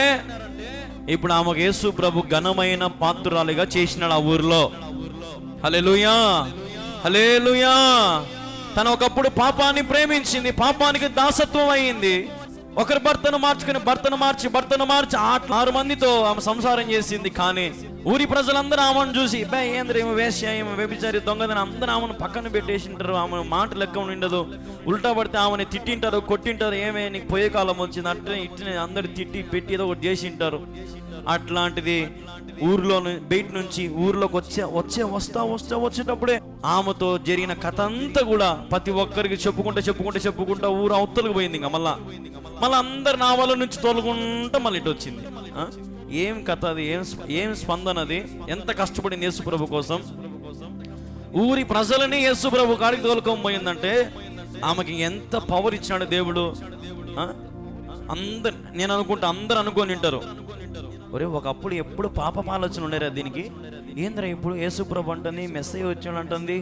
ఇప్పుడు ఆమెకు యేసు ప్రభు ఘనమైన పాత్రురాలిగా చేసినాడు ఆ ఊర్లో. హల్లెలూయా, హల్లెలూయా. తను ఒకప్పుడు పాపాన్ని ప్రేమించింది, పాపానికి దాసత్వం అయింది. ఒకరి భర్తను మార్చి 6 మందితో ఆమె సంసారం చేసింది. కానీ ఊరి ప్రజలందరూ ఆమెను చూసి ఏంద్ర ఏమో వేశ్య, ఏమో వ్యభిచారి, దొంగదని అందరూ ఆమెను పక్కన పెట్టేసింటారు. ఆమె మాట లెక్క ఉండదు. ఉల్టా పడితే ఆమెను తిట్టింటారు, కొట్టింటారు. ఏమే నీకు పోయే కాలం వచ్చింది అట్లా ఇట్లనే అందరు తిట్టి పెట్టి ఏదో ఒకటి చేసింటారు. అట్లాంటిది ఊర్లో బయట నుంచి ఊర్లోకి వచ్చేటప్పుడే ఆమెతో జరిగిన కథ అంతా కూడా ప్రతి ఒక్కరికి చెప్పుకుంటా ఊరు అవతలకు పోయింది. ఇంకా మళ్ళా అందరు నా వాళ్ళ నుంచి తోలుకుంటా మళ్ళీ ఇటు వచ్చింది. ఏం కథ అది, ఏం స్పందన అది, ఎంత కష్టపడింది యేసుప్రభు కోసం. ఊరి ప్రజలని యేసుప్రభు కాడికి తోలుకొని పోయిందంటే ఆమెకి ఎంత పవర్ ఇచ్చినాడు దేవుడు. నేను అనుకుంటా అందరు అనుకొని వింటారు, ఒరే ఒకప్పుడు ఎప్పుడు పాప ఆలోచన ఉండేరా దీనికి, ఏంద్రా ఇప్పుడు యేసుప్రభు అంటుంది, మెస్సయ్య వచ్చాడు అంటుంది,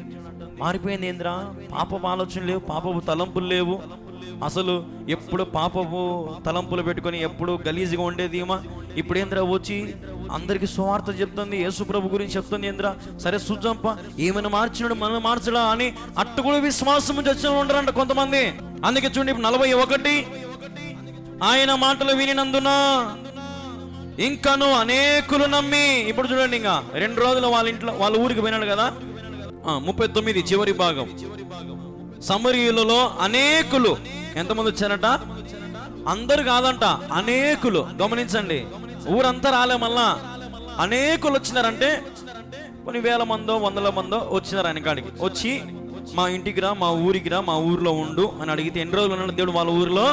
మారిపోయింది ఏంద్రా, పాపపు ఆలోచన లేవు, పాపపు తలంపులు లేవు, అసలు ఎప్పుడు పాపపు తలంపులు పెట్టుకొని ఎప్పుడు గలీజ్గా ఉండేది ఈమె, ఇప్పుడు ఏంద్రా వచ్చి అందరికి సువార్త చెప్తుంది, యేసుప్రభు గురించి చెప్తుంది. ఏంద్రా సరే సుజంప ఏమైనా మార్చినాడు మనం మార్చడా అని అట్టు కూడా విశ్వాసం వచ్చిన ఉండరంట కొంతమంది. అందుకే చూడండి 41 ఆయన మాటలు వినినందున ఇంకను అనేకులు నమ్మి. ఇప్పుడు చూడండి ఇంకా 2 రోజులు వాళ్ళ ఊరికి పోయినాడు కదా. 39 చివరి భాగం. సమరయులలో అనేకులు ఎంతమంది వచ్చారట, అందరు కాదంట, అనేకులు. గమనించండి, ఊరంతా రాలే, మళ్ళా అనేకులు వచ్చినారంటే కొన్ని వేల మందో 100 మందో వచ్చినారు ఆయన కాడికి. వచ్చి మా ఇంటికి రా, మా ఊరికి రా, మా ఊర్లో ఉండు అని అడిగితే ఎన్ని రోజులు ఉన్నాడు దేవుడు వాళ్ళ ఊరిలో?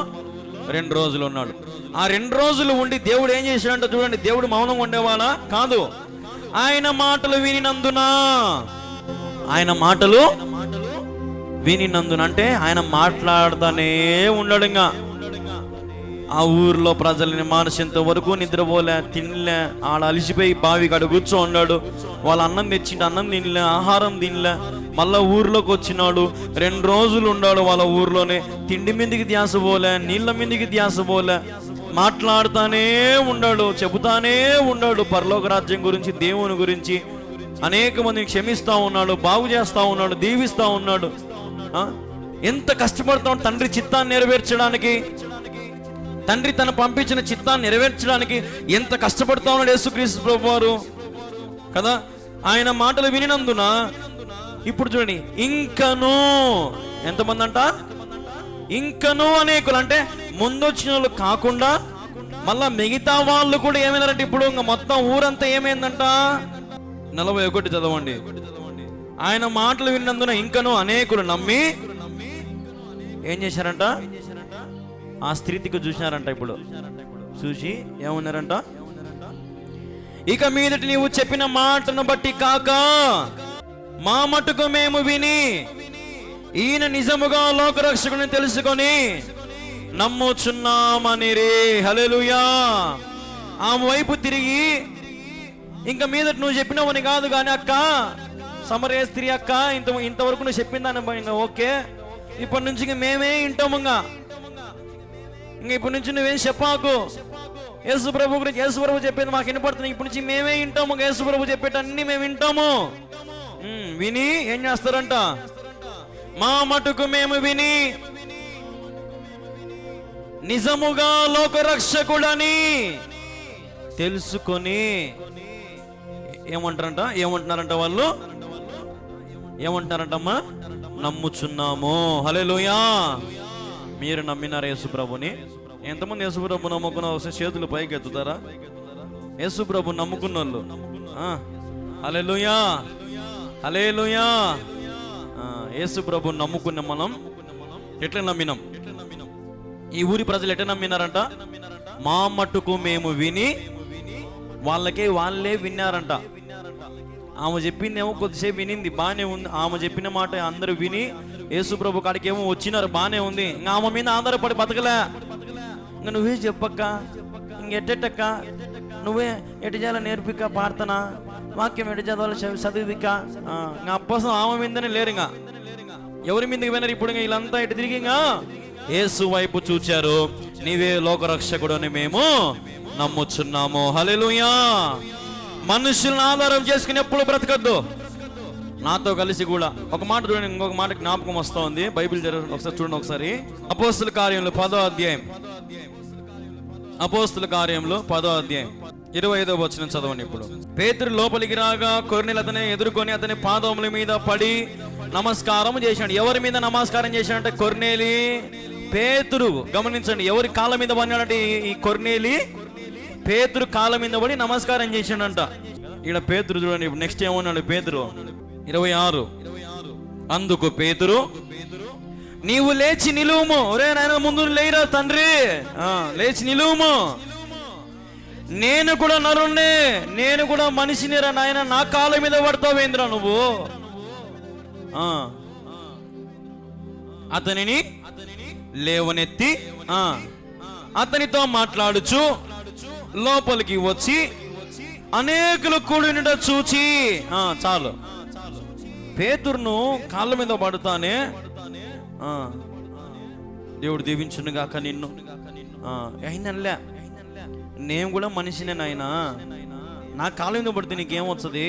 2 రోజులు ఉన్నాడు. ఆ 2 రోజులు ఉండి దేవుడు ఏం చేశాడంట చూడండి. దేవుడు మౌనం ఉండేవాడా? కాదు. ఆయన మాటలు వినినందున అంటే ఆయన మాట్లాడుతానే ఉన్నాడు. ఇంకా ఆ ఊర్లో ప్రజల్ని మార్చేంత వరకు నిద్రపోలే, తినలే, ఆడ అలిసిపోయి బావి కాడ కూర్చో ఉన్నాడు. వాళ్ళ అన్నం తెచ్చిండు, అన్నం తినలే, ఆహారం తినలే. మళ్ళా ఊర్లోకి వచ్చినాడు, 2 రోజులు ఉన్నాడు వాళ్ళ ఊర్లోనే. తిండి మీదకి ధ్యాస పోలే, నీళ్ళ మీదకి ధ్యాస పోలే, మాట్లాడుతానే ఉన్నాడు, చెబుతానే ఉన్నాడు పరలోక రాజ్యం గురించి, దేవుని గురించి. అనేక మందిని క్షమిస్తా ఉన్నాడు, బాగు చేస్తా ఉన్నాడు, దీవిస్తా ఉన్నాడు. ఎంత కష్టపడతాం తండ్రి చిత్తాన్ని నెరవేర్చడానికి, తండ్రి తను పంపించిన చిత్తాన్ని నెరవేర్చడానికి ఎంత కష్టపడతా ఉన్నాడు యేసుక్రీస్తు ప్రభువారు కదా. ఆయన మాటలు వినినందున ఇప్పుడు చూడండి, ఇంకను ఎంతమంది అంట, ఇంకను అనేకులు. అంటే ముందొచ్చిన వాళ్ళు కాకుండా మళ్ళా మిగతా వాళ్ళు కూడా ఏమైనారంటే ఇప్పుడు ఇంకా మొత్తం ఊరంతా ఏమైందంట. 41 చదవండి. ఆయన మాటలు విన్నందున ఇంకను అనేకులు నమ్మి ఏం చేశారంట, ఆ స్త్రీకి చూసినారంట. ఇప్పుడు చూసి ఏమన్నారంట, ఇక మీదటి నీవు చెప్పిన మాటను బట్టి కాక మా మటుకు మేము విని ఈయన నిజముగా లోకరక్షకుని తెలుసుకొని నమ్ముచున్నామని రే. హల్లెలూయా. ఆమె వైపు తిరిగి ఇంకా మీదట నువ్వు చెప్పినవని కాదు కానీ అక్క, సమరయ స్త్రీ అక్క, ఇంతవరకు నువ్వు చెప్పిందాన్ని ఓకే, ఇప్పటి నుంచి ఇంక మేమే వింటాము. ఇంకా ఇప్పటి నుంచి నువ్వేం చెప్పాకు, యేసు ప్రభు గురించి యేసు ప్రభు చెప్పేది మాకు వినపడుతుంది, ఇప్పటి నుంచి మేమే వింటాము, యేసు ప్రభు చెప్పేటన్ని మేము వింటాము. విని ఏం చేస్తారంట, మా మటుకు మేము విని నిజముగా లోకరక్షకుడని తెలుసుకొని ఏమంటున్నారంట వాళ్ళు, ఏమంటున్నారంటమ్మా, నమ్ముచున్నాము. హల్లెలూయా. మీరు నమ్మినారు యేసు ప్రభుని? ఎంతమంది యేసు ప్రభు నమ్ముకున్న ఒకసారి చేతులు పైకి ఎత్తుతారా? యేసు ప్రభు నమ్ముకున్న వాళ్ళు హల్లెలూయా, హల్లెలూయా. యేసు ప్రభు నమ్ముకున్న మనం ఎట్లా నమ్మినాం? ఈ ఊరి ప్రజలు ఎట్లా నమ్మినారంట, మా మట్టుకు మేము విని, వాళ్ళే విన్నారంట. ఆమె చెప్పిందేమో కొద్దిసేపు వినింది, బాగానే ఉంది. ఆమె చెప్పిన మాట అందరూ విని యేసు ప్రభు కాడికి ఏమో వచ్చినారు, బాగానే ఉంది. ఇంకా ఆమె మీద ఆధారపడి బతకలే. ఇంకా నువ్వే చెప్పక్క, ఇంకెట్టక్క, నువ్వే ఎటు చేయాలో నేర్పిక, ప్రార్థన వాక్యం ఎటు చదవాలో చదివిక. ఇంకా అప్పసం ఆమె మీదనే లేరు. ఇంకా ఎవరి మీదకి పోయినారు ఇప్పుడు? ఇంకా వీళ్ళంతా ఇటు తిరిగి ఇంకా యేసు వైపు చూచారు. నీవే లోకరక్షకుడు అని మేము నమ్ముచున్నాము. హల్లెలూయా. మనుషులను ఆధారం చేసుకుని ఎప్పుడు బ్రతకద్దు. నాతో కలిసి కూడా ఒక మాట చూడండి, ఇంకొక మాట జ్ఞాపకం వస్తూ ఉంది. బైబిల్ ఒకసారి చూడండి. ఒకసారి అపోస్తుల కార్యములు 10వ అధ్యాయం, అపోస్తుల కార్యములు 10వ అధ్యాయం 25వ వచనం చదవండి. ఇప్పుడు పేతురు లోపలికి రాగా కొర్నేలు అతని ఎదుర్కొని అతని పాదముల మీద పడి నమస్కారం చేశాడు. ఎవరి మీద నమస్కారం చేశాడంటే కొర్నేలి పేతురు. గమనించండి, ఎవరి కాళ్ళ మీద పడినాడంటే ఈ కొర్నేలి పేతురు కాళ్ళ మీద పడి నమస్కారం చేశాడంట. ఇక్కడ పేతురు చూడండి. ఇప్పుడు నెక్స్ట్ ఏమన్నాడు పేతురు? 26. అందుకు పేతురు, నీవు లేచి నిలువుము. ఒరే నాయన, ముందు లేరా తండ్రి, లేచి నిలువుము. నేను కూడా నరుణ్ణే, నేను కూడా మనిషినిరా నాయన, నా కాళ్ళ మీద పడతావేంద్రా నువ్వు? అతనిని లేవనెత్తి అతనితో మాట్లాడుచు లోపలికి వచ్చి అనేకులు కూడినట చూచి, చాలు, పేతురును కాళ్ళ మీద పడుతానే దేవుడు దీవించును గాక నిన్ను. అయినలే, నేను కూడా మనిషినే నాయనా, నా కాళ్ళ మీద పడితే నీకేమొస్తుంది?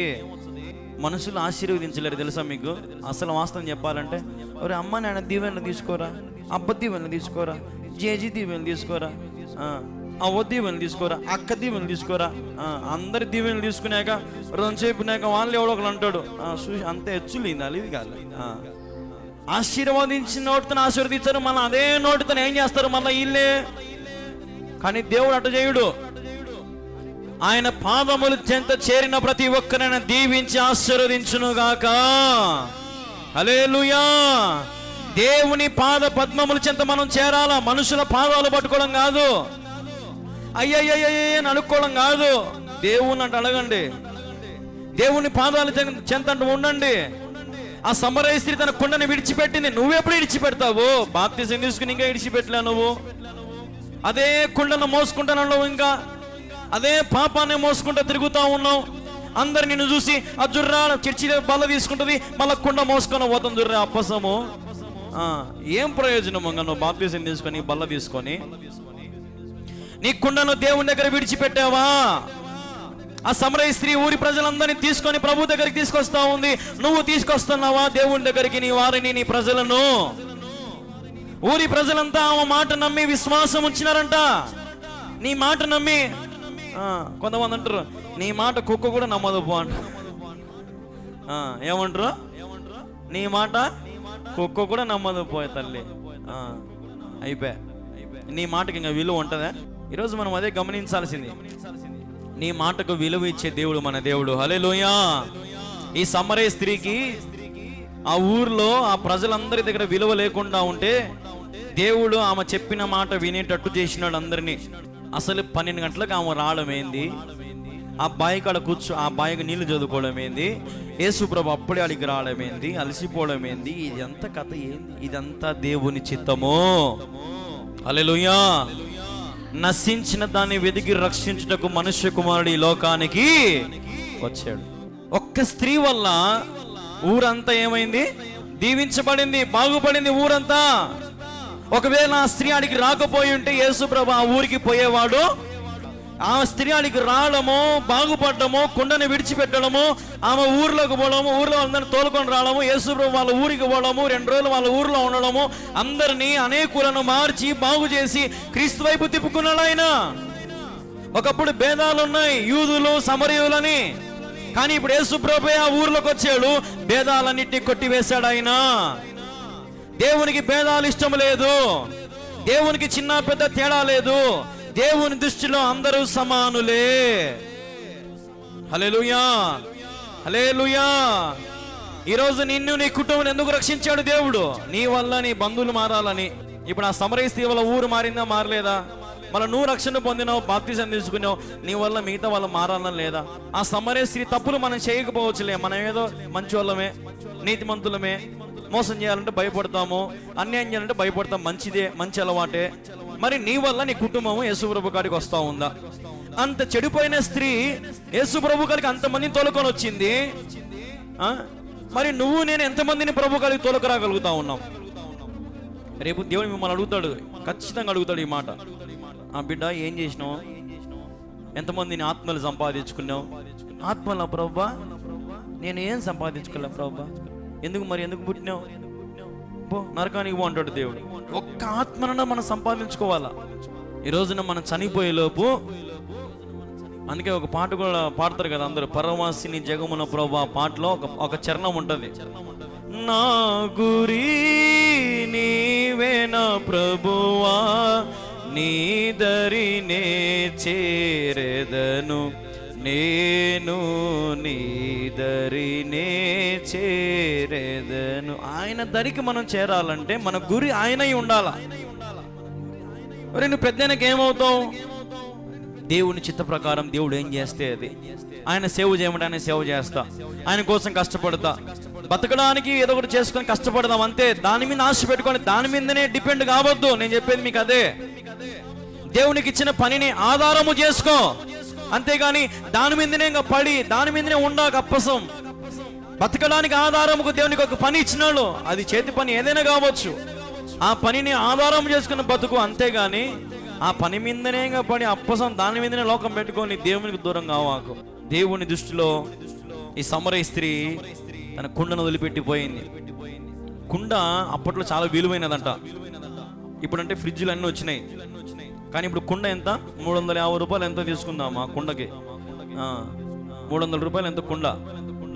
మనుషులు ఆశీర్వదించలేరు తెలుసా మీకు? అసలు వాస్తవం చెప్పాలంటే, ఒరే అమ్మ నాయన దీవెనలు తీసుకోరా, అబ్బ దీవెనలు తీసుకోరా, జేజీ దీవెనలు తీసుకోరా, అవ్వ దీవెనలు తీసుకోరా, అక్క దీవెనలు తీసుకోరా, అందరి దీవెనలు తీసుకున్నాక రెండు చెప్పినాక వాళ్ళు ఎవడో ఒకరు అంటాడు, చూసి అంత హెచ్చులింది అది కాదు. ఆశీర్వదించిన నోటితో ఆశీర్వదించారు, మళ్ళీ అదే నోటితో ఏం చేస్తారు మళ్ళీ వీళ్ళే. కానీ దేవుడు అటు చేయుడు. ఆయన పాదములు చెంత చేరిన ప్రతి ఒక్కరైనా దీవించి ఆశీర్వదించును గాక. హల్లెలూయా. దేవుని పాద పద్మముల చెంత మనం చేరాలా. మనుషుల పాదాలు పట్టుకోవడం కాదు, అయ్యయ్యని అనుకోవడం కాదు. దేవుని అంటే అడగండి, దేవుని పాదాలు చెంత అంటూ ఉండండి. ఆ సమరయ స్త్రీ తన కుండని విడిచిపెట్టింది, నువ్వెప్పుడు విడిచిపెడతావు? బాప్తిజం తీసుకుని ఇంకా విడిచిపెట్టలే నువ్వు. అదే కుండను మోసుకుంటాను, ఇంకా అదే పాపాన్ని మోసుకుంటూ తిరుగుతూ ఉన్నావు. అందరు నిన్ను చూసి ఆ జుర్రా చర్చి బల్ల తీసుకుంటుంది, మళ్ళీ కుండ మోసుకొని పోతాం జుర్రా అప్పసము. ఏం ప్రయోజనం? నువ్వు బాప్తిజం తీసుకొని బల్ల తీసుకొని నీ కుండను దేవుని దగ్గర విడిచిపెట్టావా? ఆ సమరయ స్త్రీ ఊరి ప్రజలందరినీ తీసుకొని ప్రభు దగ్గరికి తీసుకొస్తా ఉంది. నువ్వు తీసుకొస్తున్నావా దేవుని దగ్గరికి నీ వారిని, నీ ప్రజలను? ఊరి ప్రజలంతా ఆమె మాట నమ్మి విశ్వాసం ఉంచినారంట. నీ మాట నమ్మి కొంతమంది అంటారు, నీ మాట కుక్క కూడా నమ్మదు పో అంట. ఏమంటారు? నీ మాట కుక్క కూడా నమ్మదు పోయే తల్లి. అయిపోయా, నీ మాటకి ఇంకా విలువ ఉంటుందా? ఈరోజు మనం అదే గమనించాల్సింది. నీ మాటకు విలువ ఇచ్చే దేవుడు మన దేవుడు. హల్లెలూయా. ఈ సమరయ స్త్రీకి ఆ ఊర్లో ఆ ప్రజలందరి దగ్గర విలువ లేకుండా ఉంటే దేవుడు ఆమె చెప్పిన మాట వినేటట్టు చేసినాడు అందరినీ. అసలు 12 గంటలకు ఆమె రావడం ఏంది, ఆ బావి కాడ ఆ బావికి నీళ్లు చదువుకోవడం ఏంది, యేసుప్రభు అప్పుడే అడిగి రావడం ఏంది, అలసిపోవడం ఏంది, ఇదంతా కథ ఏంది? ఇదంతా దేవుని చిత్తము. హల్లెలూయా. నశించిన దాన్ని వెతికి రక్షించుటకు మనుష్య కుమారుడు ఈ లోకానికి వచ్చాడు. ఒక్క స్త్రీ వల్ల ఊరంతా ఏమైంది? దీవించబడింది, బాగుపడింది ఊరంతా. ఒకవేళ ఆ స్త్రీ ఆడికి రాకపోయి ఉంటే యేసుప్రభు ఆ ఊరికి పోయేవాడు. ఆ స్త్రీ ఆడికి రావడము, బాగుపడము, కుండని విడిచిపెట్టడము, ఆమె ఊర్లోకి పోవడము, ఊర్లో అందరిని తోలుకొని రావడము, యేసుప్రభు వాళ్ళ ఊరికి పోవడము, 2 రోజులు వాళ్ళ ఊర్లో ఉండడము, అందరినీ అనేకులను మార్చి బాగు చేసి క్రీస్తు వైపు తిప్పుకున్నాడు ఆయన. ఒకప్పుడు భేదాలు ఉన్నాయి, యూదులు సమరయులని. కానీ ఇప్పుడు యేసుప్రభు ఆ ఊర్లోకి వచ్చాడు, భేదాలన్నిటినీ కొట్టివేశాడు ఆయన. దేవునికి భేదాలు ఇష్టం లేదు, దేవునికి చిన్న పెద్ద తేడా లేదు. దేవుని దృష్టిలో అందరూ సమానులే. హల్లెలూయా, హల్లెలూయా. ఈరోజు నిన్ను, నీ కుటుంబం ఎందుకు రక్షించాడు దేవుడు? నీ వల్ల నీ బంధువులు మారాలని. ఇప్పుడు ఆ సమరయ స్త్రీ వల్ల ఊరు మారిందా, మారలేదా? మళ్ళీ నువ్వు రక్షణ పొందినావు, బాప్తిజం తీసుకున్నావు, నీ వల్ల మిగతా వాళ్ళ మారాలని లేదా? ఆ సమరయ స్త్రీ తప్పులు మనం చేయకపోవచ్చులే, మనం ఏదో మంచి వాళ్ళమే, నీతిమంతులమే. మోసం చేయాలంటే భయపడతాము, అన్యాయం చేయాలంటే భయపడతాం, మంచిదే, మంచి అలవాటే. మరి నీ వల్ల నీ కుటుంబము యేసుప్రభు కాడికి వస్తా ఉందా? అంత చెడిపోయిన స్త్రీ యేసుప్రభు కాడికి అంతమందిని తోలుకొని వచ్చింది. మరి నువ్వు నేను ఎంతమందిని ప్రభు కాడికి తోలుకు రాగలుగుతా ఉన్నాం? రేపు దేవుడు మిమ్మల్ని అడుగుతాడు, ఖచ్చితంగా అడుగుతాడు ఈ మాట. ఆ బిడ్డ ఏం చేసినావు, ఎంతమందిని ఆత్మలు సంపాదించుకున్నావు? ఆత్మల ప్రభా నేను ఏం సంపాదించుకోలే ప్రభా. ఎందుకు పుట్టినావు? పో నరకానికి పో అంటాడు దేవుడు. ఒక్క ఆత్మనన్నా మనం సంపాదించుకోవాలా. ఈ రోజున మనం చనిపోయే లోపు, అందుకే ఒక పాట కూడా పాడతారు కదా అందరూ, పరమాసిని జగమున ప్రభా పాటలో ఒక చరణం ఉంటుంది, నా గురి నీవేనా ప్రభువా, నీ దరినే చేరెదను, నేను నీ దరినే చేరెదను. ఆయన దరికి మనం చేరాలంటే మన గురి ఆయనై ఉండాలా. మరి నువ్వు పెద్దనకి ఏమవుతావు? దేవుని చిత్త ప్రకారం దేవుడు ఏం చేస్తే అది. ఆయన సేవ చేయమంటే ఆయన సేవ చేస్తా, ఆయన కోసం కష్టపడతా, బతకడానికి ఏదో ఒకటి చేసుకొని కష్టపడదాం అంతే. దాని మీద ఆశ పెట్టుకొని దాని మీదనే డిపెండ్ కావద్దు. నేను చెప్పేది మీకు అదే. దేవునికి ఇచ్చిన పనిని ఆధారము చేసుకో, అంతేగాని దాని మీదనే ఇంకా పడి దాని మీదనే ఉండాక అప్పసం. బతకడానికి ఆధారముకు దేవునికి ఒక పని ఇచ్చినాడు, అది చేతి పని ఏదైనా కావచ్చు, ఆ పనిని ఆధారం చేసుకుని బతుకు, అంతేగాని ఆ పని మీదనే ఇంకా పడి అప్పసం దాని మీదనే లోకం పెట్టుకొని దేవునికి దూరం కావాకు. దేవుని దృష్టిలో ఈ సమరయ స్త్రీ తన కుండను వదిలిపెట్టిపోయింది. కుండ అప్పట్లో చాలా విలువైనదంట. ఇప్పుడంటే ఫ్రిడ్జ్లు అన్నీ వచ్చినాయి, కానీ ఇప్పుడు కుండ ఎంత? 350 రూపాయలు ఎంతో తీసుకుందామా కుండకి? 300 రూపాయలు ఎంత కుండ.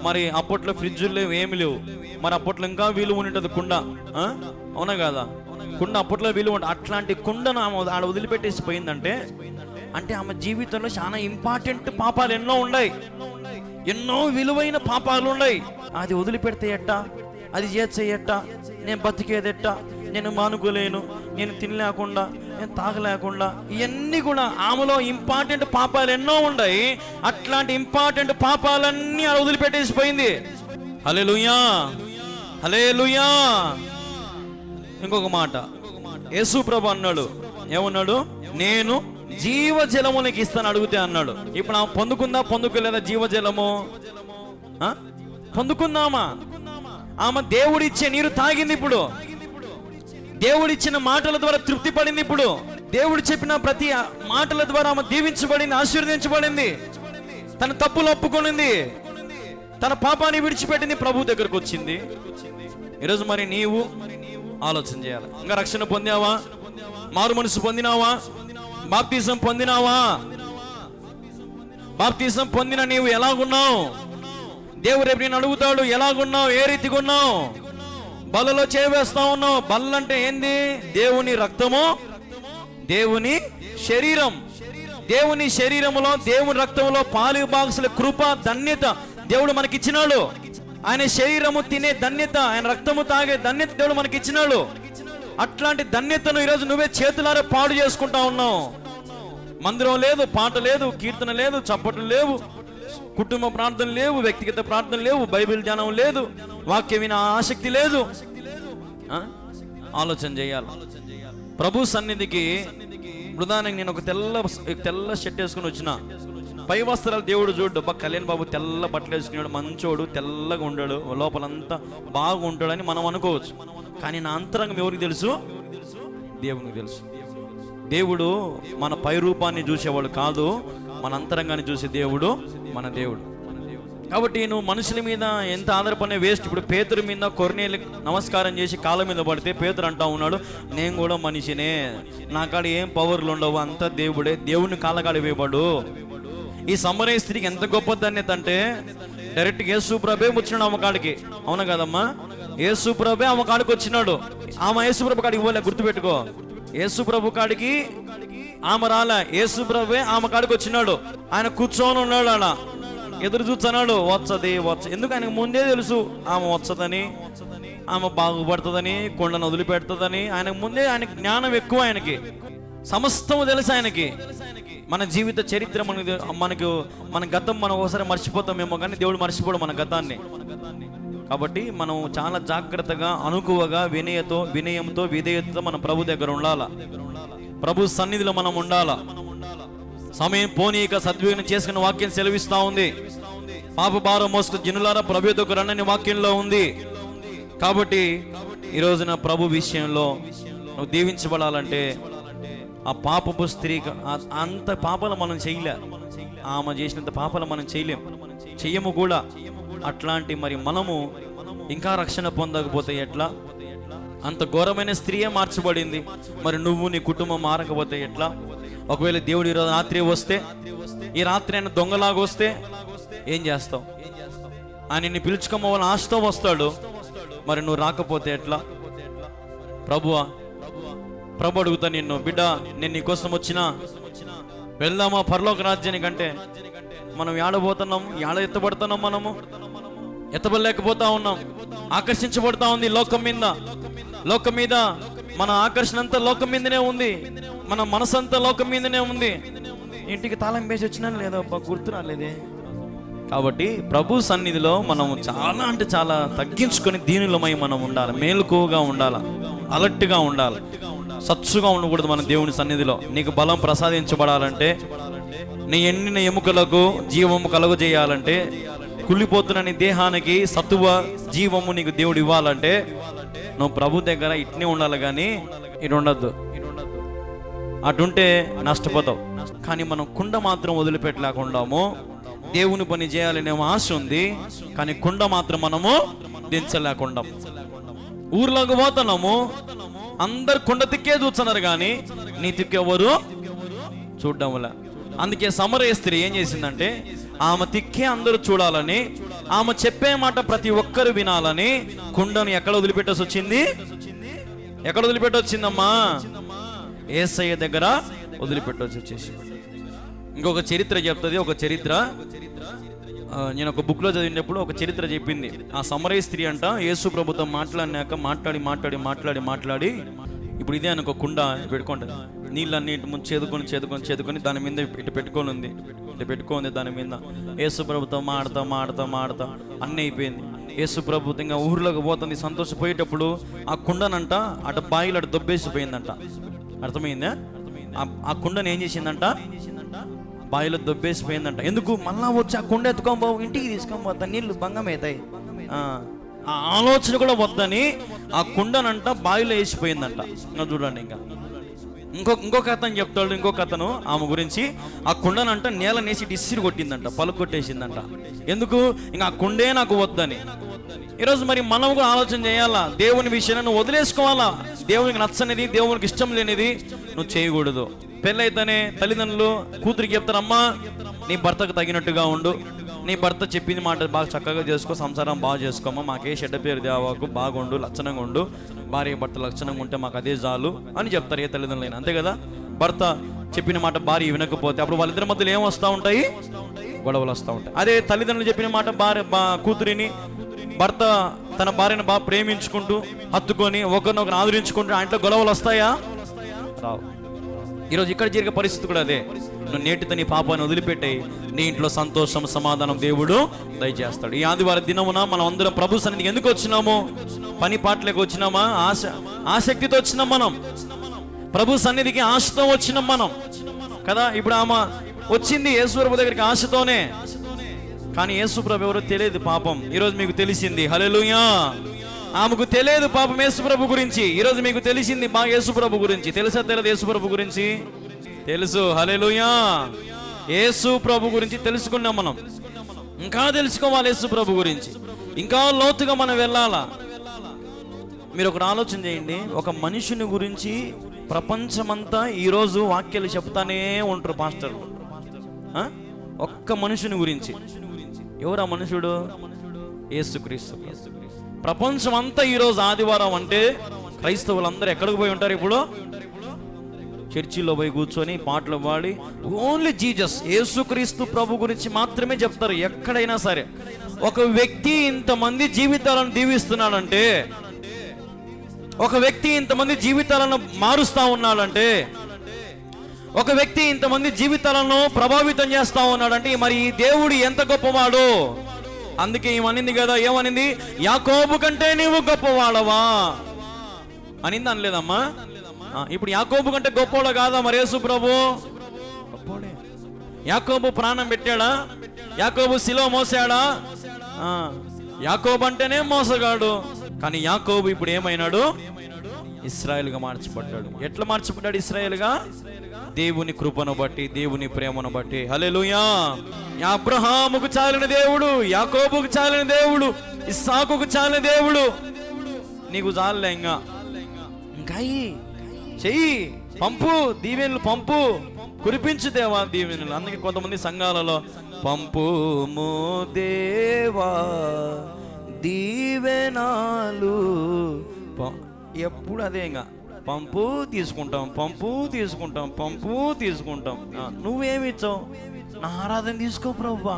మరి అప్పట్లో ఫ్రిడ్జ్లు లేవు, ఏమి లేవు. మరి అప్పట్లో ఇంకా విలువ ఉంటుంది కుండ, అవునా కదా? కుండ అప్పట్లో విలువ ఉంటుంది. అట్లాంటి కుండను ఆమె ఆడ వదిలిపెట్టేసి పోయిందంటే, అంటే ఆమె జీవితంలో చాలా ఇంపార్టెంట్ పాపాలు ఎన్నో ఉన్నాయి, ఎన్నో విలువైన పాపాలు ఉన్నాయి. అది వదిలిపెడితే ఎట్టా? అది చేస్తే ఎట్టా? నేను బతికేదెట్టా? నేను మానుకోలేను, నేను తినలేకుండా, నేను తాగలేకుండా, ఇవన్నీ కూడా ఆమెలో ఇంపార్టెంట్ పాపాలు ఎన్నో ఉన్నాయి. అట్లాంటి ఇంపార్టెంట్ పాపాలన్నీ అలా వదిలిపెట్టేసిపోయింది. హల్లెలూయా, హల్లెలూయా. ఇంకొక మాట యేసు ప్రభు అన్నాడు, ఏమన్నాడు? నేను జీవజలమునికి ఇస్తాను అడిగితే అన్నాడు. ఇప్పుడు ఆమె పొందుకోలేదా జీవజలము? పొందుకుందామా? ఆమె దేవుడిచ్చే నీరు తాగింది. ఇప్పుడు దేవుడిచ్చిన మాటల ద్వారా తృప్తి పడింది. ఇప్పుడు దేవుడు చెప్పిన ప్రతి మాటల ద్వారా ఆమె దీవించబడింది, ఆశీర్వదించబడింది, తన తప్పులు ఒప్పుకొనింది, తన పాపాన్ని విడిచిపెట్టింది, ప్రభు దగ్గరకు వచ్చింది. ఈరోజు మరి నీవు ఆలోచన చేయాలి. ఇంకా రక్షణ పొందావా? మారు మనసు పొందినావా? బాప్తిజం పొందినావా? బాప్తిజం పొందిన నీవు ఎలాగున్నావు? దేవుడు రేపు నేను అడుగుతాడు, ఎలాగున్నావు, ఏ రీతిగా ఉన్నావు? బలలో చేవేస్తా ఉన్నావు. బల్ల అంటే ఏంది? దేవుని రక్తము, దేవుని శరీరం. దేవుని శరీరములో, దేవుని రక్తంలో పాలు బాక్సుల కృప, ధన్యత దేవుడు మనకిచ్చినాడు. ఆయన శరీరము తినే ధన్యత, ఆయన రక్తము తాగే ధన్యత దేవుడు మనకిచ్చినాడు. అట్లాంటి ధన్యతను ఈరోజు నువ్వే చేతులారా పాడు చేసుకుంటా ఉన్నావు. మందిరం లేదు, పాట లేదు, కీర్తన లేదు, చప్పట్లు లేవు, కుటుంబ ప్రార్థన లేవు, వ్యక్తిగత ప్రార్థన లేవు, బైబిల్ ధ్యానం లేదు, వాక్యం వినే ఆసక్తి లేదు. ఆలోచన చేయాలి. ప్రభు సన్నిధికి మృదానికి నేను ఒక తెల్ల షర్ట్ వేసుకుని వచ్చిన, పై వస్త్రాలు దేవుడు చూడు, కళ్యాణ్ బాబు తెల్ల బట్టలు వేసుకున్నాడు, మంచోడు, తెల్లగా ఉండాడు, లోపలంతా బాగుంటాడని మనం అనుకోవచ్చు. కానీ నా అంతరంగం ఎవరికి తెలుసు? దేవునికి తెలుసు. దేవుడు మన పై రూపాన్ని చూసేవాడు కాదు, మన అంతరంగాన్ని చూసే దేవుడు మన దేవుడు. కాబట్టి నువ్వు మనుషుల మీద ఎంత ఆధారపడిన వేస్ట్. ఇప్పుడు పేతురు మీద కొర్నేలు నమస్కారం చేసి కాళ్ళ మీద పడితే పేతురు అంటా ఉన్నాడు, నేను కూడా మనిషినే, నా కాడ ఏం పవర్లు ఉండవు, అంతా దేవుడే, దేవుడిని కాళ్ళకాడ వేయబడు. ఈ సమరయ స్త్రీకి ఎంత గొప్ప ధన్యత అంటే, డైరెక్ట్ యేసు ప్రభే వచ్చినాడు ఆమె కాడికి, అవునా కదమ్మా? యేసు ప్రభే ఆమె కాడికి వచ్చినాడు. ఆమె యేసు ప్రభు కాడికి పోలే, గుర్తుపెట్టుకో. యేసు ప్రభు కాడికి ఆమె రాలే, యేసు ప్రభే ఆమె కాడికి వచ్చినాడు. ఆయన కూర్చొని ఉన్నాడు, ఆడ ఎదురు చూస్తున్నాడు, వచ్చది. ఎందుకు? ఆయనకు ముందే తెలుసు ఆమె వచ్చదని, ఆమె బాగుపడుతుందని, కొండను వదిలిపెడుతుందని. ఆయనకు ముందే, ఆయన జ్ఞానం ఎక్కువ, ఆయనకి సమస్తము తెలుసు ఆయనకి. మన జీవిత చరిత్ర మన గతం మనం ఒకసారి మర్చిపోతామేమో, కానీ దేవుడు మర్చిపోడు మన గతాన్ని. కాబట్టి మనం చాలా జాగ్రత్తగా, అనుకువగా, వినయంతో, విధేయతతో మన ప్రభు దగ్గర ఉండాలా. ప్రభు సన్నిధిలో మనం ఉండాలా. సమయం పోనీక సద్వినియోగం చేసుకున్న వాక్యం సెలవిస్తా ఉంది. పాప భారం మోసుకు జనులారా ప్రభు యొద్దకు రండని వాక్యంలో ఉంది. కాబట్టి ఈ రోజున ప్రభు విషయంలో నువ్వు దీవించబడాలంటే ఆ పాపపు స్త్రీ అంత పాపాలు మనం చేయలే, ఆమె చేసినంత పాపాలు మనం చెయ్యము కూడా. అట్లాంటి మరి మనము ఇంకా రక్షణ పొందకపోతే ఎట్లా? అంత ఘోరమైన స్త్రీయే మార్చబడింది, మరి నువ్వు నీ కుటుంబం మారకపోతే ఎట్లా? ఒకవేళ దేవుడు ఈరోజు రాత్రి వస్తే, ఈ రాత్రి అయినా దొంగలాగా వస్తే ఏం చేస్తావు? ఆయన నిన్ను పిలుచుకోమని ఆశతో వస్తాడు, మరి నువ్వు రాకపోతే ఎట్లా? ప్రభు అడుగుతా నిన్ను, బిడ్డ నేను నీకోసం వచ్చినా, వెళ్దామా పరలోక రాజ్యానికంటే మనం ఏడబోతున్నాం, ఎత్తబడుతున్నాం, మనము ఎత్తబడలేకపోతా ఉన్నాం. ఆకర్షించబడతా ఉంది లోకం మీద మన ఆకర్షణ అంతా లోకం మీదనే ఉంది, మన మనసు అంతా లోకం మీదనే ఉంది. ఇంటికి తాళం వేసి వచ్చినా లేదో గుర్తు రాలేదే. కాబట్టి ప్రభు సన్నిధిలో మనం చాలా అంటే చాలా తగ్గించుకొని దీనిలమై మనం ఉండాలి, మేలుకోగా ఉండాలి, అలర్ట్గా ఉండాలి, సచ్చుగా ఉండకూడదు. మన దేవుని సన్నిధిలో నీకు బలం ప్రసాదించబడాలంటే, నీ ఎండిన ఎముకలకు జీవము కలుగు చేయాలంటే, కుళ్ళిపోతున్న నీ దేహానికి సత్తువ జీవము నీకు దేవుడు ఇవ్వాలంటే నువ్వు ప్రభు దగ్గర ఇట్నే ఉండాలి, కానీ ఇటు ఉండద్దు. అటుంటే నష్టపోతావు. కానీ మనం కుండ మాత్రం వదిలిపెట్టలేకుండాము. దేవుని పని చేయాలనే ఆశ ఉంది, కానీ కుండ మాత్రం మనము దించలేకుండా. ఊర్లోకి పోతున్నాము, అందరు కుండ తిక్కే చూస్తున్నారు, కానీ నీ తిక్కెవరు చూడడంలా. అందుకే సమరయ స్త్రీ ఏం చేసిందంటే, ఆమె తిక్కే అందరూ చూడాలని, ఆమె చెప్పే మాట ప్రతి ఒక్కరు వినాలని కుండను ఎక్కడ వదిలిపెట్టొచ్చిందమ్మా? యేసయ్య దగ్గర వదిలిపెట్టొచ్చేసి. ఇంకొక చరిత్ర చెప్తుంది. ఒక చరిత్ర నేను ఒక బుక్లో చదివినప్పుడు ఒక చరిత్ర చెప్పింది. ఆ సమరయ స్త్రీ అంట యేసు ప్రభుతో మాట్లాడినాక మాట్లాడి ఇప్పుడు ఇదే అనుకో, కుండ పెట్టుకుంటుంది, నీళ్ళన్నీ ఇటు ముందు చేదుకొని దాని మీద ఇటు పెట్టుకోంది దాని మీద. యేసు ప్రభుతో మాడతా అన్నీ అయిపోయింది. యేసు ప్రభు ఇంకా ఊర్లోకి పోతుంది, సంతోషపోయేటప్పుడు ఆ కుండనంట అటు బాయిలు అటు దొబ్బేసిపోయిందంట. అర్థమైందా? ఆ కుండను ఏం చేసిందంట? బాయిలో దొబ్బేసిపోయిందంట. ఎందుకు? మళ్ళా వచ్చి ఆ కుండ ఎత్తుకోబోవు, ఇంటికి తీసుకొని నీళ్ళు భంగం అవుతాయి. ఆ ఆలోచన కూడా వద్దని ఆ కుండనంట బావిలో వేసిపోయిందంట. చూడండి, ఇంకా ఇంకొక అతను చెప్తాడు, ఇంకొక అతను ఆమె గురించి, ఆ కుండనంట నేల నేసి డిస్సిరి కొట్టిందంట, పలుకు కొట్టేసిందంట. ఎందుకు? ఇంకా ఆ కుండే నాకు వద్దని. ఈరోజు మరి మనం కూడా ఆలోచన చేయాలా, దేవుని విషయాన్ని నువ్వు వదిలేసుకోవాలా. దేవునికి నచ్చనిది, దేవునికి ఇష్టం లేనిది నువ్వు చేయకూడదు. పెళ్ళైతేనే తల్లిదండ్రులు కూతురికి చెప్తారమ్మా, నీ భర్తకు తగినట్టుగా ఉండు, నీ భర్త చెప్పింది మాట బాగా చక్కగా చేసుకో, సంసారం బాగా చేసుకోమా, మాకే చెడ్డ పేరు దేవాకు, బాగుండు, లక్షణంగా ఉండు, భార్య భర్త లక్షణంగా ఉంటే మాకు అదే చాలు అని చెప్తారు ఏ తల్లిదండ్రులైనా, అంతే కదా? భర్త చెప్పిన మాట భార్య వినకపోతే అప్పుడు వాళ్ళిద్దరి మధ్యలో ఏం వస్తూ ఉంటాయి? గొడవలు వస్తూ ఉంటాయి. అదే తల్లిదండ్రులు చెప్పిన మాట కూతురిని భర్త తన భార్యను బాగా ప్రేమించుకుంటూ హత్తుకొని ఒకరినొకరు ఆదరించుకుంటూ ఆ ఇంట్లో గొడవలు వస్తాయా? రావు. ఈరోజు ఇక్కడ జరిగే పరిస్థితి కూడా అదే. నువ్వు నేటితో నీ పాపాన్ని వదిలిపెట్టాయి, నీ ఇంట్లో సంతోషం సమాధానం దేవుడు దయచేస్తాడు. ఈ ఆదివారం దినమున మనం అందరం ప్రభు సన్నిధికి ఎందుకు వచ్చినాము? పని పాటలకు వచ్చినామా? ఆసక్తితో వచ్చినాం మనం. ప్రభు సన్నిధికి ఆశతో వచ్చినాం మనం కదా. ఇప్పుడు ఆమె వచ్చింది యేసు ప్రభు దగ్గరికి ఆశతోనే, కానీ యేసు ప్రభు ఎవరో తెలియదు పాపం. ఈరోజు మీకు తెలిసింది. హల్లెలూయా. ఆమెకు తెలియదు పాపం యేసు ప్రభు గురించి. ఈరోజు మీకు తెలిసింది బాగా యేసు ప్రభు గురించి. తెలుసా తెలియదు? యేసు ప్రభు గురించి తెలుసు. హల్లెలూయా. యేసు ప్రభు గురించి తెలుసుకున్నాం మనం. ఇంకా తెలుసుకోవాలి యేసు ప్రభు గురించి, ఇంకా లోతుగా మనం వెళ్ళాలా. మీరు ఒకటి ఆలోచన చేయండి, ఒక మనుషుని గురించి ప్రపంచమంతా ఈరోజు వాక్యాలు చెప్తానే ఉంటారు పాస్టర్లు. ఒక్క మనుషుని గురించి. ఎవరా మనుషుడు? యేసుక్రీస్తు. ప్రపంచం అంతా ఈరోజు ఆదివారం అంటే క్రైస్తవులందరూ ఎక్కడికి పోయి ఉంటారు? ఇప్పుడు చర్చిలో పోయి కూర్చొని పాటలు పాడి ఓన్లీ జీసస్, యేసుక్రీస్తు ప్రభు గురించి మాత్రమే చెప్తారు ఎక్కడైనా సరే. ఒక వ్యక్తి ఇంతమంది జీవితాలను దీవిస్తున్నాడంటే, ఒక వ్యక్తి ఇంతమంది జీవితాలను మారుస్తా ఉన్నాడంటే, ఒక వ్యక్తి ఇంతమంది జీవితాలను ప్రభావితం చేస్తా ఉన్నాడంటే మరి ఈ దేవుడు ఎంత గొప్పవాడు. అందుకే ఏమనింది కదా, ఏమనింది? యాకోబు కంటే నీవు గొప్పవాడవా అనింది, అనలేదమ్మా? ఇప్పుడు యాకోబు కంటే గొప్పవాడు కాదా మరి యేసు ప్రభు? గొప్పవాడే. యాకోబు ప్రాణం పెట్టాడా? యాకోబు శిలువ మోసాడా? యాకోబు అంటేనే మోసగాడు. కానీ యాకోబు ఇప్పుడు ఏమైనాడు? ఇశ్రాయేలుగా మార్చబడ్డాడు. ఎట్లా మార్చబడ్డాడు ఇశ్రాయేలుగా? దేవుని కృపను బట్టి, దేవుని ప్రేమను బట్టి. హల్లెలూయా. అబ్రహాముకు చాలిన దేవుడు, యాకోబుకు చాలిన దేవుడు, ఇస్సాకుకు చాలిన దేవుడు. నీకు చాలులే, ఇంకా చెయ్యి, పంపు దీవెనలు, పంపు, కురిపించు దేవా దీవెనలు. అందుకే కొంతమంది సంఘాలలో పంపుము దేవా దీవెనాలు, ఎప్పుడు అదే, ఇంకా పంపు తీసుకుంటాం, పంపు తీసుకుంటాం, పంపు తీసుకుంటాం. నువ్వేమిచ్చావు? నా ఆరాధన తీసుకో ప్రభువా,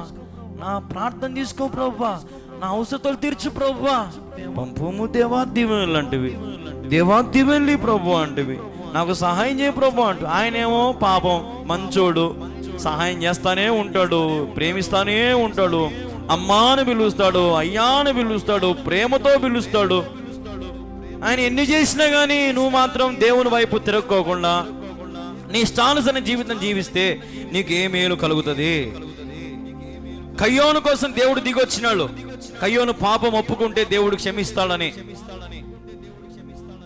నా ప్రార్థన తీసుకో ప్రభువా, నా అవసరాలు తీర్చు ప్రభువా. పంపుము దేవా దీవెనలు లాంటివి, దేవా దీవెనలు ప్రభు అంటివి, నాకు సహాయం చేయ ప్రభు అంటూ. ఆయనేమో పాపం మంచోడు, సహాయం చేస్తానే ఉంటాడు, ప్రేమిస్తానే ఉంటాడు, అమ్మాని పిలుస్తాడు, అయ్యాని పిలుస్తాడు, ప్రేమతో పిలుస్తాడు. ఆయన ఎన్ని చేసినా కానీ నువ్వు మాత్రం దేవుని వైపు తిరగకోకుండా నీ ఇష్టానుసరైన జీవితం జీవిస్తే నీకు ఏ మేలు కలుగుతుంది? కయ్యోను కోసం దేవుడు దిగొచ్చినాడు. కయ్యోను పాపం ఒప్పుకుంటే దేవుడు క్షమిస్తాడని.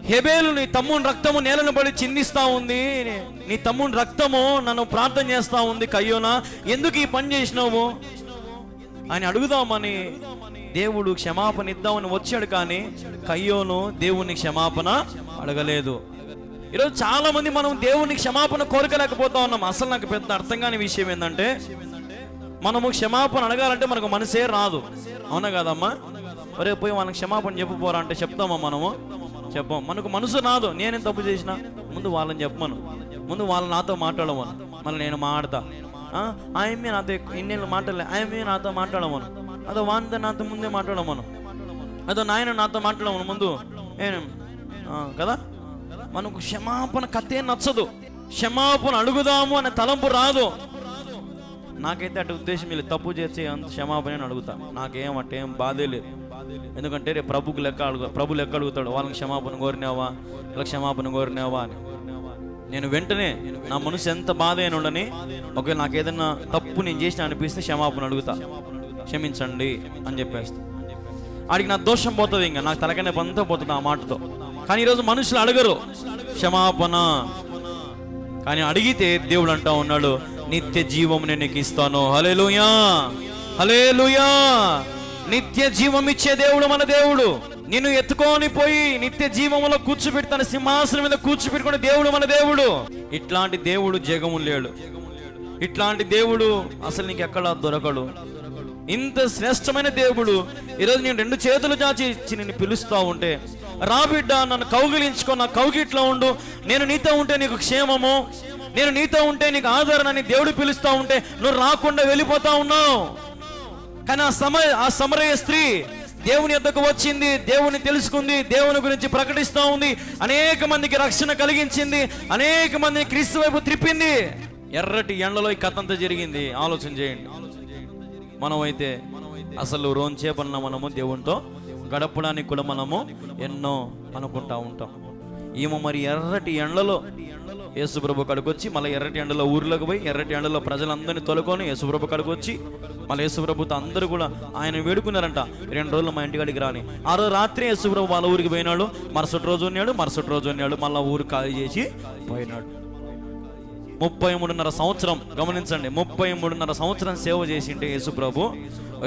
హేబేలు నీ తమ్ముని రక్తము నేలను పడి చిందిస్తా ఉంది, నీ తమ్ముని రక్తము నన్ను ప్రార్థన చేస్తా ఉంది, కయ్యోనా ఎందుకు ఈ పని చేసినావు అని అడుగుదామని దేవుడు క్షమాపణ ఇద్దామని వచ్చాడు. కానీ కయ్యోను దేవుని క్షమాపణ అడగలేదు. ఈరోజు చాలా మంది మనం దేవుని క్షమాపణ కోరకలేకపోతా ఉన్నాం. అసలు నాకు పెద్ద అర్థం కాని విషయం ఏంటంటే, మనము క్షమాపణ అడగాలంటే మనకు మనసే రాదు. అవునా కదమ్మా? ఒరే పోయి మనకు క్షమాపణ చెప్పపోరా అంటే చెప్తామా? మనము చెప్పాం. మనకు మనసు రాదు. నేనేం తప్పు చేసినా ముందు వాళ్ళని చెప్పమను, ముందు వాళ్ళు నాతో మాట్లాడమను, మళ్ళీ నేను మాట్లాడతా. ఆయమ్మే నాతో ఇన్నేళ్ళు మాట్లాడలే, ఆయమ్మే నాతో మాట్లాడమను, అదో వాంత నాతో ముందే మాట్లాడమను, అదో నాయన నాతో మాట్లాడమను ముందు కదా. మనకు క్షమాపణ కథే నచ్చదు. క్షమాపణ అడుగుదాము అనే తలంపు రాదు. నాకైతే అటు ఉద్దేశం లేదు. తప్పు చేసి అంత క్షమాపణ అడుగుతా, నాకేం అట్టేం బాధే లేదు. ఎందుకంటే రేపు ప్రభు లెక్క అడుగుతాడు, వాళ్ళకి క్షమాపణ కోరినావా, ఇలా క్షమాపణ కోరినావా అని. నేను వెంటనే నా మనసు ఎంత బాధ అయినా ఉండని, ఒకవేళ నాకు ఏదైనా తప్పు నేను చేసిన అనిపిస్తే క్షమాపణ అడుగుతా, క్షమించండి అని చెప్పేస్తా. ఆడికి నా దోషం పోతుంది, ఇంకా నాకు తలకనే బంతా పోతుంది ఆ మాటతో. కానీ ఈరోజు మనుషులు అడగరు క్షమాపణ. కానీ అడిగితే దేవుడు అంటా ఉన్నాడు, నిత్య జీవం నేను నీకు ఇస్తాను. హల్లెలూయా, హల్లెలూయా. నిత్య జీవం ఇచ్చే దేవుడు మన దేవుడు. నిన్ను ఎత్తుకొని పోయి నిత్య జీవంలో కూర్చోబెట్టి తన సింహాసనం మీద కూర్చోబెట్టుకునే దేవుడు మన దేవుడు. ఇట్లాంటి దేవుడు జగము లేడు. ఇట్లాంటి దేవుడు అసలు నీకు ఎక్కడ దొరకడు. ఇంత శ్రేష్టమైన దేవుడు ఈరోజు నేను రెండు చేతులు చాచి నిన్ను పిలుస్తా ఉంటే, రా బిడ్డ నన్ను కౌగిలించుకో, నా కౌగిట్లో ఉండు, నేను నీతో ఉంటే నీకు క్షేమము, నేను నీతో ఉంటే నీకు ఆదరణ అని దేవుడు పిలుస్తా ఉంటే నువ్వు రాకుండా వెళ్ళిపోతా ఉన్నావు. కానీ ఆ సమరయ స్త్రీ దేవుని యొద్దకు వచ్చింది, దేవుని తెలుసుకుంది, దేవుని గురించి ప్రకటిస్తూ ఉంది, అనేక మందికి రక్షణ కలిగించింది, అనేక మందిని క్రీస్తు వైపు త్రిప్పింది. ఎర్రటి ఎండలో ఈ కథ అంతా జరిగింది. ఆలోచన చేయండి. మనమైతే అసలు రోంచేపన్న మనము దేవునితో గడపడానికి కూడా మనము ఎన్నో అనుకుంటా ఉంటాం. ఈమె మరి ఎర్రటి ఎండలో యేసుప్రభు కాడికి వచ్చి, మళ్ళీ ఎర్రటి ఎండలో ఊర్లోకి పోయి, ఎర్రటి ఎండలో ప్రజలందరినీ తొలుకొని యేసుప్రభు కాడికి వచ్చి, మళ్ళీ యేసుప్రభుతో అందరూ కూడా ఆయన వేడుకున్నారంట, 2 రోజులు మా ఇంటికాడికి రాని. ఆ రోజు రాత్రి యేసుప్రభు వాళ్ళ ఊరికి పోయినాడు. మరుసటి రోజు ఉన్నాడు, మళ్ళీ ఊరు ఖాళీ చేసి పోయినాడు. 33.5 సంవత్సరం, గమనించండి, 33.5 సంవత్సరం సేవ చేసింటే యేసుప్రభు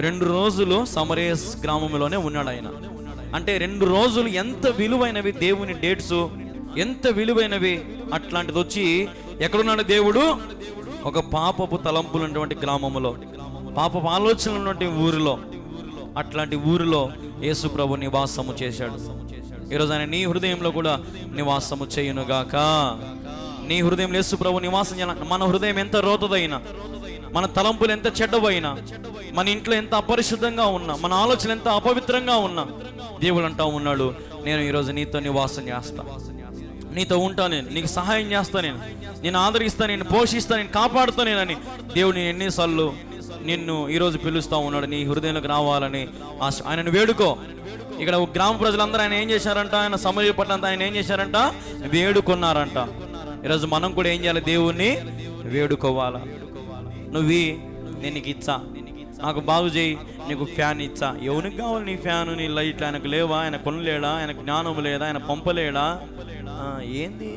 2 రోజులు సమరయ గ్రామంలోనే ఉన్నాడు ఆయన. అంటే 2 రోజులు ఎంత విలువైనవి దేవుని డేట్స్, ఎంత విలువైనవి. అట్లాంటిది వచ్చి ఎక్కడున్నాడు దేవుడు? ఒక పాపపు తలంపులు ఉన్నటువంటి గ్రామంలో, పాపపు ఆలోచనలు ఉన్నటువంటి ఊరిలో, అట్లాంటి ఊరిలో యేసుప్రభు నివాసము చేశాడు. ఈరోజు ఆయన నీ హృదయంలో కూడా నివాసము చేయునుగాక. నీ హృదయంలో యేసుప్రభు నివాసం చేయాలి. మన హృదయం ఎంత రోతదైనా, మన తలంపులు ఎంత చెడ్డవైనా, మన ఇంట్లో ఎంత అపరిశుద్ధంగా ఉన్నా, మన ఆలోచన ఎంత అపవిత్రంగా ఉన్నా, దేవుడు అంటా ఉన్నాడు, నేను ఈరోజు నీతో నివాసం చేస్తా, నీతో ఉంటా, నేను నీకు సహాయం చేస్తా, నేను ఆదరిస్తా, నేను పోషిస్తా, నేను కాపాడుతా నేనని దేవుడిని ఎన్నిసార్లు నిన్ను ఈరోజు పిలుస్తా ఉన్నాడు. నీ హృదయంలోకి రావాలని ఆయనను వేడుకో. ఇక్కడ గ్రామ ప్రజలందరూ ఆయన ఏం చేశారంట? ఆయన సమరయ పట్టణంతా ఆయన ఏం చేశారంట? వేడుకున్నారంట. ఈరోజు మనం కూడా ఏం చేయాలి? దేవుణ్ణి వేడుకోవాలా. నేను నీకు ఇచ్చా, నాకు బాగు చేయి, నీకు ఫ్యాన్ ఇచ్చా. ఎవరికి కావాలి నీ ఫ్యాను, నీ లైట్లు? ఆయనకు లేవా? ఆయన కొనలేడా? ఆయన జ్ఞానం లేదా? ఆయన పంపలేడా? ఏంది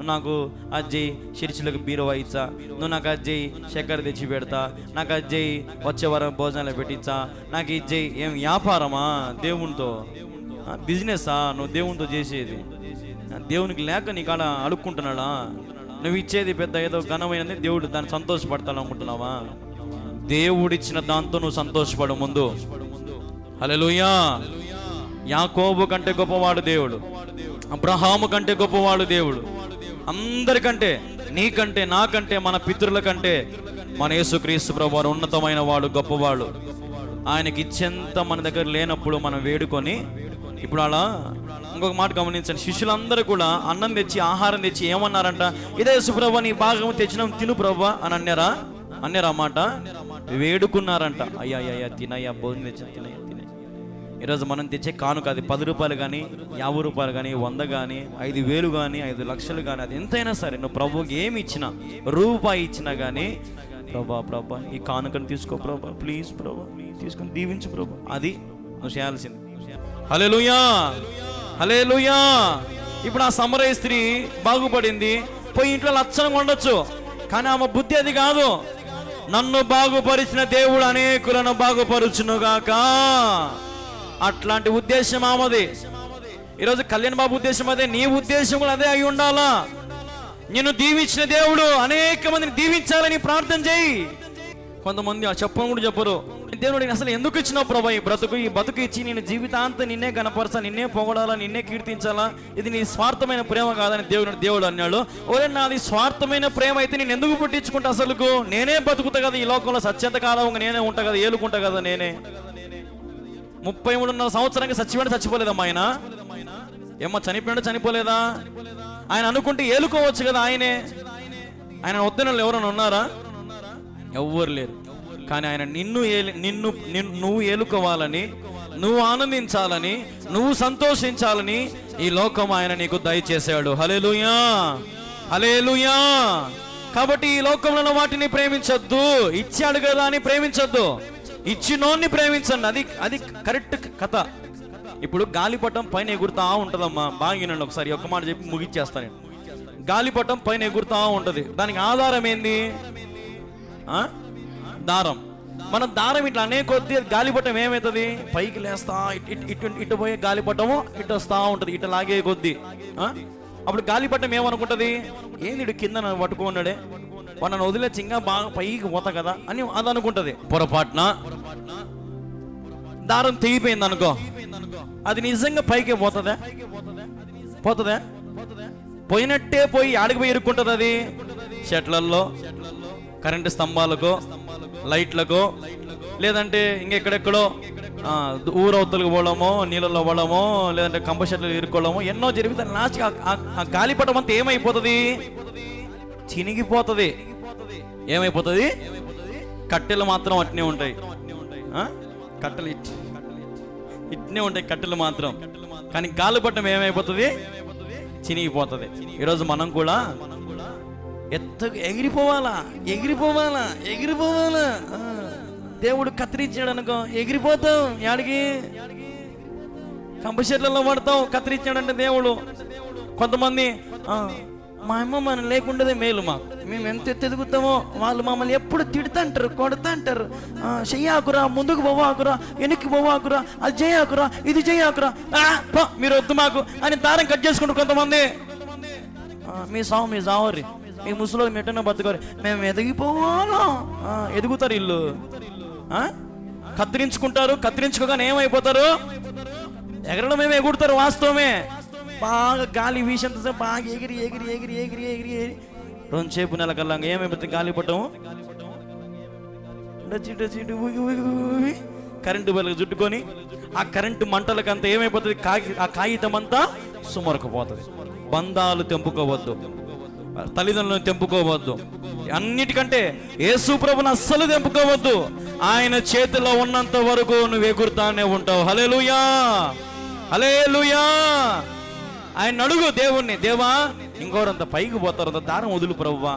నాకు అజ్జయ్ చర్చిలకు బీరువా ఇచ్చా, నువ్వు నాకు అజ్జయ్ చక్కెర తెచ్చి పెడతా, నాకు అజ్జయ్ వచ్చే వారం భోజనాలు పెట్టించా, నాకు ఇజ్జయ్ ఏం వ్యాపారమా దేవునితో, బిజినెస్సా నువ్వు దేవునితో చేసేది? దేవునికి లేక నీ కాడ అడుక్కుంటున్నాడా? నువ్వు ఇచ్చేది పెద్ద ఏదో ఘనమైనది, దేవుడు దాన్ని సంతోషపడతాను అనుకుంటున్నావా? దేవుడిచ్చిన దాంతో నువ్వు సంతోషపడు ముందు. హల్లెలూయా. యాకోబు కంటే గొప్పవాడు దేవుడు, అబ్రహాము కంటే గొప్పవాడు దేవుడు, అందరికంటే, నీకంటే, నాకంటే, మన పితరుల కంటే మన యేసుక్రీస్తు ప్రభువారు ఉన్నతమైన వాడు, గొప్పవాడు. ఆయనకి ఇచ్చేంత మన దగ్గర లేనప్పుడు మనం వేడుకొని, ఇప్పుడు అలా ఇంకొక మాట గమనించండి, శిష్యులందరూ కూడా అన్నం తెచ్చి ఆహారం తెచ్చి ఏమన్నారంట? ఇదే యేసుప్రభువా నీ భాగం తెచ్చినాం తిను ప్రభువా అని అన్నారా అన్నమాట? వేడుకున్నారంట. అయ్యా తినయ్యా, భోజనం తెచ్చి తినయ్యా. ఈరోజు మనం తెచ్చే కానుక అది 10 రూపాయలు కానీ, 50 రూపాయలు కానీ, 100 కానీ, 5,000 కానీ, 5 లక్షలు కానీ, అది ఎంతైనా సరే నువ్వు ప్రభువుకి ఏమి ఇచ్చినా, రూపాయి ఇచ్చినా కానీ, ప్రభా ఈ కానుకను తీసుకో ప్రభా, ప్లీజ్ ప్రభా, తీసుకొని దీవించు ప్రభా, అది నువ్వు చేయాల్సింది. హల్లెలూయా, హల్లెలూయా. ఇప్పుడు ఆ సమరయ స్త్రీ బాగుపడింది, పోయి ఇంట్లో లక్షణంగా ఉండొచ్చు, కానీ ఆమె బుద్ధి అది కాదు. నన్ను బాగుపరిచిన దేవుడు అనేకులను బాగుపరుచునుగాక, అట్లాంటి ఉద్దేశం ఆమెది. ఈరోజు కళ్యాణ్ బాబు ఉద్దేశం అదే, నీ ఉద్దేశం కూడా అదే అయి ఉండాలా. నిన్ను దీవించిన దేవుడు అనేక మందిని దీవించాలని ప్రార్థన చేయి. కొంతమంది చెప్పను కూడా చెప్పరు, దేవుడు అసలు ఎందుకు ఇచ్చినావు ప్రభా ఈ బతుకు ఇచ్చి నేను జీవితాంతం నిన్నే గణపరచాలా, నిన్నే పొగడాలా, నిన్నే కీర్తించాలా, ఇది నీ స్వార్థమైన ప్రేమ కాదని దేవుడు అన్నాడు. ఓరే నాది స్వార్థమైన ప్రేమ అయితే నేను ఎందుకు పుట్టించుకుంటా? అసలుకు నేనే బతుకుతా కదా ఈ లోకంలో, సత్యంత కాలంగా నేనే ఉంటా కదా, ఏలుకుంటా కదా నేనే. 33.5 సంవత్సరానికి చచ్చిపోలేదమ్మా ఆయన. ఏమో చనిపోలేదా? ఆయన అనుకుంటే ఏలుకోవచ్చు కదా ఆయనే. ఆయన వద్దన ఎవరైనా ఉన్నారా? ఎవ్వరు లేరు. కానీ ఆయన నువ్వు ఏలుకోవాలని, నువ్వు ఆనందించాలని, నువ్వు సంతోషించాలని ఈ లోకం ఆయన నీకు దయచేశాడు. హల్లెలూయా, హల్లెలూయా. కాబట్టి ఈ లోకంలో వాటిని ప్రేమించొద్దు, ఇచ్చాడు కదా అని ప్రేమించొద్దు, ఇచ్చినోన్ని ప్రేమించండి. అది కరెక్ట్ కథ. ఇప్పుడు గాలిపటం పైన ఎగురుతా ఉంటుందమ్మా, బాగా వినండి ఒకసారి, ఒక్క మాట చెప్పి ముగిచ్చేస్తాను. గాలిపటం పైన ఎగురుతా ఉంటుంది, దానికి ఆధారం ఏంది? దారం. మన దారం ఇట్లా అనే కొద్ది గాలిపటం ఏమవుతుంది? పైకి లేస్తా ఇటు పోయే గాలిపటము ఇటు వస్తా ఉంటుంది, ఇటు లాగే కొద్ది. అప్పుడు గాలిపటం ఏమనుకుంటుంది? ఏంది ఇటు కింద నన్ను పట్టుకున్నాడే, నన్ను వదిలేసి ఇంకా బాగా పైకి పోతా కదా అని అది అనుకుంటుంది. పొరపాటున దారం తెగిపోయింది అనుకో, అది నిజంగా పైకే పోతుందా? పోయినట్టే పోయి ఆడికి పోయి ఇరుక్కుంటుంది. అది చెట్లల్లో, కరెంటు స్తంభాలకో, లైట్లకో, లేదంటే ఇంకెక్కడెక్కడో ఊరవతలకు పోవడమో, నీళ్ళలో పోవడమో, లేదంటే కంప చెట్లు ఇరుక్కోవడమో ఎన్నో జరుగుతాయి. లాస్ట్ ఆ గాలిపటం అంతా ఏమైపోతుంది? చినిగిపోతుంది. ఏమైపోతుంది? కట్టెలు మాత్రం అట్నే ఉంటాయి, కట్టెలు ఇట్నే ఉంటాయి కట్టెలు మాత్రం. కానీ గాలిపటం ఏమైపోతుంది? చినిగిపోతుంది. ఈరోజు మనం కూడా ఎగిరిపోవాలా. దేవుడు కత్తిరించాడు అనుకో, ఎగిరిపోతాం. యాడికి? కంపషెట్లలో పడతాం. కత్తిరించాడంటే దేవుడు. కొంతమంది మా అమ్మ మనం లేకుండాదే మేలు, మేము ఎంత ఎదుగుతామో వాళ్ళు మమ్మల్ని ఎప్పుడు తిడుతుంటారు, కొడుతుంటారు. చెయ్యాకురా, ముందుకు పోవాకురా, వెనక్కి పోవాకురా, అది చేయకురా, ఇది చేయకురా, మీరు వద్దు మాకు అని దారం కట్ చేసుకుంటారు కొంతమంది. మీ సావర్రి, మీ ముసలో మెట్టన బతుకోరు, మేము ఎదిగిపోవాలా. ఎదుగుతారు ఇల్లు, కత్తిరించుకుంటారు. కత్తిరించుకోగానే ఏమైపోతారు? ఎగరడం మేము ఎగురుతారు. వాస్తవమే, బాగా గాలి వీసంత బాగా ఎగిరి ఎగిరి ఎగిరి ఎగిరి ఎగిరి ఎగిరి 2 సేపు నెల కల్లా ఏమైపోతుంది? గాలిపటం కరెంటు బెల్లకు చుట్టుకొని ఆ కరెంటు మంటలకంతా ఏమైపోతుంది? ఆ కాగితం అంతా సుమరకపోతుంది. బంధాలు తెంపుకోవద్దు, తల్లిదండ్రులను తెంపుకోవద్దు, అన్నిటికంటే యేసు ప్రభుని అస్సలు తెంపుకోవద్దు. ఆయన చేతిలో ఉన్నంత వరకు నువ్వు ఎగురుతానే ఉంటావు. హల్లెలూయా, హల్లెలూయా. ఆయన అడుగు దేవుణ్ణి, దేవా ఇంకోరంత పైకి పోతారు, అంత దారం వదులు ప్రభువా.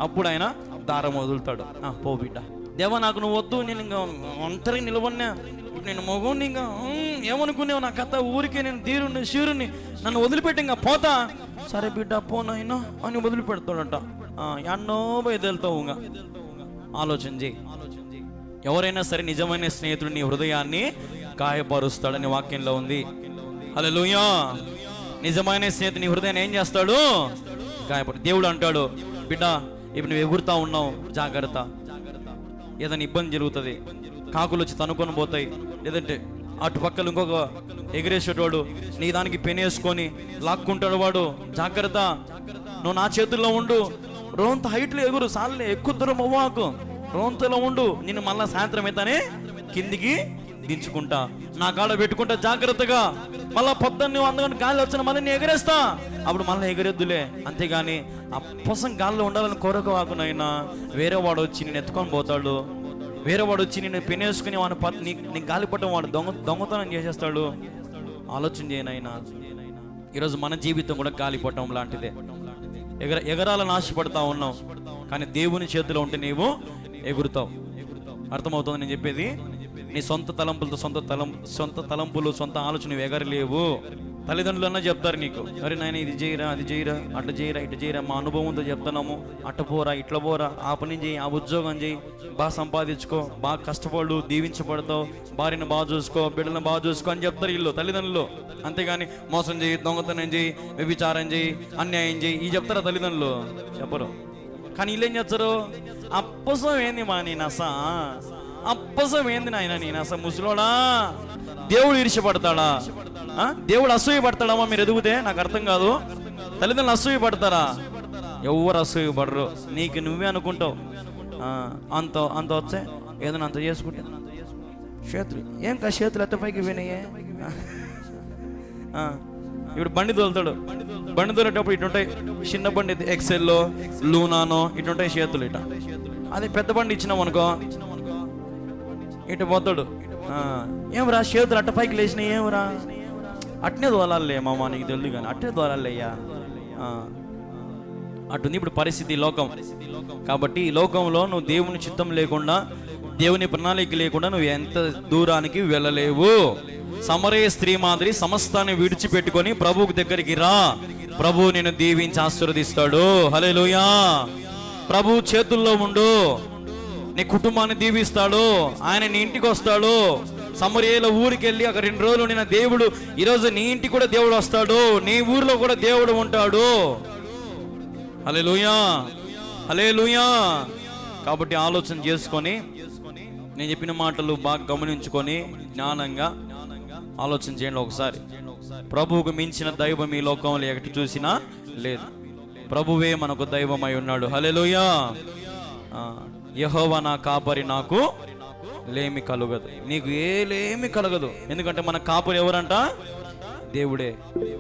అప్పుడు ఆయన దారం వదులుతాడు. పో బిడ్డ, దేవా నాకు నువ్వు వద్దు, నేను ఇంకా ఒంటరిగా నిలబడినా, నేను మగోని ఇంకా ఏమనుకునేవు నా కథ, ఊరికే నేను ధీరుని శూరుని, నన్ను వదిలిపెట్టి ఇంకా పోతా. సరే బిడ్డ పోనైనా అని వదిలిపెడతాడట. ఎన్నో బయలుతావు. ఇంకా ఆలోచన చేయి. ఎవరైనా సరే నిజమైన స్నేహితుడు నీ హృదయాన్ని గాయపరుస్తాడని వాక్యంలో ఉంది. హల్లెలూయా. నిజమైన స్నేహితుడు నీ హృదయాన్ని ఏం చేస్తాడు? గాయపడు. దేవుడు అంటాడు, బిడ్డ ఇప్పుడు నువ్వు ఎగురుతా ఉన్నావు, జాగ్రత్త. ఏదైనా ఇబ్బంది జరుగుతుంది, కాకులు వచ్చి తనుకొని పోతాయి, లేదంటే అటు పక్కన ఇంకొక ఎగిరేసేటోడు నీ దానికి పెనేసుకొని లాక్కుంటాడు, వాడు జాగ్రత్త. నువ్వు నా చేతుల్లో ఉండు, రోంత హైట్లో ఎగురు, సార్లే ఎక్కువ దూరం అవ్వకు, రోంతలో ఉండు, నేను మళ్ళా సాయంత్రం అయితేనే కిందికి దించుకుంటా, నా కాడ పెట్టుకుంటా జాగ్రత్తగా. మళ్ళా పొద్దున్న నువ్వు అందుకని గాలి వచ్చిన మళ్ళీ నేను ఎగరేస్తా, అప్పుడు మళ్ళీ ఎగరేద్దులే. అంతేగాని అప్పసం గాల్లో ఉండాలని కోరకవాకునైనా వేరే వాడు వచ్చి నేను ఎత్తుకొని పోతాడు, వేరే వాడు వచ్చి నేను పెనేసుకుని వాడిని నీకు గాలిపట్టం వాడు దొంగతనం చేసేస్తాడు. ఆలోచన చేయనైనా. ఈరోజు మన జీవితం కూడా గాలిపట్టం లాంటిదే. ఎగరాలని ఆశపడతా ఉన్నావు, కానీ దేవుని చేతిలో ఉంటే నీవు ఎగురుతావు. అర్థమవుతుంది నేను చెప్పేది? నీ సొంత తలంపులతో సొంత తలంపులు సొంత ఆలోచన నువ్వు ఎగరలేవు. తల్లిదండ్రులు అన్నా చెప్తారు నీకు, అరే నాయన ఇది చేయరా, అది చేయరా, అట్లా చేయరా, ఇట్లా చేయరా, మా అనుభవంతో చెప్తున్నాము, అట్ట పోరా, ఇట్లా పోరా, ఆ పని చేయి, ఆ ఉద్యోగం చేయి, బాగా సంపాదించుకో, బాగా కష్టపడు, దీవించబడతావు, భార్యను బాగా చూసుకో, బిడ్డలను బాగా చూసుకో అని చెప్తారు వీళ్ళు తల్లిదండ్రులు. అంతేగాని మోసం చేయి, దొంగతనం చేయి, వ్యభిచారం చేయి, అన్యాయం చేయి ఈ చెప్తారా తల్లిదండ్రులు? చెప్పరు. కానీ వీళ్ళు ఏం చేస్తారు? అప్పసం ఏంది మా నీ నస, అప్పసం ఏంది నాయన నీ నస, ముసలోడా. దేవుడు ఈర్ష్యపడతాడా? దేవుడు అసూయ పడతాడమ్మా మీరు ఎదుగుతే? నాకు అర్థం కాదు. తల్లిదండ్రులు అసూయ పడతారా? ఎవరు అసూయ పడరు. నీకు నువ్వే అనుకుంటావు అంత అంత వచ్చే ఏదైనా అంత చేసుకుంటే చేతులు ఏం కా చేతులు ఎత్త పైకి వినయే. ఇప్పుడు బండి తోలుతాడు, బండి తోలేటప్పుడు ఇటుంటాయి చిన్న బండి ఎక్సెల్లో లూనానో ఇటుంటాయి చేతులు ఇట. అదే పెద్ద బండి ఇచ్చినాం అనుకో ఇటు పోతాడు. ఏమరా చేతులు అట్ట పైకి లేచినాయి, ఏమరా అట్నే దోలాలే మామ, నీకు తెలియదు కానీ అట్నే దోలాలయ్యా. అటుంది ఇప్పుడు పరిస్థితి, లోకం. కాబట్టి ఈ లోకంలో నువ్వు దేవుని చిత్తం లేకుండా, దేవుని ప్రణాళిక లేకుండా నువ్వు ఎంత దూరానికి వెళ్ళలేవు. సమరయ స్త్రీ మాదిరి సమస్తాన్ని విడిచిపెట్టుకొని ప్రభువు దగ్గరికి రా. ప్రభు నిన్ను దీవించి ఆశీర్వదిస్తాడు. హల్లెలూయా. ప్రభు చేతుల్లో ఉండు, నీ కుటుంబాన్ని దీవిస్తాడు. ఆయన నీ ఇంటికి వస్తాడు. సమరయల ఊరికి వెళ్ళి అక్కడ 2 రోజులు నిన్న దేవుడు ఈరోజు నీ ఇంటికి కూడా దేవుడు వస్తాడు, నీ ఊర్లో కూడా దేవుడు ఉంటాడు. హల్లెలూయా, హల్లెలూయా. కాబట్టి ఆలోచన చేసుకొని నేను చెప్పిన మాటలు బాగా గమనించుకొని జ్ఞానంగా ఆలోచన చేయండి ఒకసారి. ప్రభువుకు మించిన దైవం ఈ లోకంలో ఎక్కడి చూసినా లేదు. ప్రభువే మనకు దైవమై ఉన్నాడు. హల్లెలూయా. యెహోవా నా కాపరి, నాకు లేమి కలుగదు. నీకు లేమి కలగదు. ఎందుకంటే మన కాపరి ఎవరంట? దేవుడే.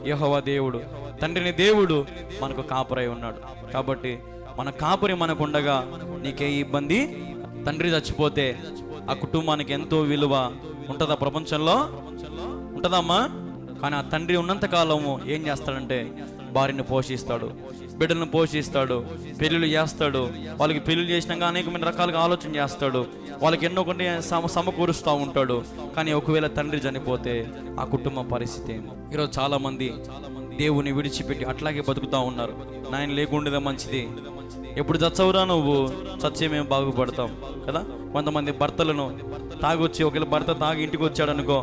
యెహోవా దేవుడు, తండ్రిని దేవుడు మనకు కాపరై ఉన్నాడు. కాబట్టి మన కాపరి మనకు ఉండగా నీకే ఇబ్బంది. తండ్రి చచ్చిపోతే ఆ కుటుంబానికి ఎంతో విలువ ఉంటుందా? ప్రపంచంలో ఉంటుందమ్మా. కానీ ఆ తండ్రి ఉన్నంత కాలము ఏం చేస్తాడంటే భార్యను పోషిస్తాడు, బిడ్డలను పోషిస్తాడు, పెళ్ళిళ్ళు చేస్తాడు. వాళ్ళకి పెళ్ళిళ్ళు చేసినాక అనేకమైన రకాలుగా ఆలోచన చేస్తాడు, వాళ్ళకి ఎన్నో కొన్ని సమకూరుస్తూ ఉంటాడు. కానీ ఒకవేళ తండ్రి చనిపోతే ఆ కుటుంబం పరిస్థితి ఏమో. ఈరోజు చాలా మంది దేవుని విడిచిపెట్టి అట్లాగే బతుకుతూ ఉన్నారు. నాయన లేకుండేదే మంచిది. ఎప్పుడు చచ్చవురా నువ్వు? చచ్చే మేము బాగుపడతాం కదా. కొంతమంది భర్తలను తాగొచ్చి, ఒకవేళ భర్త తాగి ఇంటికి వచ్చాడు అనుకో,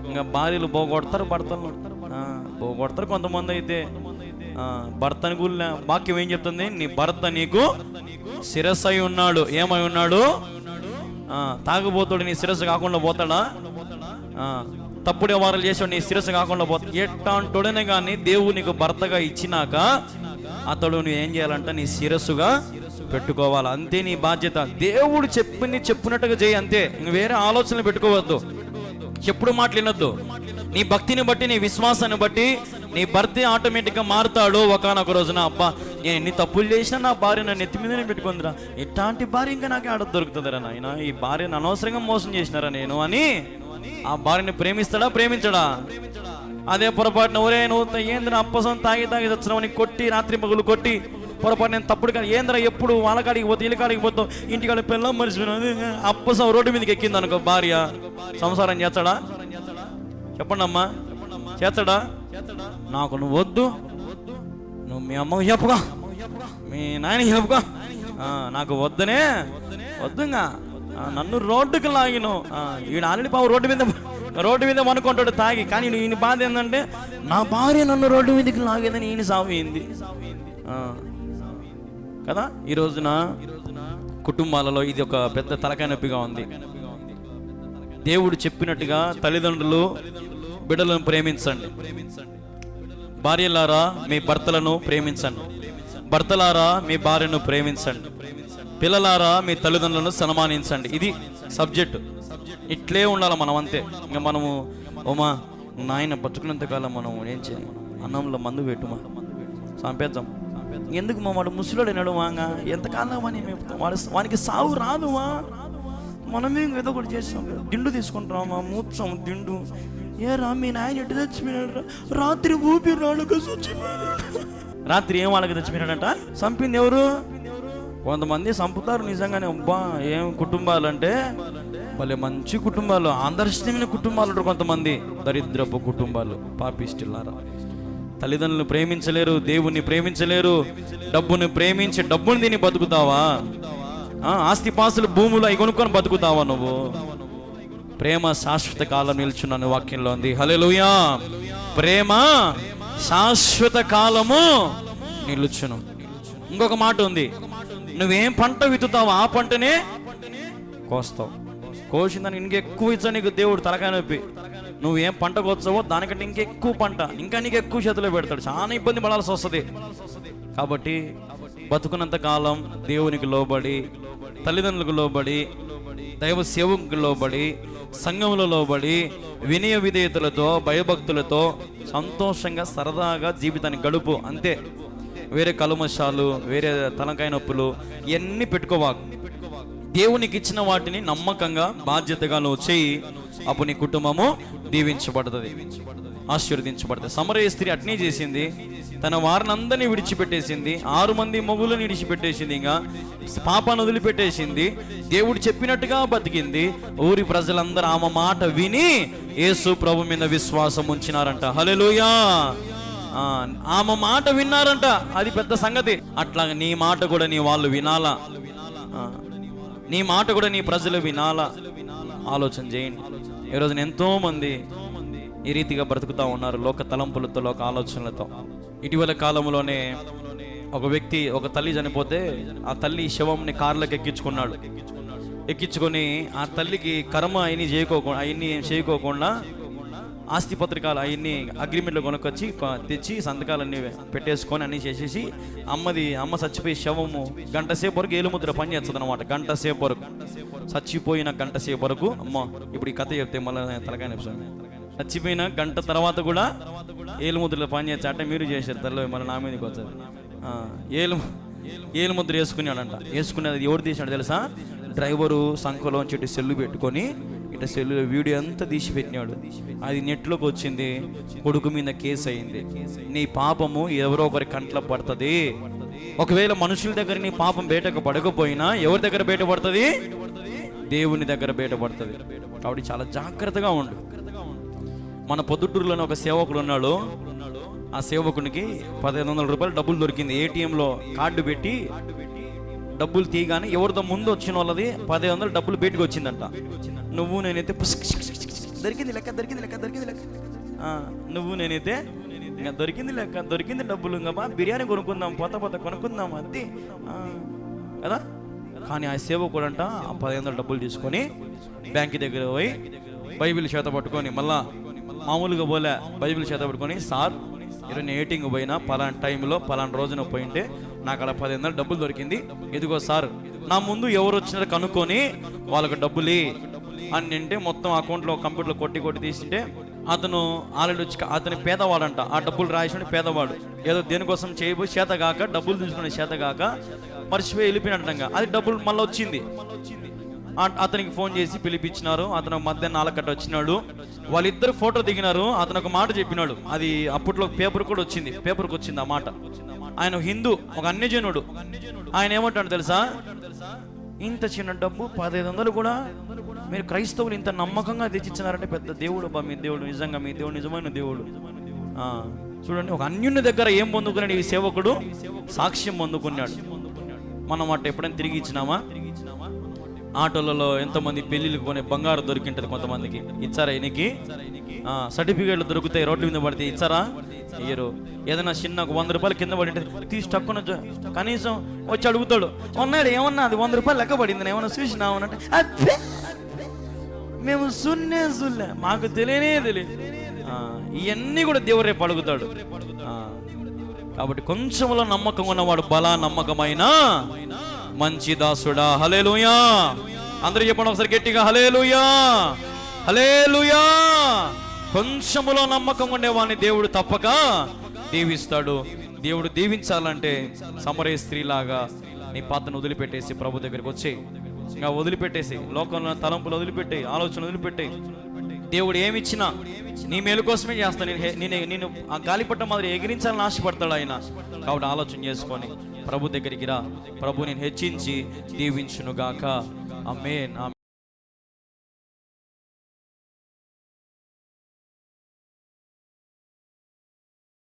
ఇంకా భార్యలు పోగొడతారు, భర్తలను పోగొడతారు. కొంతమంది అయితే భర్తని గుళ్ళ వాక్యం ఏం చెప్తుంది? నీ భర్త నీకు శిరస్సు అయి ఉన్నాడు. ఏమై ఉన్నాడు? తాగుబోతాడు నీ శిరస్సు కాకుండా పోతాడా? తప్పుడు వ్యవహారాలు చేసాడు నీ శిరస్సు కాకుండా పోతాడు. ఎట్టాంటోడనే కానీ దేవుడు నీకు భర్తగా ఇచ్చినాక అతడు నువ్వు ఏం చేయాలంట? నీ శిరస్సుగా పెట్టుకోవాలి. అంతే నీ బాధ్యత. దేవుడు చెప్పినట్టుగా చేయి, అంతే. ఇంక వేరే ఆలోచనలు పెట్టుకోవద్దు, చెప్పుడు మాటలు వినొద్దు. నీ భక్తిని బట్టి, నీ విశ్వాసాన్ని బట్టి నీ భర్త ఆటోమేటిక్గా మారుతాడు. ఒకనొక రోజున అబ్బా నేను ఎన్ని తప్పులు చేసినా నా భార్య నన్ను ఎత్తి మీదనే పెట్టుకుందిరా, ఇట్లాంటి భార్య ఇంకా నాకు ఆడ దొరుకుతుందిరా నాయన, ఈ భార్యను అనవసరంగా మోసం చేసినారా నేను అని ఆ భార్యని ప్రేమిస్తాడా? ప్రేమించడా? అదే పొరపాటున ఒరే నువ్వు ఏంద్ర అప్పసం తాగి తెచ్చినావని కొట్టి, రాత్రి పగులు కొట్టి, పొరపాటు నేను తప్పుడు కానీ ఏంద్రా ఎప్పుడు వాళ్ళకాడికి పోతే వీళ్ళకాడికి పోతావు, ఇంటికాడ పిల్లలు మర్చిపోయినా అప్పసం రోడ్డు మీదకి ఎక్కింది అనుకో భార్య, సంసారం చేస్తాడా? చెప్పండి అమ్మా, చేస్తాడా? నాకు నువ్వు వద్దు, నువ్వు మీ అమ్మకు చెప్పుకో, మీ నాయనకి చెప్పుకో, నాకు వద్దనే వద్దుగా, నన్ను రోడ్డుకి లాగిను. ఈయన ఆల్రెడీ పావు రోడ్డు మీద అనుకుంటాడు తాగి. కానీ ఈయన బాధ ఏంటంటే నా భార్య నన్ను రోడ్డు మీదకి లాగేదని ఈయన సాగుయింది కదా. ఈ రోజున కుటుంబాలలో ఇది ఒక పెద్ద తలకాయ నొప్పిగా ఉంది. దేవుడు చెప్పినట్టుగా తల్లిదండ్రులు బిడ్డలను ప్రేమించండి. భార్యలారా మీ భర్తలను ప్రేమించండి, భర్తలారా మీ భార్యను ప్రేమించండి, పిల్లలారా మీ తల్లిదండ్రులను సన్మానించండి. ఇది సబ్జెక్టు. ఇట్లే ఉండాలి మనం, అంతే. ఇంకా మనము ఓమా నాయన బతుకున్నంతకాలం మనం ఏం చేయాలి, అన్నంలో మందు పెట్టుమా చంపేద్దాం, ఎందుకు మా వాడు ముసలోడు అయినాడు వాంగా ఎంతకాలం అని వానికి సావు రాదుమా, మనమే ఏదో ఒకటి చేస్తాం, దిండు తీసుకుంటామా, మూర్చాం దిండు. ఏరా మీ నాయన ఎట్టు చచ్చిపోయినాడు, రాత్రి ఊపిరాడుగా చచ్చిపోయినాడు. రాత్రి ఏం వాళ్ళకి చచ్చిపోయినాడంట, చంపింది ఎవరు? కొంతమంది చంపుతారు నిజంగానే. అబ్బా ఏం కుటుంబాలు అంటే వాళ్ళే మంచి కుటుంబాలు, ఆదర్శమైన కుటుంబాలు ఉంటారు. కొంతమంది దరిద్రపు కుటుంబాలు, పాపిష్టిల్లారా. తల్లిదండ్రులను ప్రేమించలేరు, దేవుణ్ణి ప్రేమించలేరు, డబ్బుని ప్రేమించి డబ్బుని తిని బతుకుతావా? ఆస్తిపాస్తులు భూములు అవి కొనుక్కొని బతుకుతావా నువ్వు? ప్రేమ శాశ్వత కాలం నిల్చున్నాను వాక్యంలో ఉంది. హల్లెలూయా. ప్రేమ శాశ్వత కాలము నిలుచును. ఇంకొక మాట ఉంది, నువ్వేం పంట విత్తుతావు ఆ పంటనే కోస్తావు. కోసిందని ఇంకెక్కువ ఇచ్చా నీకు దేవుడు తలకాయ నొప్పి. నువ్వేం పంట కోస్తావో దానికంటే ఇంకెక్కువ పంట, ఇంకా నీకు ఎక్కువ చేతిలో పెడతాడు. చాలా ఇబ్బంది పడాల్సి వస్తుంది. కాబట్టి బతుకున్నంత కాలం దేవునికి లోబడి, తల్లిదండ్రులకు లోబడి, దైవ సేవకు లోబడి, సంఘములో లోబడి, వినయ విధేయతలతో, భయభక్తులతో సంతోషంగా సరదాగా జీవితాన్ని గడుపు, అంతే. వేరే కలుమషాలు, వేరే తలకాయ నొప్పులు ఇవన్నీ పెట్టుకోవాకు. దేవునికి ఇచ్చిన వాటిని నమ్మకంగా బాధ్యతగా నువ్వు చేయి. అప్పుడు నీ కుటుంబము దీవించబడుతుంది, ఆశీర్వదించబడుతుంది. సమరయ స్త్రీ అట్నే చేసింది. తన వారిని అందరినీ విడిచిపెట్టేసింది, 6 మంది మొగులను విడిచిపెట్టేసింది, ఇంకా పాపాన్ని వదిలిపెట్టేసింది. దేవుడు చెప్పినట్టుగా బతికింది. ఊరి ప్రజలందరూ ఆమె మాట విని యేసు ప్రభు మీద విశ్వాసం ఉంచినారంట. హల్లెలూయా. ఆమె మాట విన్నారంట, అది పెద్ద సంగతి. అట్లాగా నీ మాట కూడా నీ వాళ్ళు వినాలా, నీ మాట కూడా నీ ప్రజలు వినాలా. ఆలోచన చేయండి. ఈరోజు ఎంతో మంది ఈ రీతిగా బ్రతుకుతా ఉన్నారు, లోక తలంపులతో, లోక ఆలోచనలతో. ఇటీవల కాలంలోనే ఒక వ్యక్తి, ఒక తల్లి చనిపోతే ఆ తల్లి శవంని కార్లకు ఎక్కించుకొని ఆ తల్లికి కర్మ అవన్నీ చేయకోకుండా ఆస్తి పత్రికలు అవన్నీ అగ్రిమెంట్లు కొనుక్కొచ్చి తెచ్చి సంతకాలన్నీ పెట్టేసుకొని అన్నీ చేసేసి అమ్మ చచ్చిపోయి శవము గంట సేపు వరకు ఏలుముద్ర పని చేస్తుంది అనమాట. గంట సేపు వరకు, చచ్చిపోయిన గంట సేపు వరకు. అమ్మ ఇప్పుడు ఈ కథ చెప్తే మళ్ళీ తలకాయ నొప్పి. చచ్చిపోయిన గంట తర్వాత కూడా ఏలుముద్రలో పని చేస్తే అంటే మీరు చేశారు తల్లి, మళ్ళీ నా మీదకి వచ్చారు. ఏలుముద్ర వేసుకున్నాడంట. వేసుకునేది ఎవరు తీసినాడు తెలుసా? డ్రైవరు సంఖలోంచి ఇటు సెల్లు పెట్టుకొని ఇటు సెల్లులో వీడియో అంతా తీసి పెట్టినాడు. అది నెట్లోకి వచ్చింది, కొడుకు మీద కేసు అయింది. నీ పాపము ఎవరో ఒకరి కంట్లో పడుతుంది. ఒకవేళ మనుషుల దగ్గర నీ పాపం బయటకు పడకపోయినా ఎవరి దగ్గర బయటపడుతుంది? దేవుని దగ్గర బయటపడుతుంది. కాబట్టి చాలా జాగ్రత్తగా ఉండు. మన పొద్దుటూరులోనే ఒక సేవకుడు ఉన్నాడు. ఆ సేవకునికి 1500 రూపాయలు డబ్బులు దొరికింది. ఏటీఎంలో కార్డు పెట్టి డబ్బులు తీయగానే ఎవరితో ముందు వచ్చిన వాళ్ళది 1500 డబ్బులు బయటకు వచ్చిందంట. నువ్వు నేనైతే దొరికింది లెక్క, నువ్వు నేనైతే ఇంకా దొరికింది డబ్బులు, ఇంకా బిర్యానీ కొనుక్కుందాం, పోత కొనుక్కుందాం అంతే కదా. కానీ ఆ సేవకుడు అంట ఆ 1500 డబ్బులు తీసుకొని బ్యాంక్ దగ్గర పోయి బైబిల్ చేత పట్టుకొని, మళ్ళా మామూలుగా పోలే, బైబిల్ చేత పట్టుకొని, సార్ ఈరోజు ఏటింగ్ పోయినా పలానా టైంలో పలానా రోజున పోయింటే నాకు అలా 1500 డబ్బులు దొరికింది, ఇదిగో సార్ నా ముందు ఎవరు వచ్చినారో కనుక్కొని వాళ్ళకి డబ్బులు అని అంటే మొత్తం అకౌంట్లో కంప్యూటర్లో కొట్టి తీసింటే అతను ఆల్రెడీ వచ్చి, అతని పేదవాడంట. ఆ డబ్బులు రాసిన పేదవాడు ఏదో దేనికోసం చేయబోయి చేతగాక, డబ్బులు తీసుకునే చేతగాక మర్చిపోయి వెళ్ళిపోయినట్టంగా. అది డబ్బులు మళ్ళీ వచ్చింది. అతనికి ఫోన్ చేసి పిలిపించినారు. అతను మధ్యాహ్నం 4 గంటలకు వచ్చినాడు. వాళ్ళిద్దరు ఫోటో దిగినారు. అతను ఒక మాట చెప్పినాడు, అది అప్పట్లో పేపర్కి వచ్చింది ఆ మాట. ఆయన హిందూ, ఒక అన్యజనుడు. ఆయన ఏమంటాడు తెలుసా? ఇంత చిన్న డబ్బు 1500 కూడా మీరు క్రైస్తవులు ఇంత నమ్మకంగా తెచ్చిచ్చినారంటే పెద్ద దేవుడు బా, మీ దేవుడు నిజంగా, మీ దేవుడు నిజమైన దేవుడు. చూడండి, ఒక అన్యుని దగ్గర ఏం పొందుకున్నాడు ఈ సేవకుడు? సాక్ష్యం పొందుకున్నాడు. మనం అట్ట ఎప్పుడైనా తిరిగి ఇచ్చినామా? ఆటోలలో ఎంతమంది పెళ్లిళ్ళకి కొనే బంగారు దొరికింటది, కొంతమందికి ఇచ్చారా? ఈయనకి సర్టిఫికేట్లు దొరుకుతాయి, రోడ్ల మీద పడితే ఇచ్చారా? ఇయ్యరు. ఏదైనా చిన్న 100 రూపాయలు కింద పడి తీసి తక్కువ కనీసం వచ్చి అడుగుతాడు, ఉన్నాడు ఏమన్నా అది 100 రూపాయలు లెక్క పడింది ఏమన్నా చూసినావు అంటే, అబ్బే మేము సున్నే మాకు తెలియనే తెలియదు. ఇవన్నీ కూడా దేవుడు రేపు అడుగుతాడు. కాబట్టి కొంచెంలో నమ్మకం ఉన్నవాడు బలా నమ్మకమైన మంచి దాసుడా. హల్లెలూయా. అందరూ చెప్పండి ఒకసారి గట్టిగా, హల్లెలూయా, హల్లెలూయా. కొంచెములో నమ్మకం ఉండేవాడిని దేవుడు తప్పక దీవిస్తాడు. దేవుడు దీవించాలంటే సమరయ స్త్రీలాగా నీ పాత్రను వదిలిపెట్టేసి ప్రభు దగ్గరికి వచ్చేయి. ఇంకా వదిలిపెట్టేసి లోకంలో తలంపులు వదిలిపెట్టే, ఆలోచన వదిలిపెట్టే. దేవుడు ఏమిచ్చినా నీ మేలు కోసమే చేస్తాను. నేను ఆ గాలిపట్ట మాదిరి ఎగిరించాలని ఆశపడతాడు ఆయన. కాబట్టి ఆలోచన చేసుకొని ప్రభు దగ్గరికి రా. ప్రభు నేను హెచ్చించి దీవించునుగాక. ఆమేన్.